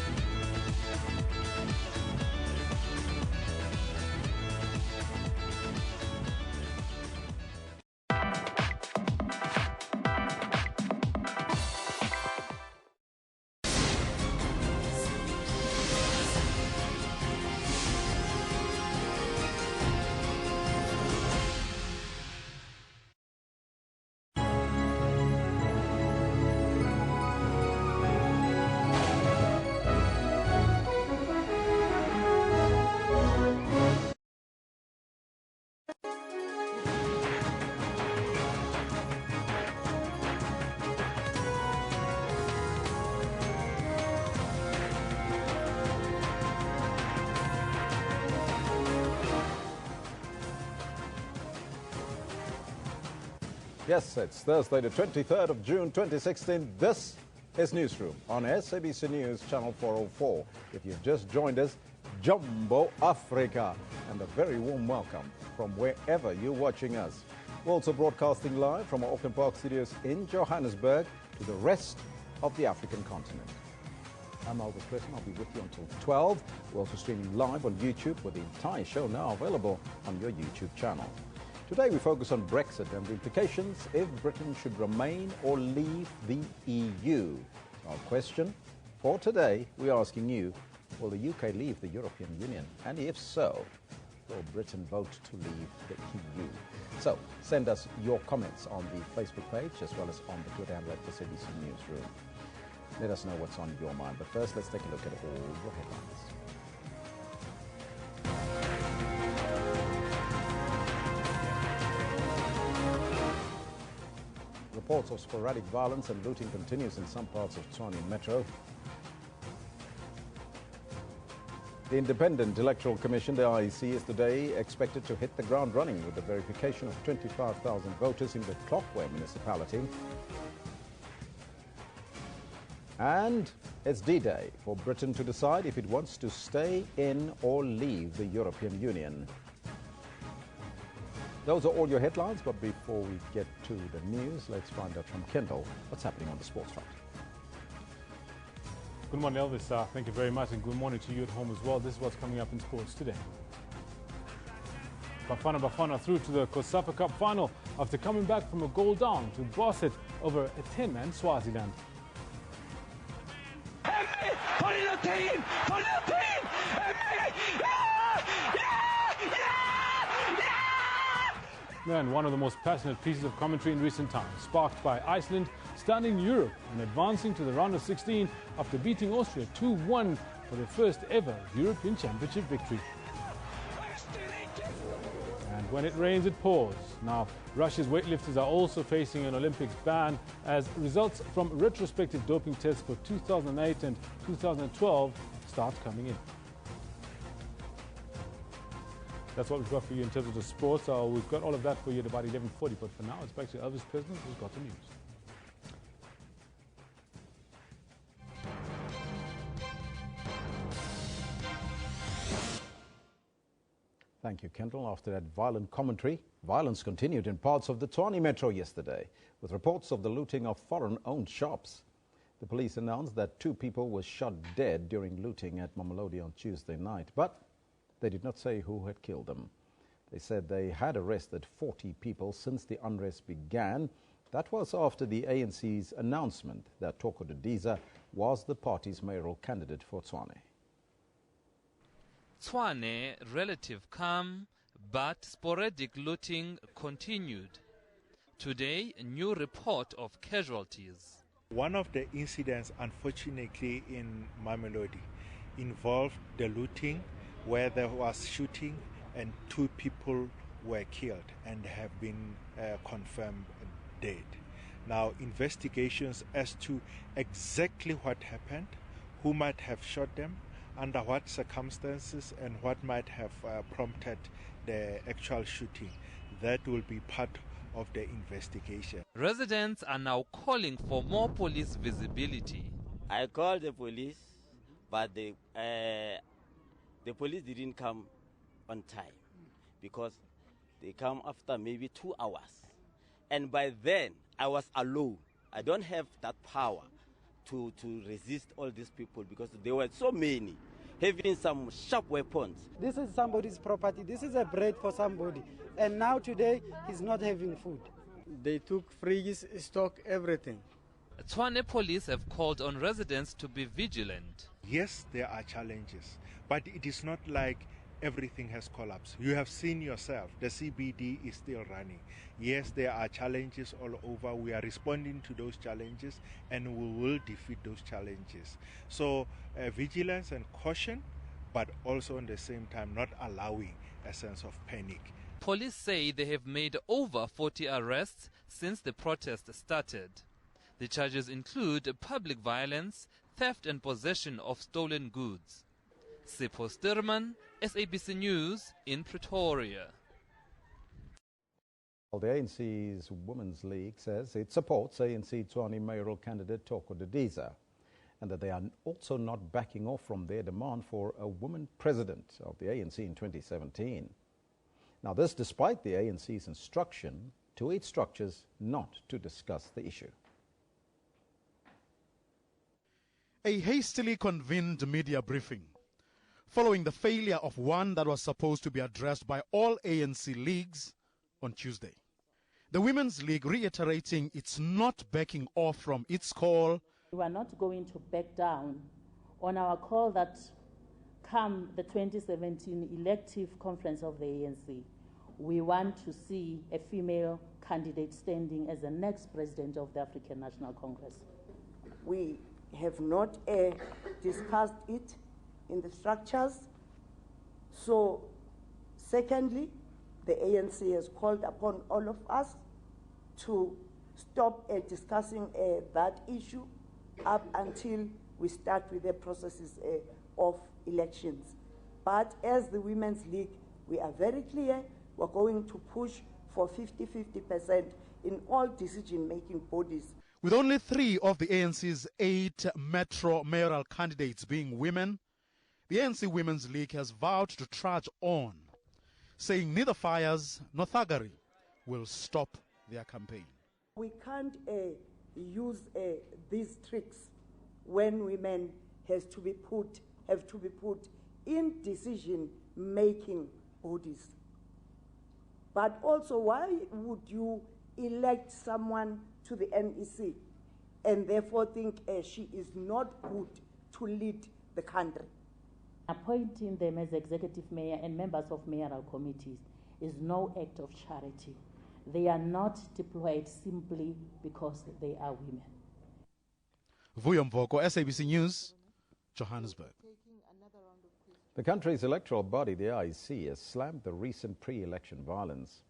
Yes, it's Thursday, the 23rd of June, 2016. This is Newsroom on SABC News, Channel 404. If you've just joined us, Jumbo Africa, and a very warm welcome from wherever you're watching us. We're also broadcasting live from our Auckland Park studios in Johannesburg to the rest of the African continent. I'm Elvis Preston. I'll be with you until 12. We're also streaming live on YouTube with the entire show now available on your YouTube channel. Today we focus on Brexit and the implications if Britain should remain or leave the EU. Our question for today, we're asking you, will the UK leave the European Union? And if so, Will Britain vote to leave the EU? So send us your comments on the Facebook page as well as on the Twitter handle at SABC Newsroom. Let us know what's on your mind. But first, let's take a look at all the headlines. Reports of sporadic violence and looting continues in some parts of Tshwane Metro. The Independent Electoral Commission, the IEC, is today expected to hit the ground running with the verification of 25,000 voters in the Clockware municipality. And it's D-Day for Britain to decide if it wants to stay in or leave the European Union. Those are all your headlines, but before we get to the news, let's find out from Kendall what's happening on the sports front. Good morning, Elvis. Thank you very much, and good morning to you at home as well. This is what's coming up in sports today. Bafana through to the COSAFA Cup final after coming back from a goal down to boss it over a 10-man Swaziland. And one of the most passionate pieces of commentary in recent times, sparked by Iceland stunning Europe and advancing to the round of 16 after beating Austria 2-1 for their first ever European Championship victory. And when it rains, it pours. Now, Russia's weightlifters are also facing an Olympics ban as results from retrospective doping tests for 2008 and 2012 start coming in. That's what we've got for you in terms of the sports. We've got all of that for you at about 11:40, but for now, it's back to Elvis President, who's got the news. Thank you, Kendall. After that violent commentary, violence continued in parts of the Tshwane Metro yesterday, with reports of the looting of foreign-owned shops. The police announced that 2 people were shot dead during looting at Mamelodi on Tuesday night, but they did not say who had killed them. They said they had arrested 40 people since the unrest began. That was after the ANC's announcement that Toko Didiza was the party's mayoral candidate for Tshwane. Tshwane, relative calm, but sporadic looting continued. Today, a new report of casualties. One of the incidents, unfortunately, in Mamelodi involved the looting, where there was shooting and 2 people were killed and have been confirmed dead. Now, investigations as to exactly what happened, who might have shot them, under what circumstances, and what might have prompted the actual shooting, that will be part of the investigation. Residents are now calling for more police visibility. I called the police, but the police didn't come on time because they come after maybe 2 hours. And by then, I was alone. I don't have that power to resist all these people because there were so many having some sharp weapons. This is somebody's property. This is a bread for somebody. And now today, he's not having food. They took fridges, stock, everything. Tshwane police have called on residents to be vigilant. Yes, there are challenges, but it is not like everything has collapsed. You have seen yourself, the CBD is still running. Yes, there are challenges all over. We are responding to those challenges and we will defeat those challenges. So vigilance and caution, but also at the same time not allowing a sense of panic. Police say they have made over 40 arrests since the protest started. The charges include public violence, theft and possession of stolen goods. Sipho Sturman, SABC News in Pretoria. Well, the ANC's Women's League says it supports ANC Tshwane mayoral candidate Toko Didiza, and that they are also not backing off from their demand for a woman president of the ANC in 2017. Now, this despite the ANC's instruction to its structures not to discuss the issue. A hastily convened media briefing following the failure of one that was supposed to be addressed by all ANC leagues on Tuesday. The Women's League reiterating it's not backing off from its call. We are not going to back down on our call that come the 2017 elective conference of the ANC, we want to see a female candidate standing as the next president of the African National Congress. We have not discussed it in the structures. So, secondly, the ANC has called upon all of us to stop discussing that issue up until we start with the processes of elections. But as the Women's League, we are very clear, we're going to push for 50-50% in all decision-making bodies. With only 3 of the ANC's 8 metro mayoral candidates being women, the ANC Women's League has vowed to trudge on, saying neither fires nor thuggery will stop their campaign. We can't use these tricks when women have to be put in decision-making bodies. But also, why would you elect someone to the NEC and therefore think she is not good to lead the country? Appointing them as executive mayor and members of mayoral committees is no act of charity. They are not deployed simply because they are women. Vuyo Mvoko, SABC News, Johannesburg. The country's electoral body, the IEC, has slammed the recent pre-election violence.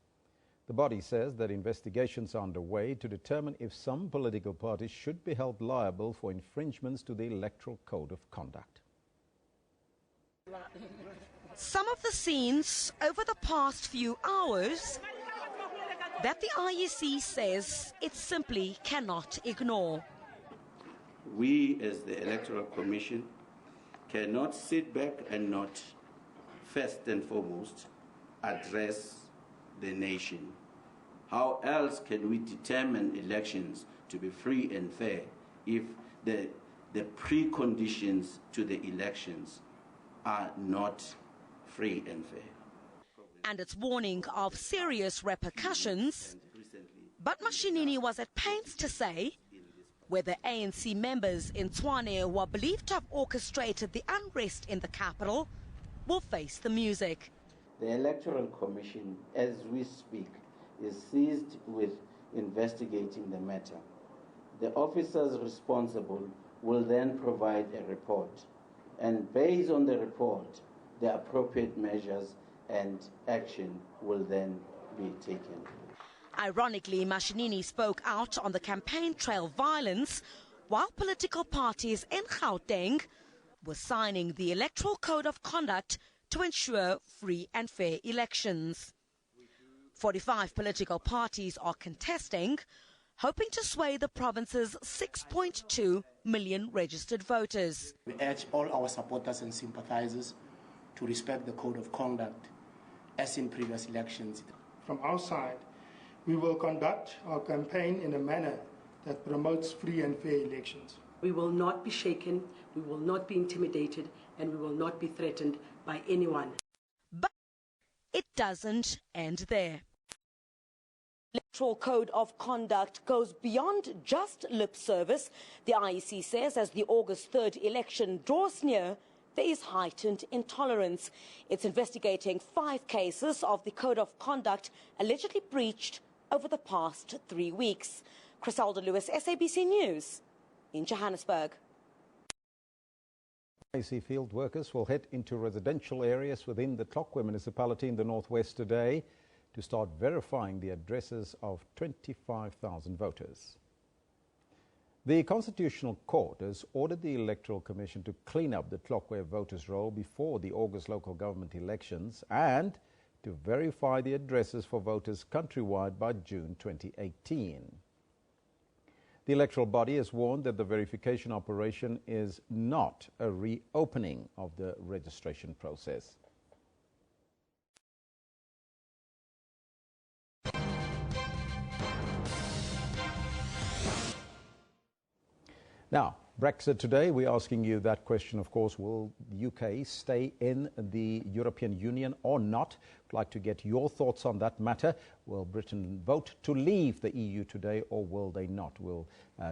The body says that investigations are underway to determine if some political parties should be held liable for infringements to the Electoral Code of Conduct. Some of the scenes over the past few hours that the IEC says it simply cannot ignore. We, as the Electoral Commission, cannot sit back and not, first and foremost, address the nation. How else can we determine elections to be free and fair if the preconditions to the elections are not free and fair? And its warning of serious repercussions. But Mashinini was at pains to say whether ANC members in Tshwane who are believed to have orchestrated the unrest in the capital will face the music. The Electoral Commission, as we speak, is seized with investigating the matter. The officers responsible will then provide a report, and based on the report, the appropriate measures and action will then be taken. Ironically, Mashinini spoke out on the campaign trail violence while political parties in Gauteng were signing the Electoral Code of Conduct to ensure free and fair elections. 45 political parties are contesting, hoping to sway the province's 6.2 million registered voters. We urge all our supporters and sympathizers to respect the Code of Conduct as in previous elections. From our side, we will conduct our campaign in a manner that promotes free and fair elections. We will not be shaken, we will not be intimidated, and we will not be threatened by anyone. But it doesn't end there. The Electoral Code of Conduct goes beyond just lip service. The IEC says as the August 3rd election draws near, there is heightened intolerance. It's investigating 5 cases of the Code of Conduct allegedly breached over the past 3 weeks. Criselda Lewis, SABC News, in Johannesburg. IEC field workers will head into residential areas within the Tlokwe municipality in the northwest today to start verifying the addresses of 25,000 voters. The Constitutional Court has ordered the Electoral Commission to clean up the Tlokwe voters' roll before the August local government elections and to verify the addresses for voters countrywide by June 2018. The electoral body has warned that the verification operation is not a reopening of the registration process. Now, Brexit today, we're asking you that question, of course. Will the UK stay in the European Union or not? I'd like to get your thoughts on that matter. Will Britain vote to leave the EU today, or will they not? We'll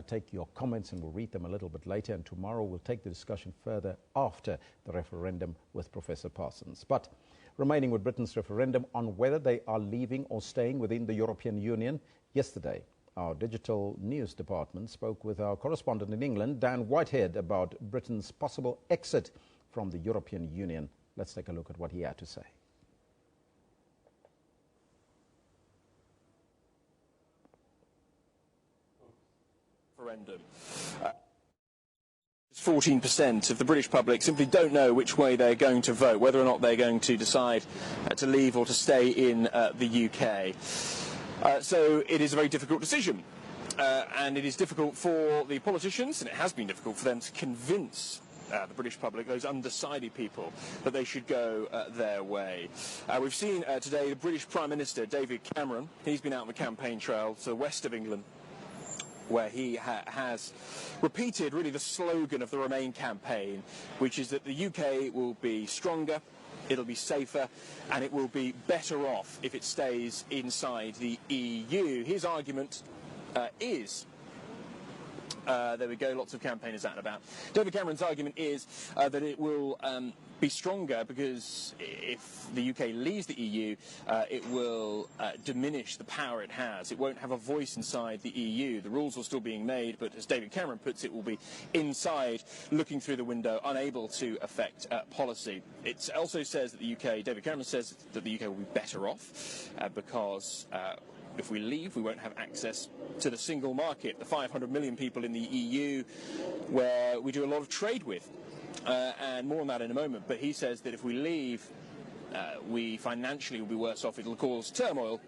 take your comments and we'll read them a little bit later, and tomorrow we'll take the discussion further after the referendum with Professor Parsons. But remaining with Britain's referendum on whether they are leaving or staying within the European Union, yesterday our digital news department spoke with our correspondent in England, Dan Whitehead, about Britain's possible exit from the European Union. Let's take a look at what he had to say. Referendum. 14% of the British public simply don't know which way they're going to vote, whether or not they're going to decide to leave or to stay in the UK. So it is a very difficult decision, and it is difficult for the politicians, and it has been difficult for them to convince the British public, those undecided people, that they should go their way. We've seen today the British Prime Minister, David Cameron. He's been out on the campaign trail to the west of England, where he has repeated really the slogan of the Remain campaign, which is that the UK will be stronger, it'll be safer, and it will be better off if it stays inside the EU. His argument is... there we go, lots of campaigners out and about. David Cameron's argument is that it will be stronger because if the UK leaves the EU, it will diminish the power it has. It won't have a voice inside the EU. The rules are still being made, but as David Cameron puts it, will be inside, looking through the window, unable to affect policy. It also says that the UK, David Cameron says that the UK will be better off because if we leave, we won't have access to the single market, the 500 million people in the EU where we do a lot of trade with. And more on that in a moment. But he says that if we leave, we financially will be worse off. It'll cause turmoil,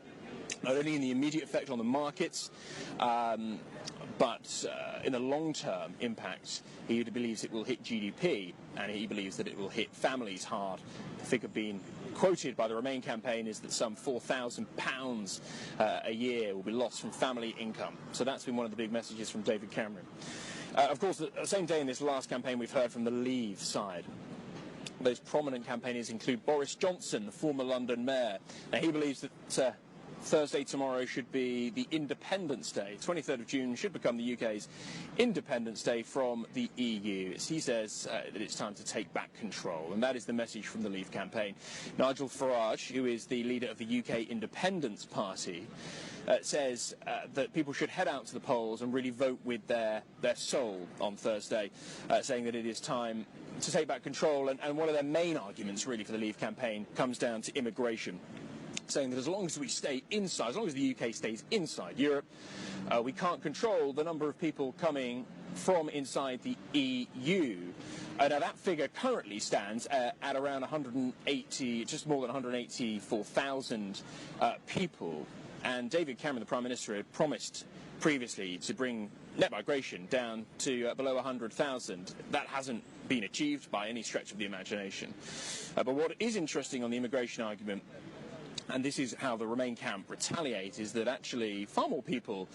not only in the immediate effect on the markets, but in the long-term impact. He believes it will hit GDP, and he believes that it will hit families hard. The figure being quoted by the Remain campaign is that some £4,000 a year will be lost from family income. So that's been one of the big messages from David Cameron. Of course, the same day in this last campaign we've heard from the Leave side. Those prominent campaigners include Boris Johnson, the former London mayor. Now, he believes that Thursday tomorrow should be the Independence Day. 23rd of June should become the UK's Independence Day from the EU. He says that it's time to take back control, and that is the message from the Leave campaign. Nigel Farage, who is the leader of the UK Independence Party, says that people should head out to the polls and really vote with their soul on Thursday, saying that it is time to take back control. And one of their main arguments, really, for the Leave campaign comes down to immigration, saying that as long as we stay inside, as long as the UK stays inside Europe, we can't control the number of people coming from inside the EU. Now, that figure currently stands at around 180, just more than 184,000 people. And David Cameron, the Prime Minister, had promised previously to bring net migration down to below 100,000. That hasn't been achieved by any stretch of the imagination. But what is interesting on the immigration argument, and this is how the Remain camp retaliate, is that actually far more people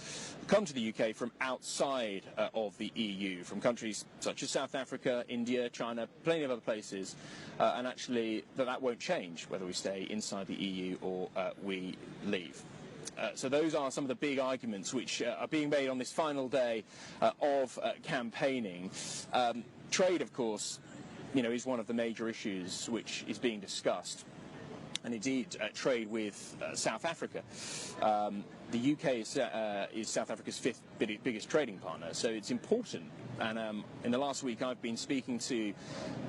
come to the UK from outside of the EU, from countries such as South Africa, India, China, plenty of other places, and actually that won't change whether we stay inside the EU or we leave. So those are some of the big arguments which are being made on this final day of campaigning. Trade, of course, is one of the major issues which is being discussed. And indeed, trade with South Africa. The UK is South Africa's fifth biggest trading partner, so it's important. And in the last week, I've been speaking to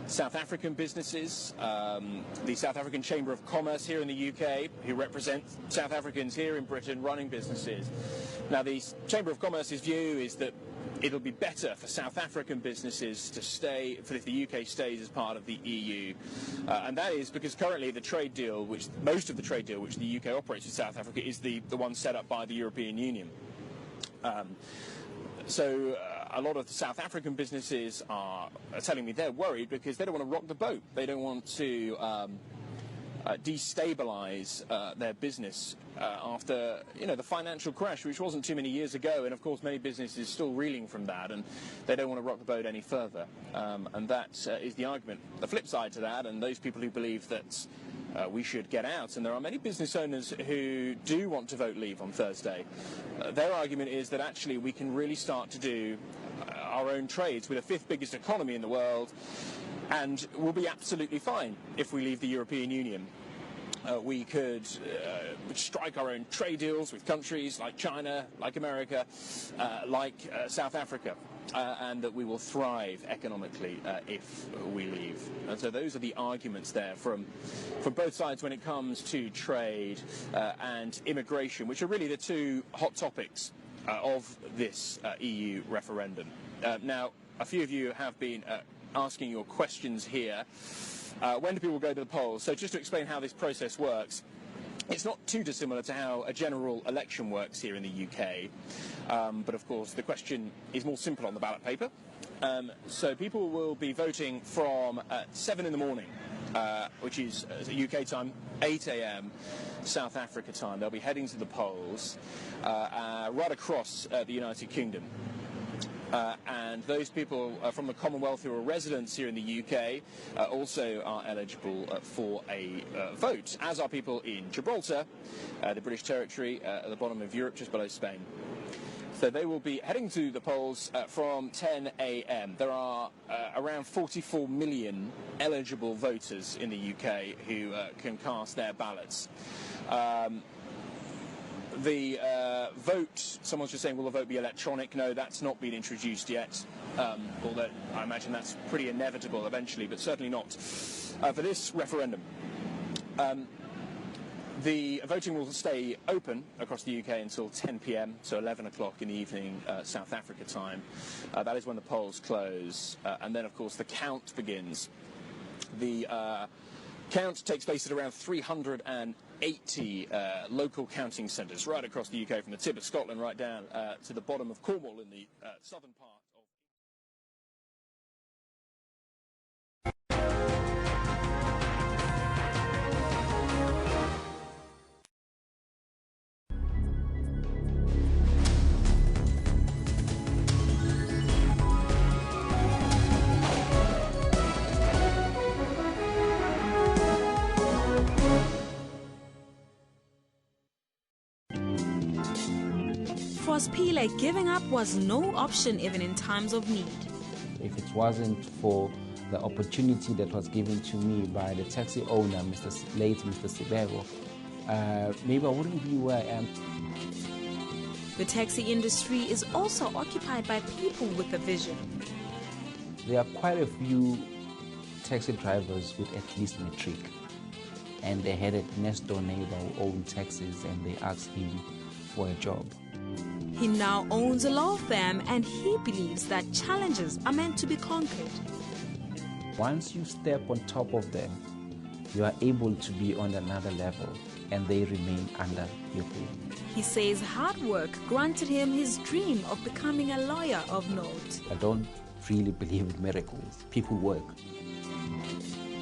South African businesses, the South African Chamber of Commerce here in the UK, who represent South Africans here in Britain running businesses. Now, the Chamber of Commerce's view is that it'll be better for South African businesses to stay, if the UK stays as part of the EU. And that is because currently the trade deal, most of the trade deal which the UK operates with South Africa, is the one set up by the European Union. So a lot of the South African businesses are telling me they're worried because they don't want to rock the boat. They don't want to destabilise their business after, the financial crash, which wasn't too many years ago, and of course many businesses still reeling from that, and they don't want to rock the boat any further. And that is the argument. The flip side to that, and those people who believe that we should get out, and there are many business owners who do want to vote leave on Thursday, their argument is that actually we can really start to do our own trades. We're the 5th biggest economy in the world, and we'll be absolutely fine if we leave the European Union. We could strike our own trade deals with countries like China, like America, like South Africa, and that we will thrive economically if we leave. And so those are the arguments there from both sides when it comes to trade and immigration, which are really the two hot topics of this EU referendum. Now, a few of you have been asking your questions here. When do people go to the polls? So just to explain how this process works, it's not too dissimilar to how a general election works here in the UK, but of course the question is more simple on the ballot paper. So people will be voting from 7 in the morning, which is UK time, 8 a.m. South Africa time. They'll be heading to the polls right across the United Kingdom. And those people from the Commonwealth who are residents here in the UK also are eligible for a vote, as are people in Gibraltar, the British territory at the bottom of Europe, just below Spain. So they will be heading to the polls from 10 a.m. There are around 44 million eligible voters in the UK who can cast their ballots. The vote, someone's just saying, will the vote be electronic? No, that's not been introduced yet, although I imagine that's pretty inevitable eventually, but certainly not for this referendum. The voting will stay open across the UK until 10 p.m, so 11 o'clock in the evening, South Africa time. That is when the polls close, and then, of course, the count begins. The count takes place at around 380 local counting centres right across the UK, from the tip of Scotland right down to the bottom of Cornwall in the southern part. For Pile, giving up was no option even in times of need. If it wasn't for the opportunity that was given to me by the taxi owner, late Mr. Sibego, maybe I wouldn't be where I am. The taxi industry is also occupied by people with a vision. There are quite a few taxi drivers with at least matric, and they had a next door neighbor who owned taxis, and they asked him for a job. He now owns a law firm, and he believes that challenges are meant to be conquered. Once you step on top of them, you are able to be on another level, and they remain under your feet. He says hard work granted him his dream of becoming a lawyer of note. I don't really believe in miracles. People work.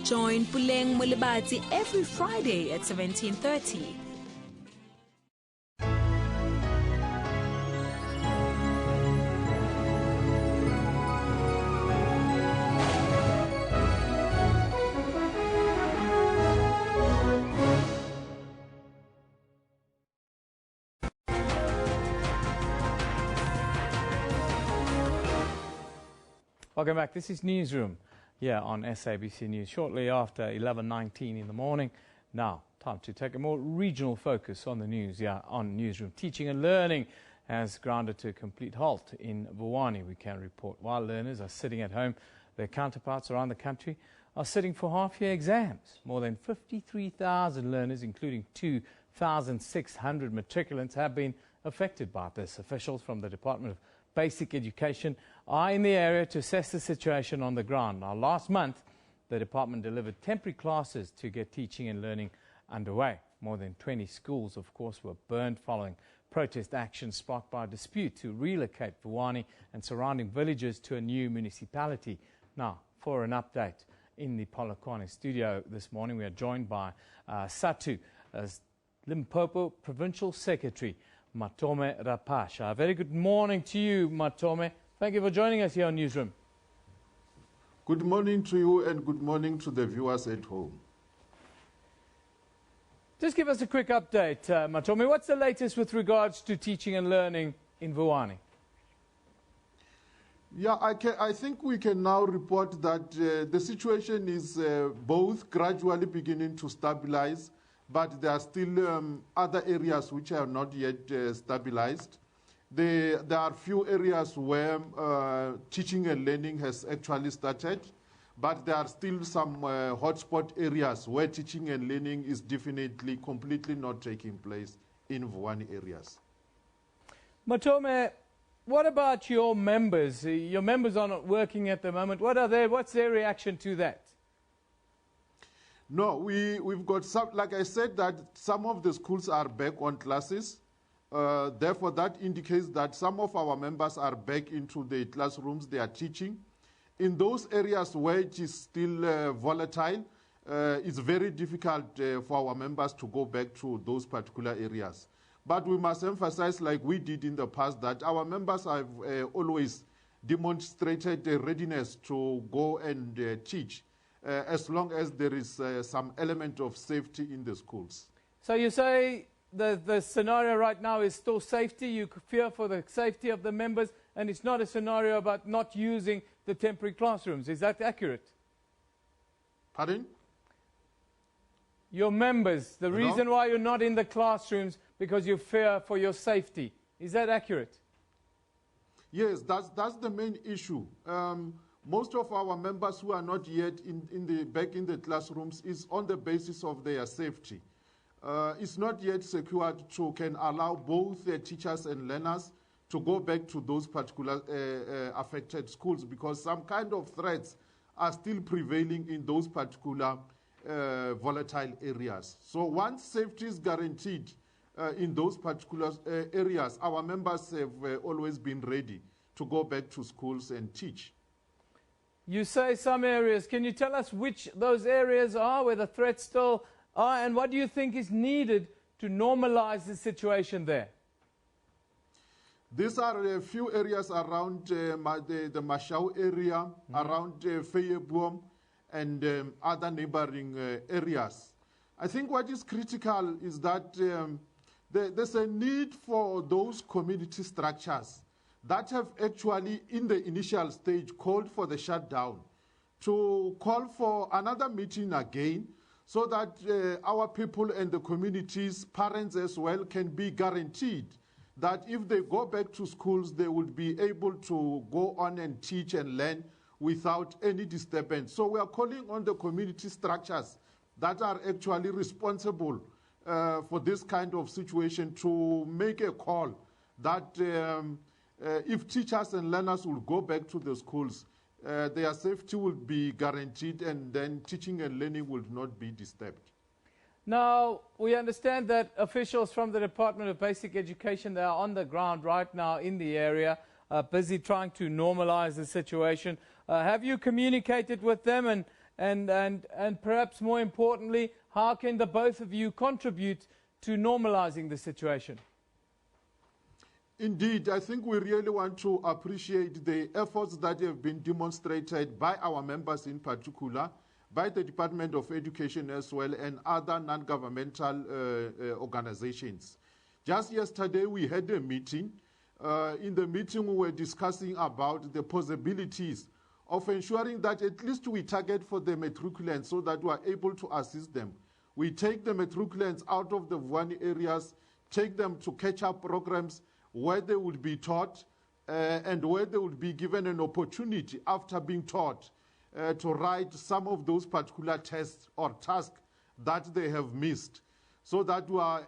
Join Puleng Mulibati every Friday at 17:30. Welcome back. This is Newsroom here on SABC News. Shortly after 11:19 in the morning. Now, time to take a more regional focus on the news here on Newsroom. Teaching and learning has grounded to a complete halt in Vuwani, we can report. While learners are sitting at home, their counterparts around the country are sitting for half-year exams. More than 53,000 learners, including 2,600 matriculants, have been affected by this. Officials from the Department of Basic Education are in the area to assess the situation on the ground. Now, last month, the department delivered temporary classes to get teaching and learning underway. More than 20 schools, of course, were burned following protest action sparked by a dispute to relocate Vuwani and surrounding villages to a new municipality. Now, for an update, in the Polokwane studio this morning. We are joined by SATU, as Limpopo Provincial Secretary, Matome Rapasha. A very good morning to you, Matome. Thank you for joining us here on Newsroom. Good morning to you and good morning to the viewers at home. Just give us a quick update, Matome. What's the latest with regards to teaching and learning in Vuwani? Yeah, I think we can now report that the situation is both gradually beginning to stabilize, but there are still other areas which are not yet stabilized. There are few areas where teaching and learning has actually started, but there are still some hotspot areas where teaching and learning is definitely completely not taking place in Vuwani areas. Matome, what about your members? Your members are not working at the moment. What's their reaction to that? No, we've got some, like I said, that some of the schools are back on classes. Therefore, that indicates that some of our members are back into the classrooms, they are teaching. In those areas where it is still volatile, it's very difficult for our members to go back to those particular areas. But we must emphasize, like we did in the past, that our members have always demonstrated a readiness to go and teach, as long as there is some element of safety in the schools. So you say the scenario right now is still safety, you fear for the safety of the members, and it's not a scenario about not using the temporary classrooms. Is that accurate? Pardon? Your members, the reason why you're not in the classrooms because you fear for your safety. Is that accurate? Yes, that's the main issue. Most of our members who are not yet back in the classrooms is on the basis of their safety. It's not yet secured can allow both the teachers and learners to go back to those particular affected schools, because some kind of threats are still prevailing in those particular volatile areas. So once safety is guaranteed in those particular areas, our members have always been ready to go back to schools and teach. You say some areas. Can you tell us which those areas are where the threats still are, and what do you think is needed to normalize the situation there? These are a few areas around the Mashau area, around Feyeboom, and other neighboring areas. I think what is critical is that there's a need for those community structures that have actually, in the initial stage, called for the shutdown, to call for another meeting again, so that our people and the communities, parents as well, can be guaranteed that if they go back to schools, they will be able to go on and teach and learn without any disturbance. So we are calling on the community structures that are actually responsible for this kind of situation to make a call that if teachers and learners will go back to the schools, their safety will be guaranteed, and then teaching and learning will not be disturbed. Now, we understand that officials from the Department of Basic Education, they are on the ground right now in the area, busy trying to normalize the situation. Have you communicated with them, and perhaps more importantly, how can the both of you contribute to normalizing the situation? Indeed, I think we really want to appreciate the efforts that have been demonstrated by our members in particular, by the Department of Education as well, and other non-governmental organizations. Just yesterday, we had a meeting. In the meeting, we were discussing about the possibilities of ensuring that at least we target for the matriculants so that we are able to assist them. We take the matriculants out of the Vuwani areas, take them to catch-up programs where they would be taught and where they would be given an opportunity after being taught to write some of those particular tests or tasks that they have missed, so that we are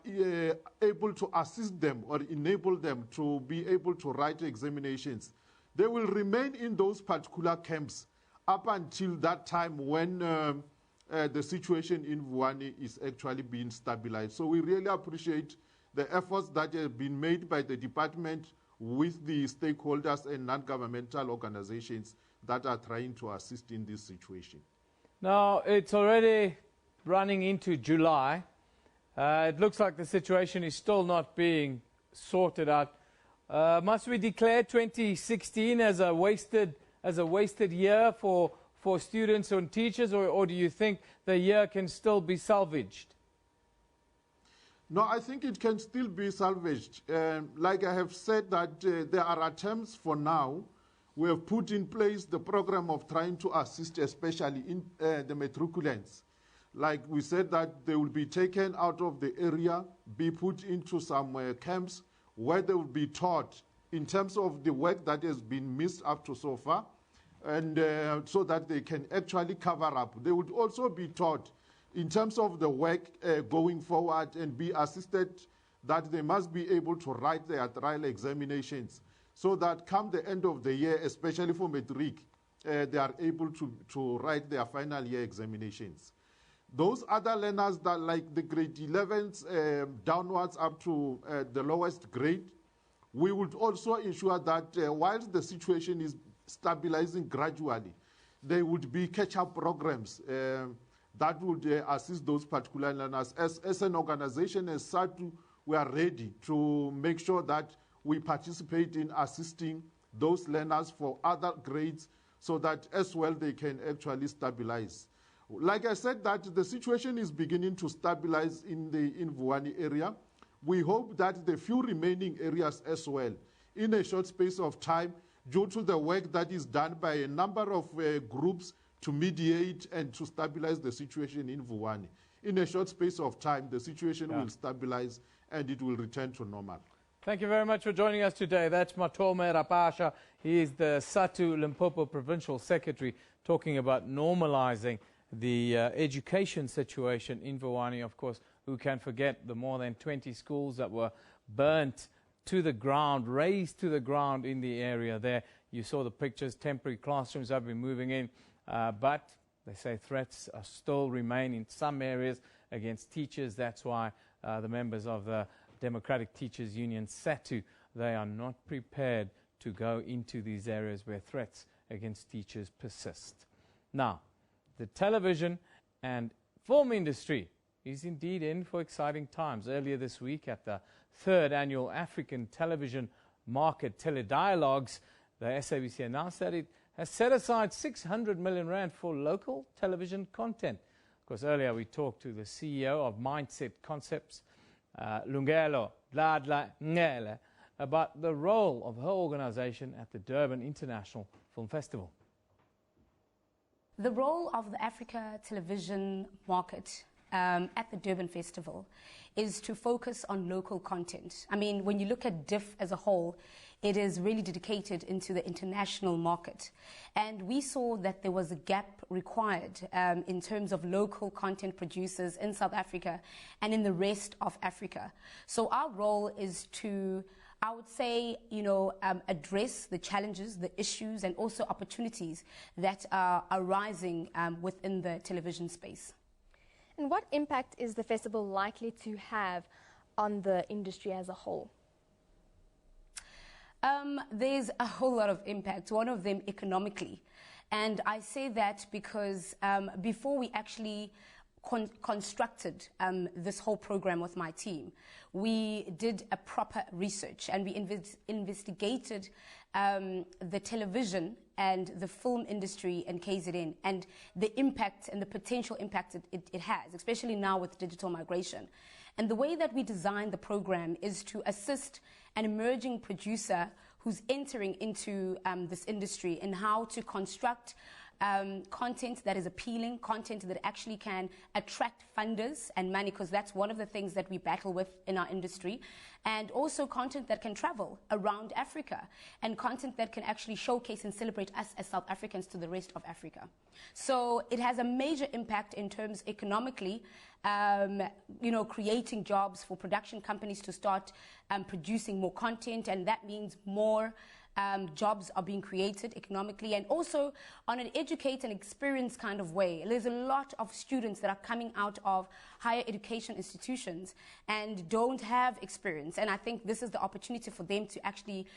able to assist them or enable them to be able to write examinations. They will remain in those particular camps up until that time when the situation in Vuwani is actually being stabilized. So we really appreciate the efforts that have been made by the department with the stakeholders and non-governmental organizations that are trying to assist in this situation. Now, it's already running into July. It looks like the situation is still not being sorted out. Must we declare 2016 as a wasted year for students and teachers, or do you think the year can still be salvaged? No, I think it can still be salvaged. Like I have said that there are attempts for now. We have put in place the program of trying to assist especially in the matriculants. Like we said that they will be taken out of the area, be put into some camps where they will be taught in terms of the work that has been missed up to so far, and so that they can actually cover up. They would also be taught in terms of the work going forward and be assisted that they must be able to write their trial examinations so that come the end of the year, especially for matric, they are able to write their final year examinations. Those other learners that like the grade 11s downwards up to the lowest grade, we would also ensure that whilst the situation is stabilizing gradually, there would be catch-up programs that would assist those particular learners. As an organization, as SADU, we are ready to make sure that we participate in assisting those learners for other grades so that as well they can actually stabilize. Like I said, that the situation is beginning to stabilize in the Vuwani area. We hope that the few remaining areas as well, in a short space of time, due to the work that is done by a number of groups to mediate and to stabilize the situation in Vuwani. In a short space of time, the situation will stabilize and it will return to normal. Thank you very much for joining us today. That's Matome Rapasha. He is the SATU Limpopo Provincial Secretary, talking about normalizing the education situation in Vuwani. Of course, who can forget the more than 20 schools that were burnt to the ground, razed to the ground in the area there. You saw the pictures. Temporary classrooms have been moving in, but they say threats still remain in some areas against teachers. That's why the members of the Democratic Teachers Union, SATU, they are not prepared to go into these areas where threats against teachers persist. Now, the television and film industry is indeed in for exciting times. Earlier this week at the 3rd Annual African Television Market Teledialogues, the SABC announced that it has set aside 600 million rand for local television content. Of course, earlier we talked to the CEO of Mindset Concepts, Lungelo Dladla Ngele, about the role of her organization at the Durban International Film Festival. The role of the Africa television market at the Durban Festival is to focus on local content. I mean, when you look at DIF as a whole, it is really dedicated into the international market. And we saw that there was a gap required in terms of local content producers in South Africa and in the rest of Africa. So our role is to, I would say, address the challenges, the issues, and also opportunities that are arising within the television space. And what impact is the festival likely to have on the industry as a whole? There's a whole lot of impact, one of them economically. And I say that because before we actually constructed this whole program with my team, we did a proper research and we investigated the television and the film industry in KZN and the impact and the potential impact it has, especially now with digital migration. And the way that we designed the program is to assist an emerging producer who's entering into this industry in how to construct content that is appealing, content that actually can attract funders and money, because that's one of the things that we battle with in our industry, and also content that can travel around Africa and content that can actually showcase and celebrate us as South Africans to the rest of Africa. So it has a major impact in terms economically, creating jobs for production companies to start producing more content, and that means more jobs are being created economically, and also on an educate and experience kind of way. There's a lot of students that are coming out of higher education institutions and don't have experience, and I think this is the opportunity for them to actually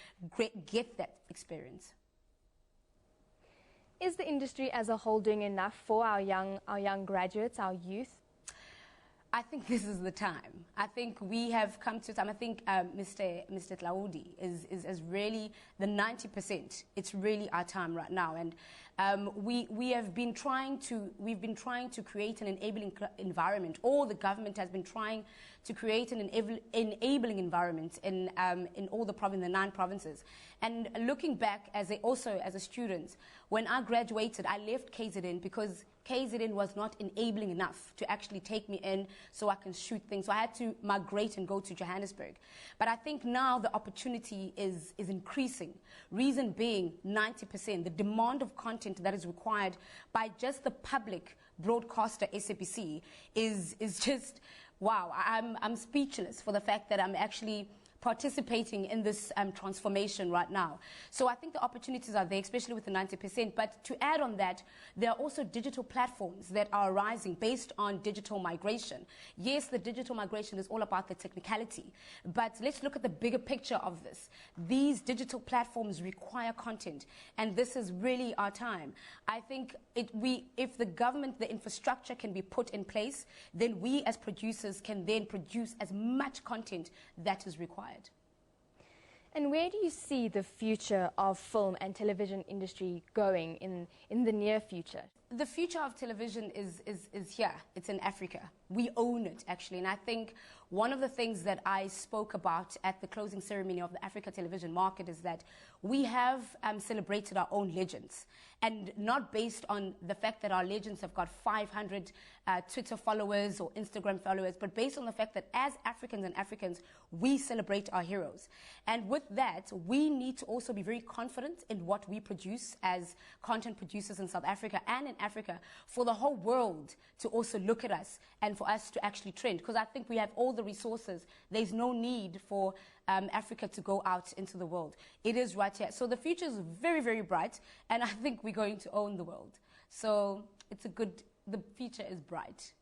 get that experience. Is the industry as a whole doing enough for our young graduates, our youth? I think this is the time. I think we have come to time. I think Mr. Tlaudi is really the 90%. It's really our time right now, and we've been trying to create an enabling environment. Or the government has been trying to create an enabling environment in all the 9 provinces. And looking back as a student, when I graduated, I left KZN because KZN was not enabling enough to actually take me in so I can shoot things. So I had to migrate and go to Johannesburg. But I think now the opportunity is increasing. Reason being, 90%, the demand of content that is required by just the public broadcaster SABC is just, wow. I'm speechless for the fact that I'm actually participating in this transformation right now. So I think the opportunities are there, especially with the 90%. But to add on that, there are also digital platforms that are arising based on digital migration. Yes, the digital migration is all about the technicality, but let's look at the bigger picture of this. These digital platforms require content, and this is really our time. I think if the government, the infrastructure can be put in place, then we as producers can then produce as much content that is required. And where do you see the future of film and television industry going in the near future? The future of television is here. It's in Africa. We own it, actually. And I think one of the things that I spoke about at the closing ceremony of the Africa television market is that we have celebrated our own legends. And not based on the fact that our legends have got 500 Twitter followers or Instagram followers, but based on the fact that as Africans and Africans, we celebrate our heroes. And with that, we need to also be very confident in what we produce as content producers in South Africa and in Africa, for the whole world to also look at us and for us to actually trend. Because I think we have all the resources. There's no need for Africa to go out into the world. It is right here. So the future is very, very bright, and I think we're going to own the world. So the future is bright.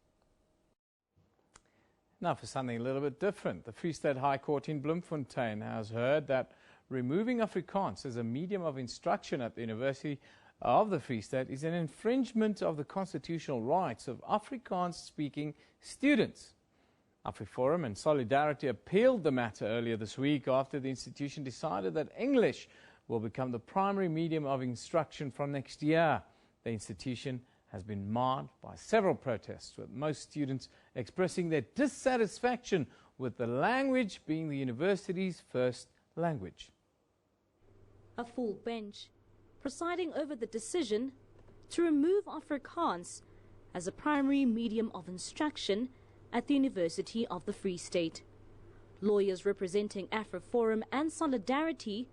Now for something a little bit different. The Free State High Court in Bloemfontein has heard that removing Afrikaans as a medium of instruction at the University of the Free State is an infringement of the constitutional rights of Afrikaans-speaking students. AfriForum and Solidarity appealed the matter earlier this week after the institution decided that English will become the primary medium of instruction from next year. The institution has been marred by several protests, with most students expressing their dissatisfaction with the language being the university's first language. A full bench presiding over the decision to remove Afrikaans as a primary medium of instruction at the University of the Free State. Lawyers representing AfriForum and Solidarity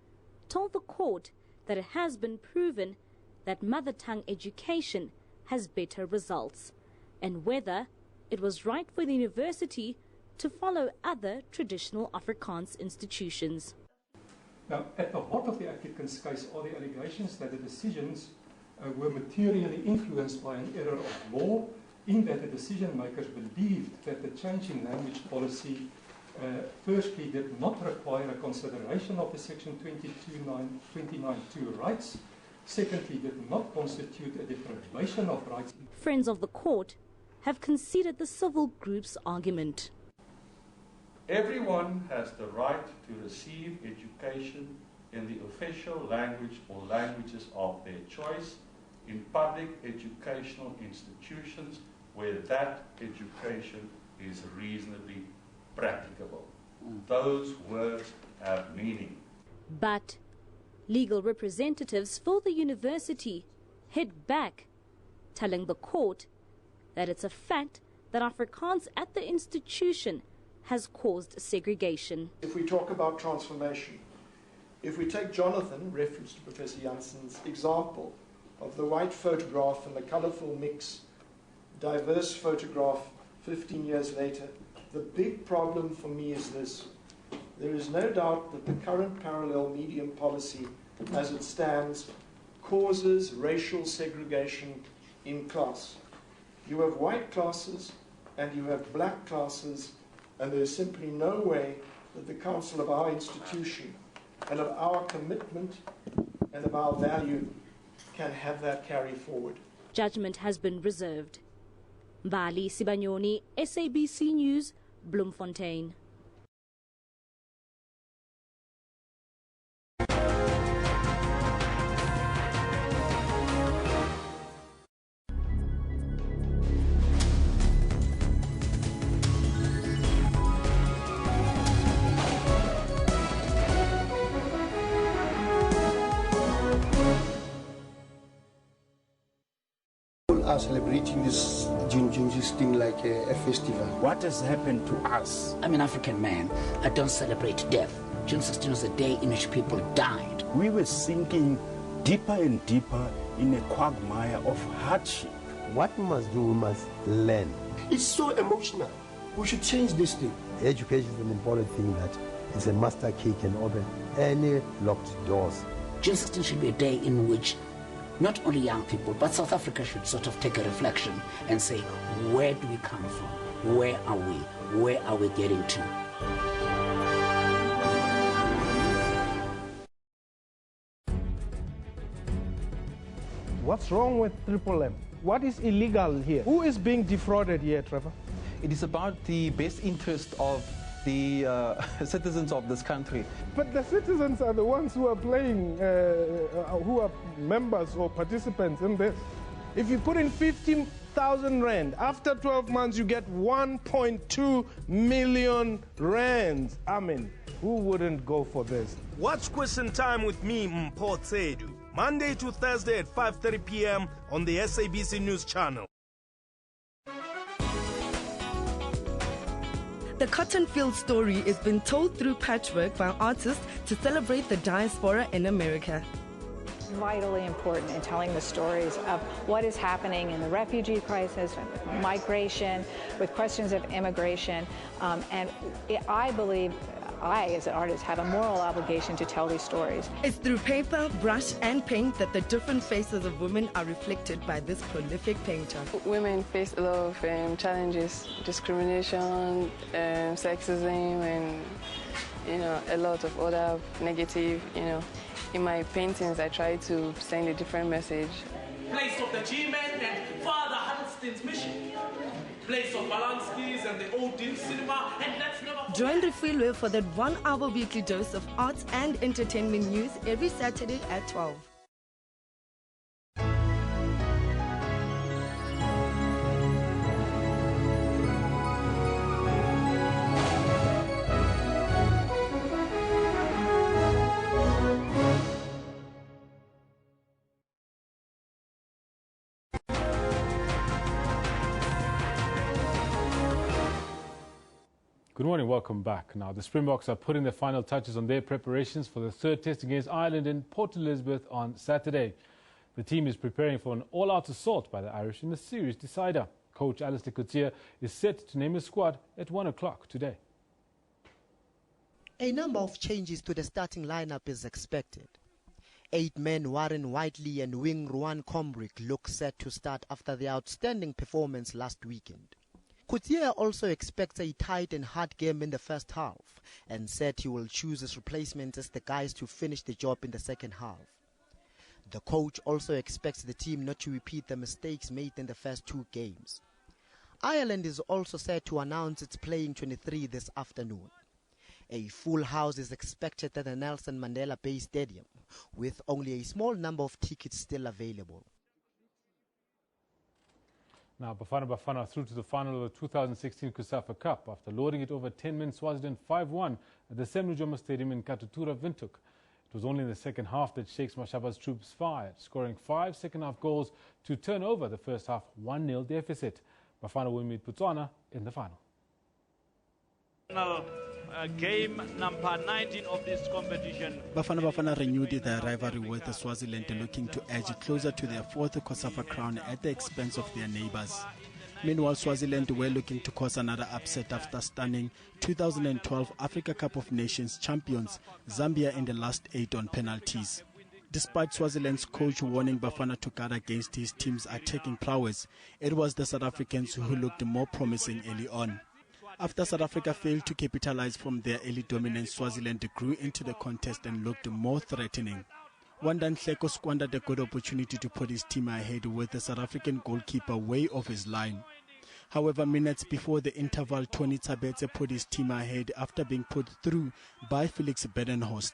told the court that it has been proven that mother tongue education has better results, and whether it was right for the university to follow other traditional Afrikaans institutions. Now, at the heart of the applicant's case are the allegations that the decisions were materially influenced by an error of law, in that the decision makers believed that the change in language policy firstly did not require a consideration of the Section 29(2) rights, secondly did not constitute a deprivation of rights. Friends of the court have conceded the civil group's argument. Everyone has the right to receive education in the official language or languages of their choice in public educational institutions where that education is reasonably practicable. Those words have meaning. But legal representatives for the university hit back, telling the court that it's a fact that Afrikaans at the institution has caused segregation. If we talk about transformation, if we take Jonathan, reference to Professor Janssen's example of the white photograph and the colourful mix, diverse photograph 15 years later, the big problem for me is this. There is no doubt that the current parallel medium policy as it stands causes racial segregation in class. You have white classes and you have black classes, and there is simply no way that the council of our institution and of our commitment and of our value can have that carry forward. Judgment has been reserved. Mbali Sibanyoni, SABC News, Bloemfontein. Are celebrating this Junjunjis thing like a festival. What has happened to us? I'm an African man. I don't celebrate death. June 16 was a day in which people died. We were sinking deeper and deeper in a quagmire of hardship. What we must do, we must learn. It's so emotional. We should change this thing. Education is an important thing that is a master key can open any locked doors. June 16 should be a day in which not only young people, but South Africa should sort of take a reflection and say, where do we come from? Where are we? Where are we getting to? What's wrong with Triple M? What is illegal here? Who is being defrauded here, Trevor? It is about the best interest of the citizens of this country. But the citizens are the ones who are playing, who are members or participants in this. If you put in 15,000 rand, after 12 months you get 1.2 million rands. I mean, who wouldn't go for this? Watch Question Time with me, Mpho Tsedu, Monday to Thursday at 5:30 p.m. on the SABC News Channel. The cotton field story is being told through patchwork by artists to celebrate the diaspora in America. Vitally important in telling the stories of what is happening in the refugee crisis, migration, with questions of immigration, and I believe I, as an artist, have a moral obligation to tell these stories. It's through paper, brush, and paint that the different faces of women are reflected by this prolific painter. Women face a lot of challenges, discrimination, sexism, and a lot of other negative. In my paintings, I try to send a different message. Place of the G-Men and Father Huddleston's mission. Place of Balanski's and the Odeon Cinema, and let's never... Join Refilwe for that 1 hour weekly dose of arts and entertainment news every Saturday at 12. Good morning, welcome back. Now, the Springboks are putting the final touches on their preparations for the third test against Ireland in Port Elizabeth on Saturday. The team is preparing for an all-out assault by the Irish in the series decider. Coach Alistair Coetzee is set to name his squad at 1 o'clock today. A number of changes to the starting lineup is expected. 8 men Warren Whiteley and wing Ruan Combrick look set to start after their outstanding performance last weekend. Coetzee also expects a tight and hard game in the first half and said he will choose his replacements as the guys to finish the job in the second half. The coach also expects the team not to repeat the mistakes made in the first 2 games. Ireland is also set to announce its playing 23 this afternoon. A full house is expected at the Nelson Mandela Bay Stadium, with only a small number of tickets still available. Now, Bafana through to the final of the 2016 COSAFA Cup after lording it over 10 men Swaziland 5-1 at the Semnujoma Stadium in Katutura, Windhoek. It was only in the second half that Sheikhs Mashaba's troops fired, scoring 5 second-half goals to turn over the first half 1-0 deficit. Bafana will meet Botswana in the final. Game number 19 of this competition. Bafana renewed their rivalry with the Swaziland, looking to edge closer to their 4th COSAFA crown at the expense of their neighbors. Meanwhile, Swaziland were looking to cause another upset after stunning 2012 Africa Cup of Nations champions Zambia in the last 8 on penalties. Despite Swaziland's coach warning Bafana to guard against his team's attacking prowess, it was the South Africans who looked more promising early on. After South Africa failed to capitalize from their early dominance, Swaziland grew into the contest and looked more threatening. Wanda Nhleko squandered a good opportunity to put his team ahead with the South African goalkeeper way off his line. However, minutes before the interval, Tony Tabetse put his team ahead after being put through by Felix Bedenhorst.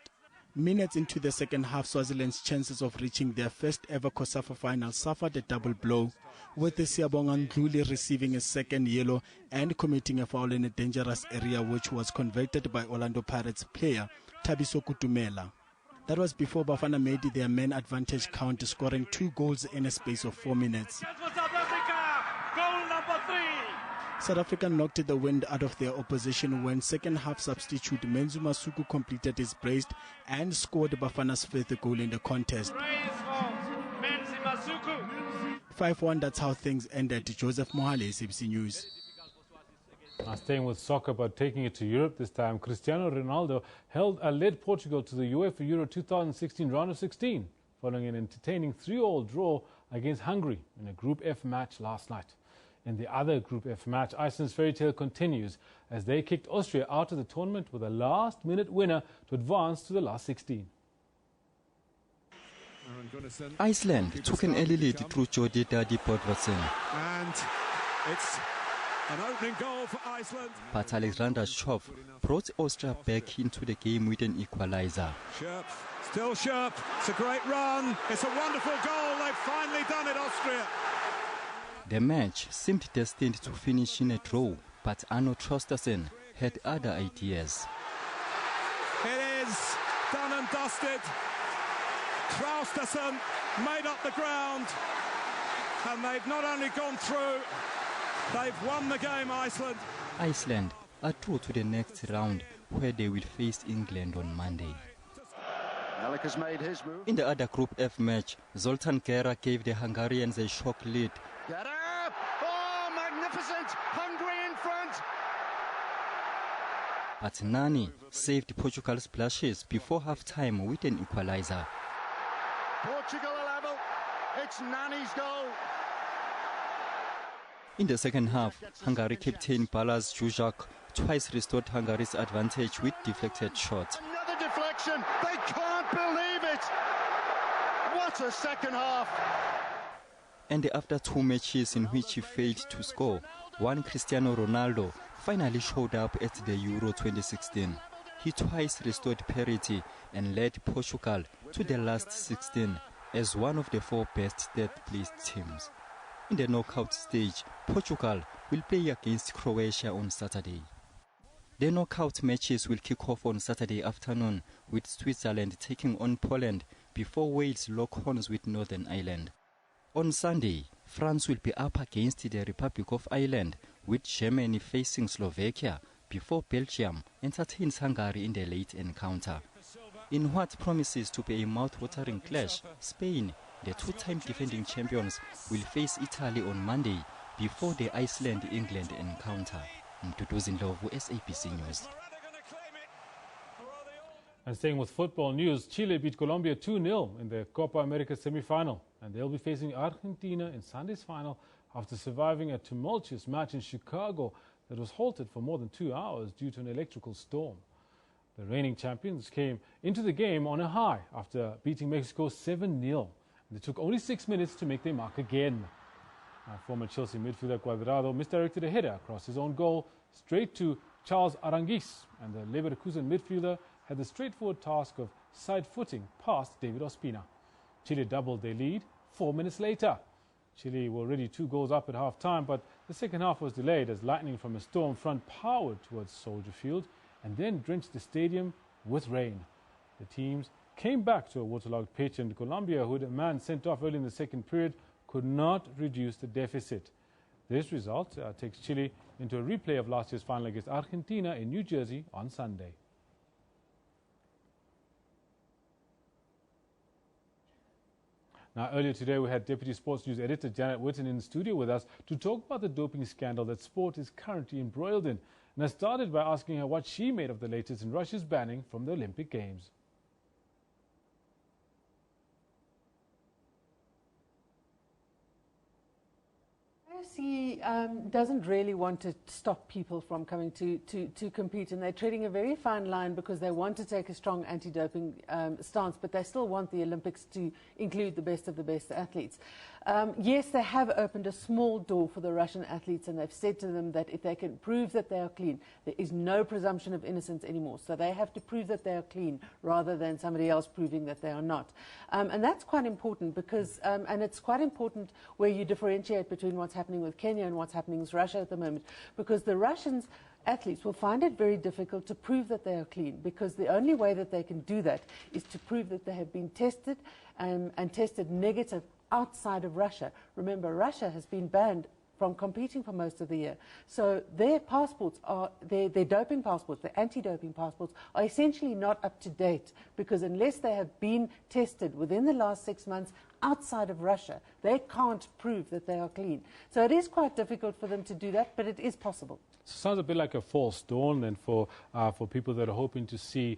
Minutes into the second half, Swaziland's chances of reaching their first ever COSAFA final suffered a double blow, with the Siyabonga Ndluli receiving a second yellow and committing a foul in a dangerous area, which was converted by Orlando Pirates player Thabiso Kutumela. That was before Bafana made their man advantage count, scoring 2 goals in a space of 4 minutes. South Africa knocked the wind out of their opposition when second half substitute Menzu Masuku completed his brace and scored Bafana's 5th goal in the contest. 5-1, that's how things ended. Joseph Mohale, SABC News. Now staying with soccer but taking it to Europe this time, Cristiano Ronaldo led Portugal to the UEFA Euro 2016 round of 16 following an entertaining 3-3 draw against Hungary in a Group F match last night. In the other Group F match, Iceland's fairy tale continues as they kicked Austria out of the tournament with a last-minute winner to advance to the last 16. Iceland took an early lead through Jodi Dadi Bodvarsson. And it's an opening goal for Iceland. But Alexander Schöpf brought Austria back into the game with an equalizer. Schöpf, still Schöpf. It's a great run. It's a wonderful goal. They've finally done it, Austria. The match seemed destined to finish in a draw, but Arno Traustason had other ideas. It is done and dusted. Traustason made up the ground, and they've not only gone through, they've won the game, Iceland. Iceland are through to the next round, where they will face England on Monday. Alec has made his move. In the other Group F match, Zoltan Gera gave the Hungarians a shock lead. Get up! Oh, magnificent! Hungary in front! But Nani saved Portugal's blushes before half-time with an equalizer. Portugal are level. It's Nani's goal. In the second half, Hungary captain Balázs Zsuzsak twice restored Hungary's advantage with deflected shots. Another deflection. They can't believe it. What a second half. And after 2 matches in which he failed to score, one Cristiano Ronaldo finally showed up at the Euro 2016. He twice restored parity and led Portugal to the last 16 as one of the 4 best third-placed teams. In the knockout stage, Portugal will play against Croatia on Saturday. The knockout matches will kick off on Saturday afternoon, with Switzerland taking on Poland before Wales lock horns with Northern Ireland. On Sunday, France will be up against the Republic of Ireland, with Germany facing Slovakia before Belgium entertains Hungary in the late encounter. In what promises to be a mouth-watering clash, Spain, the 2-time defending champions, will face Italy on Monday before the Iceland-England encounter. Mduduzi Ndlovu, SABC News. And staying with football news, Chile beat Colombia 2-0 in the Copa America semi-final, and they'll be facing Argentina in Sunday's final after surviving a tumultuous match in Chicago that was halted for more than 2 hours due to an electrical storm. The reigning champions came into the game on a high after beating Mexico 7-0. It took only 6 minutes to make their mark again. Former Chelsea midfielder Cuadrado misdirected a header across his own goal straight to Charles Aranguiz, and the Leverkusen midfielder had the straightforward task of side-footing past David Ospina. Chile doubled their lead 4 minutes later. Chile were already 2 goals up at half-time, but the second half was delayed as lightning from a storm front powered towards Soldier Field and then drenched the stadium with rain. The teams came back to a waterlogged pitch, and Colombia, who had a man sent off early in the second period, could not reduce the deficit. This result takes Chile into a replay of last year's final against Argentina in New Jersey on Sunday. Now, earlier today, we had Deputy Sports News Editor Janet Whitten in the studio with us to talk about the doping scandal that sport is currently embroiled in. And I started by asking her what she made of the latest in Russia's banning from the Olympic Games. IOC doesn't really want to stop people from coming to compete, and they're treading a very fine line because they want to take a strong anti-doping stance, but they still want the Olympics to include the best of the best athletes. Yes, they have opened a small door for the Russian athletes, and they've said to them that if they can prove that they are clean, there is no presumption of innocence anymore. So they have to prove that they are clean rather than somebody else proving that they are not. And that's quite important because, and it's quite important where you differentiate between what's happening with Kenya and what's happening with Russia at the moment, because the Russians athletes will find it very difficult to prove that they are clean, because the only way that they can do that is to prove that they have been tested and tested negative outside of Russia. Remember, Russia has been banned from competing for most of the year. So their passports are, their doping passports, their anti-doping passports, are essentially not up to date, because unless they have been tested within the last 6 months outside of Russia, they can't prove that they are clean. So it is quite difficult for them to do that, but it is possible. So it sounds a bit like a false dawn then for people that are hoping to see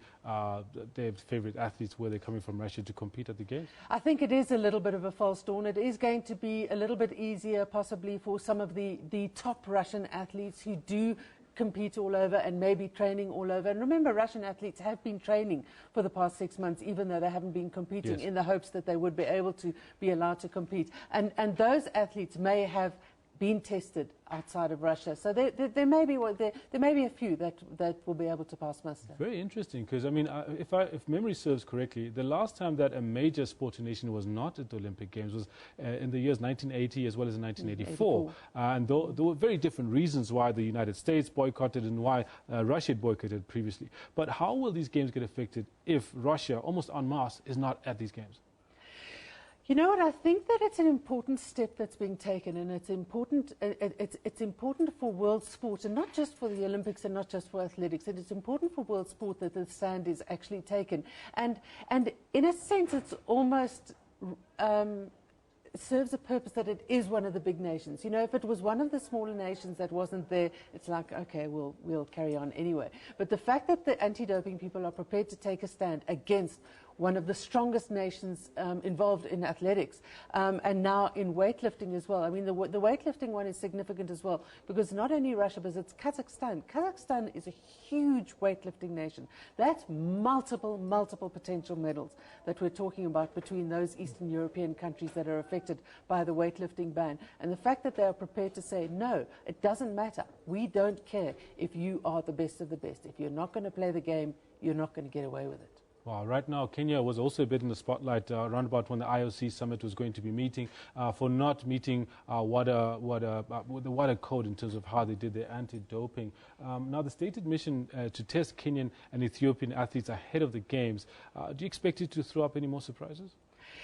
their favourite athletes where they're coming from Russia to compete at the Games. I think it is a little bit of a false dawn. It is going to be a little bit easier possibly for some of the top Russian athletes who do compete all over and maybe training all over. And remember, Russian athletes have been training for the past 6 months, even though they haven't been competing, in the hopes that they would be able to be allowed to compete. And those athletes may have been tested outside of Russia. So there may be a few that will be able to pass muster. Very interesting, because I mean, if memory serves correctly, the last time that a major sporting nation was not at the Olympic Games was in the years 1980 as well as in 1984. And there were very different reasons why the United States boycotted and why Russia had boycotted previously. But how will these games get affected if Russia, almost en masse, is not at these games? You know what, I think that it's an important step that's being taken, and it's important for world sport, and not just for the Olympics and not just for athletics. It's important for world sport that the stand is actually taken. And in a sense, it's almost serves a purpose that it is one of the big nations. You know, if it was one of the smaller nations that wasn't there, it's like, okay, we'll carry on anyway. But the fact that the anti-doping people are prepared to take a stand against one of the strongest nations involved in athletics, and now in weightlifting as well. I mean, the weightlifting one is significant as well, because not only Russia, but it's Kazakhstan. Kazakhstan is a huge weightlifting nation. That's multiple potential medals that we're talking about between those Eastern European countries that are affected by the weightlifting ban. And the fact that they are prepared to say, no, it doesn't matter. We don't care if you are the best of the best. If you're not going to play the game, you're not going to get away with it. Wow, right now Kenya was also a bit in the spotlight around about when the IOC summit was going to be meeting for not meeting the WADA code in terms of how they did their anti-doping. Now the stated mission to test Kenyan and Ethiopian athletes ahead of the Games, do you expect it to throw up any more surprises?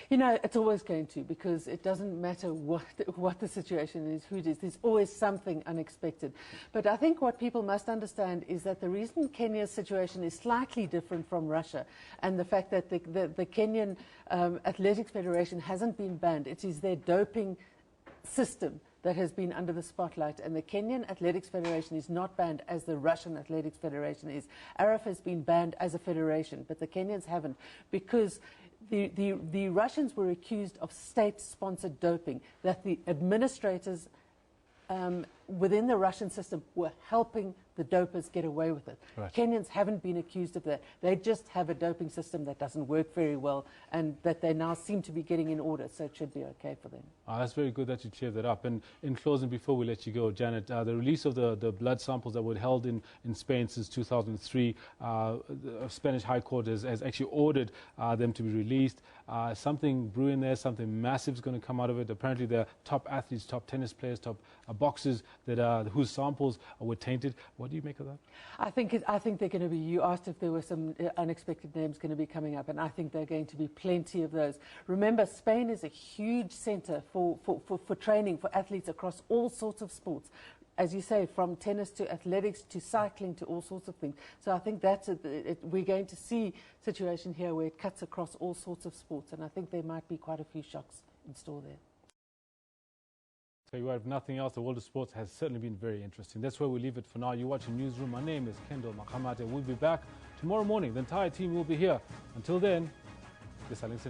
You know, it's always going to, because it doesn't matter what the situation is, who it is. There's always something unexpected. But I think what people must understand is that the reason Kenya's situation is slightly different from Russia, and the fact that the Kenyan Athletics Federation hasn't been banned, it is their doping system that has been under the spotlight, and the Kenyan Athletics Federation is not banned as the Russian Athletics Federation is. ARAF has been banned as a federation, but the Kenyans haven't, because the Russians were accused of state-sponsored doping, that the administrators within the Russian system were helping the dopers get away with it. Right. Kenyans haven't been accused of that. They just have a doping system that doesn't work very well, and that they now seem to be getting in order, so it should be okay for them. That's very good that you cleared that up. And in closing, before we let you go, Janet, the release of the blood samples that were held in Spain since 2003, the Spanish High Court has actually ordered them to be released. Something brewing there, something massive is going to come out of it. Apparently there are top athletes, top tennis players, top boxers that whose samples were tainted. What do you make of that? I think they're going to be, you asked if there were some unexpected names going to be coming up, and I think there are going to be plenty of those. Remember, Spain is a huge centre for training for athletes across all sorts of sports. As you say, from tennis to athletics to cycling to all sorts of things. So I think that's we're going to see a situation here where it cuts across all sorts of sports, and I think there might be quite a few shocks in store there. Tell you what, if nothing else, the world of sports has certainly been very interesting. That's where we leave it for now. You're watching Newsroom. My name is Kendall Makamate. We'll be back tomorrow morning. The entire team will be here. Until then, this is Alex.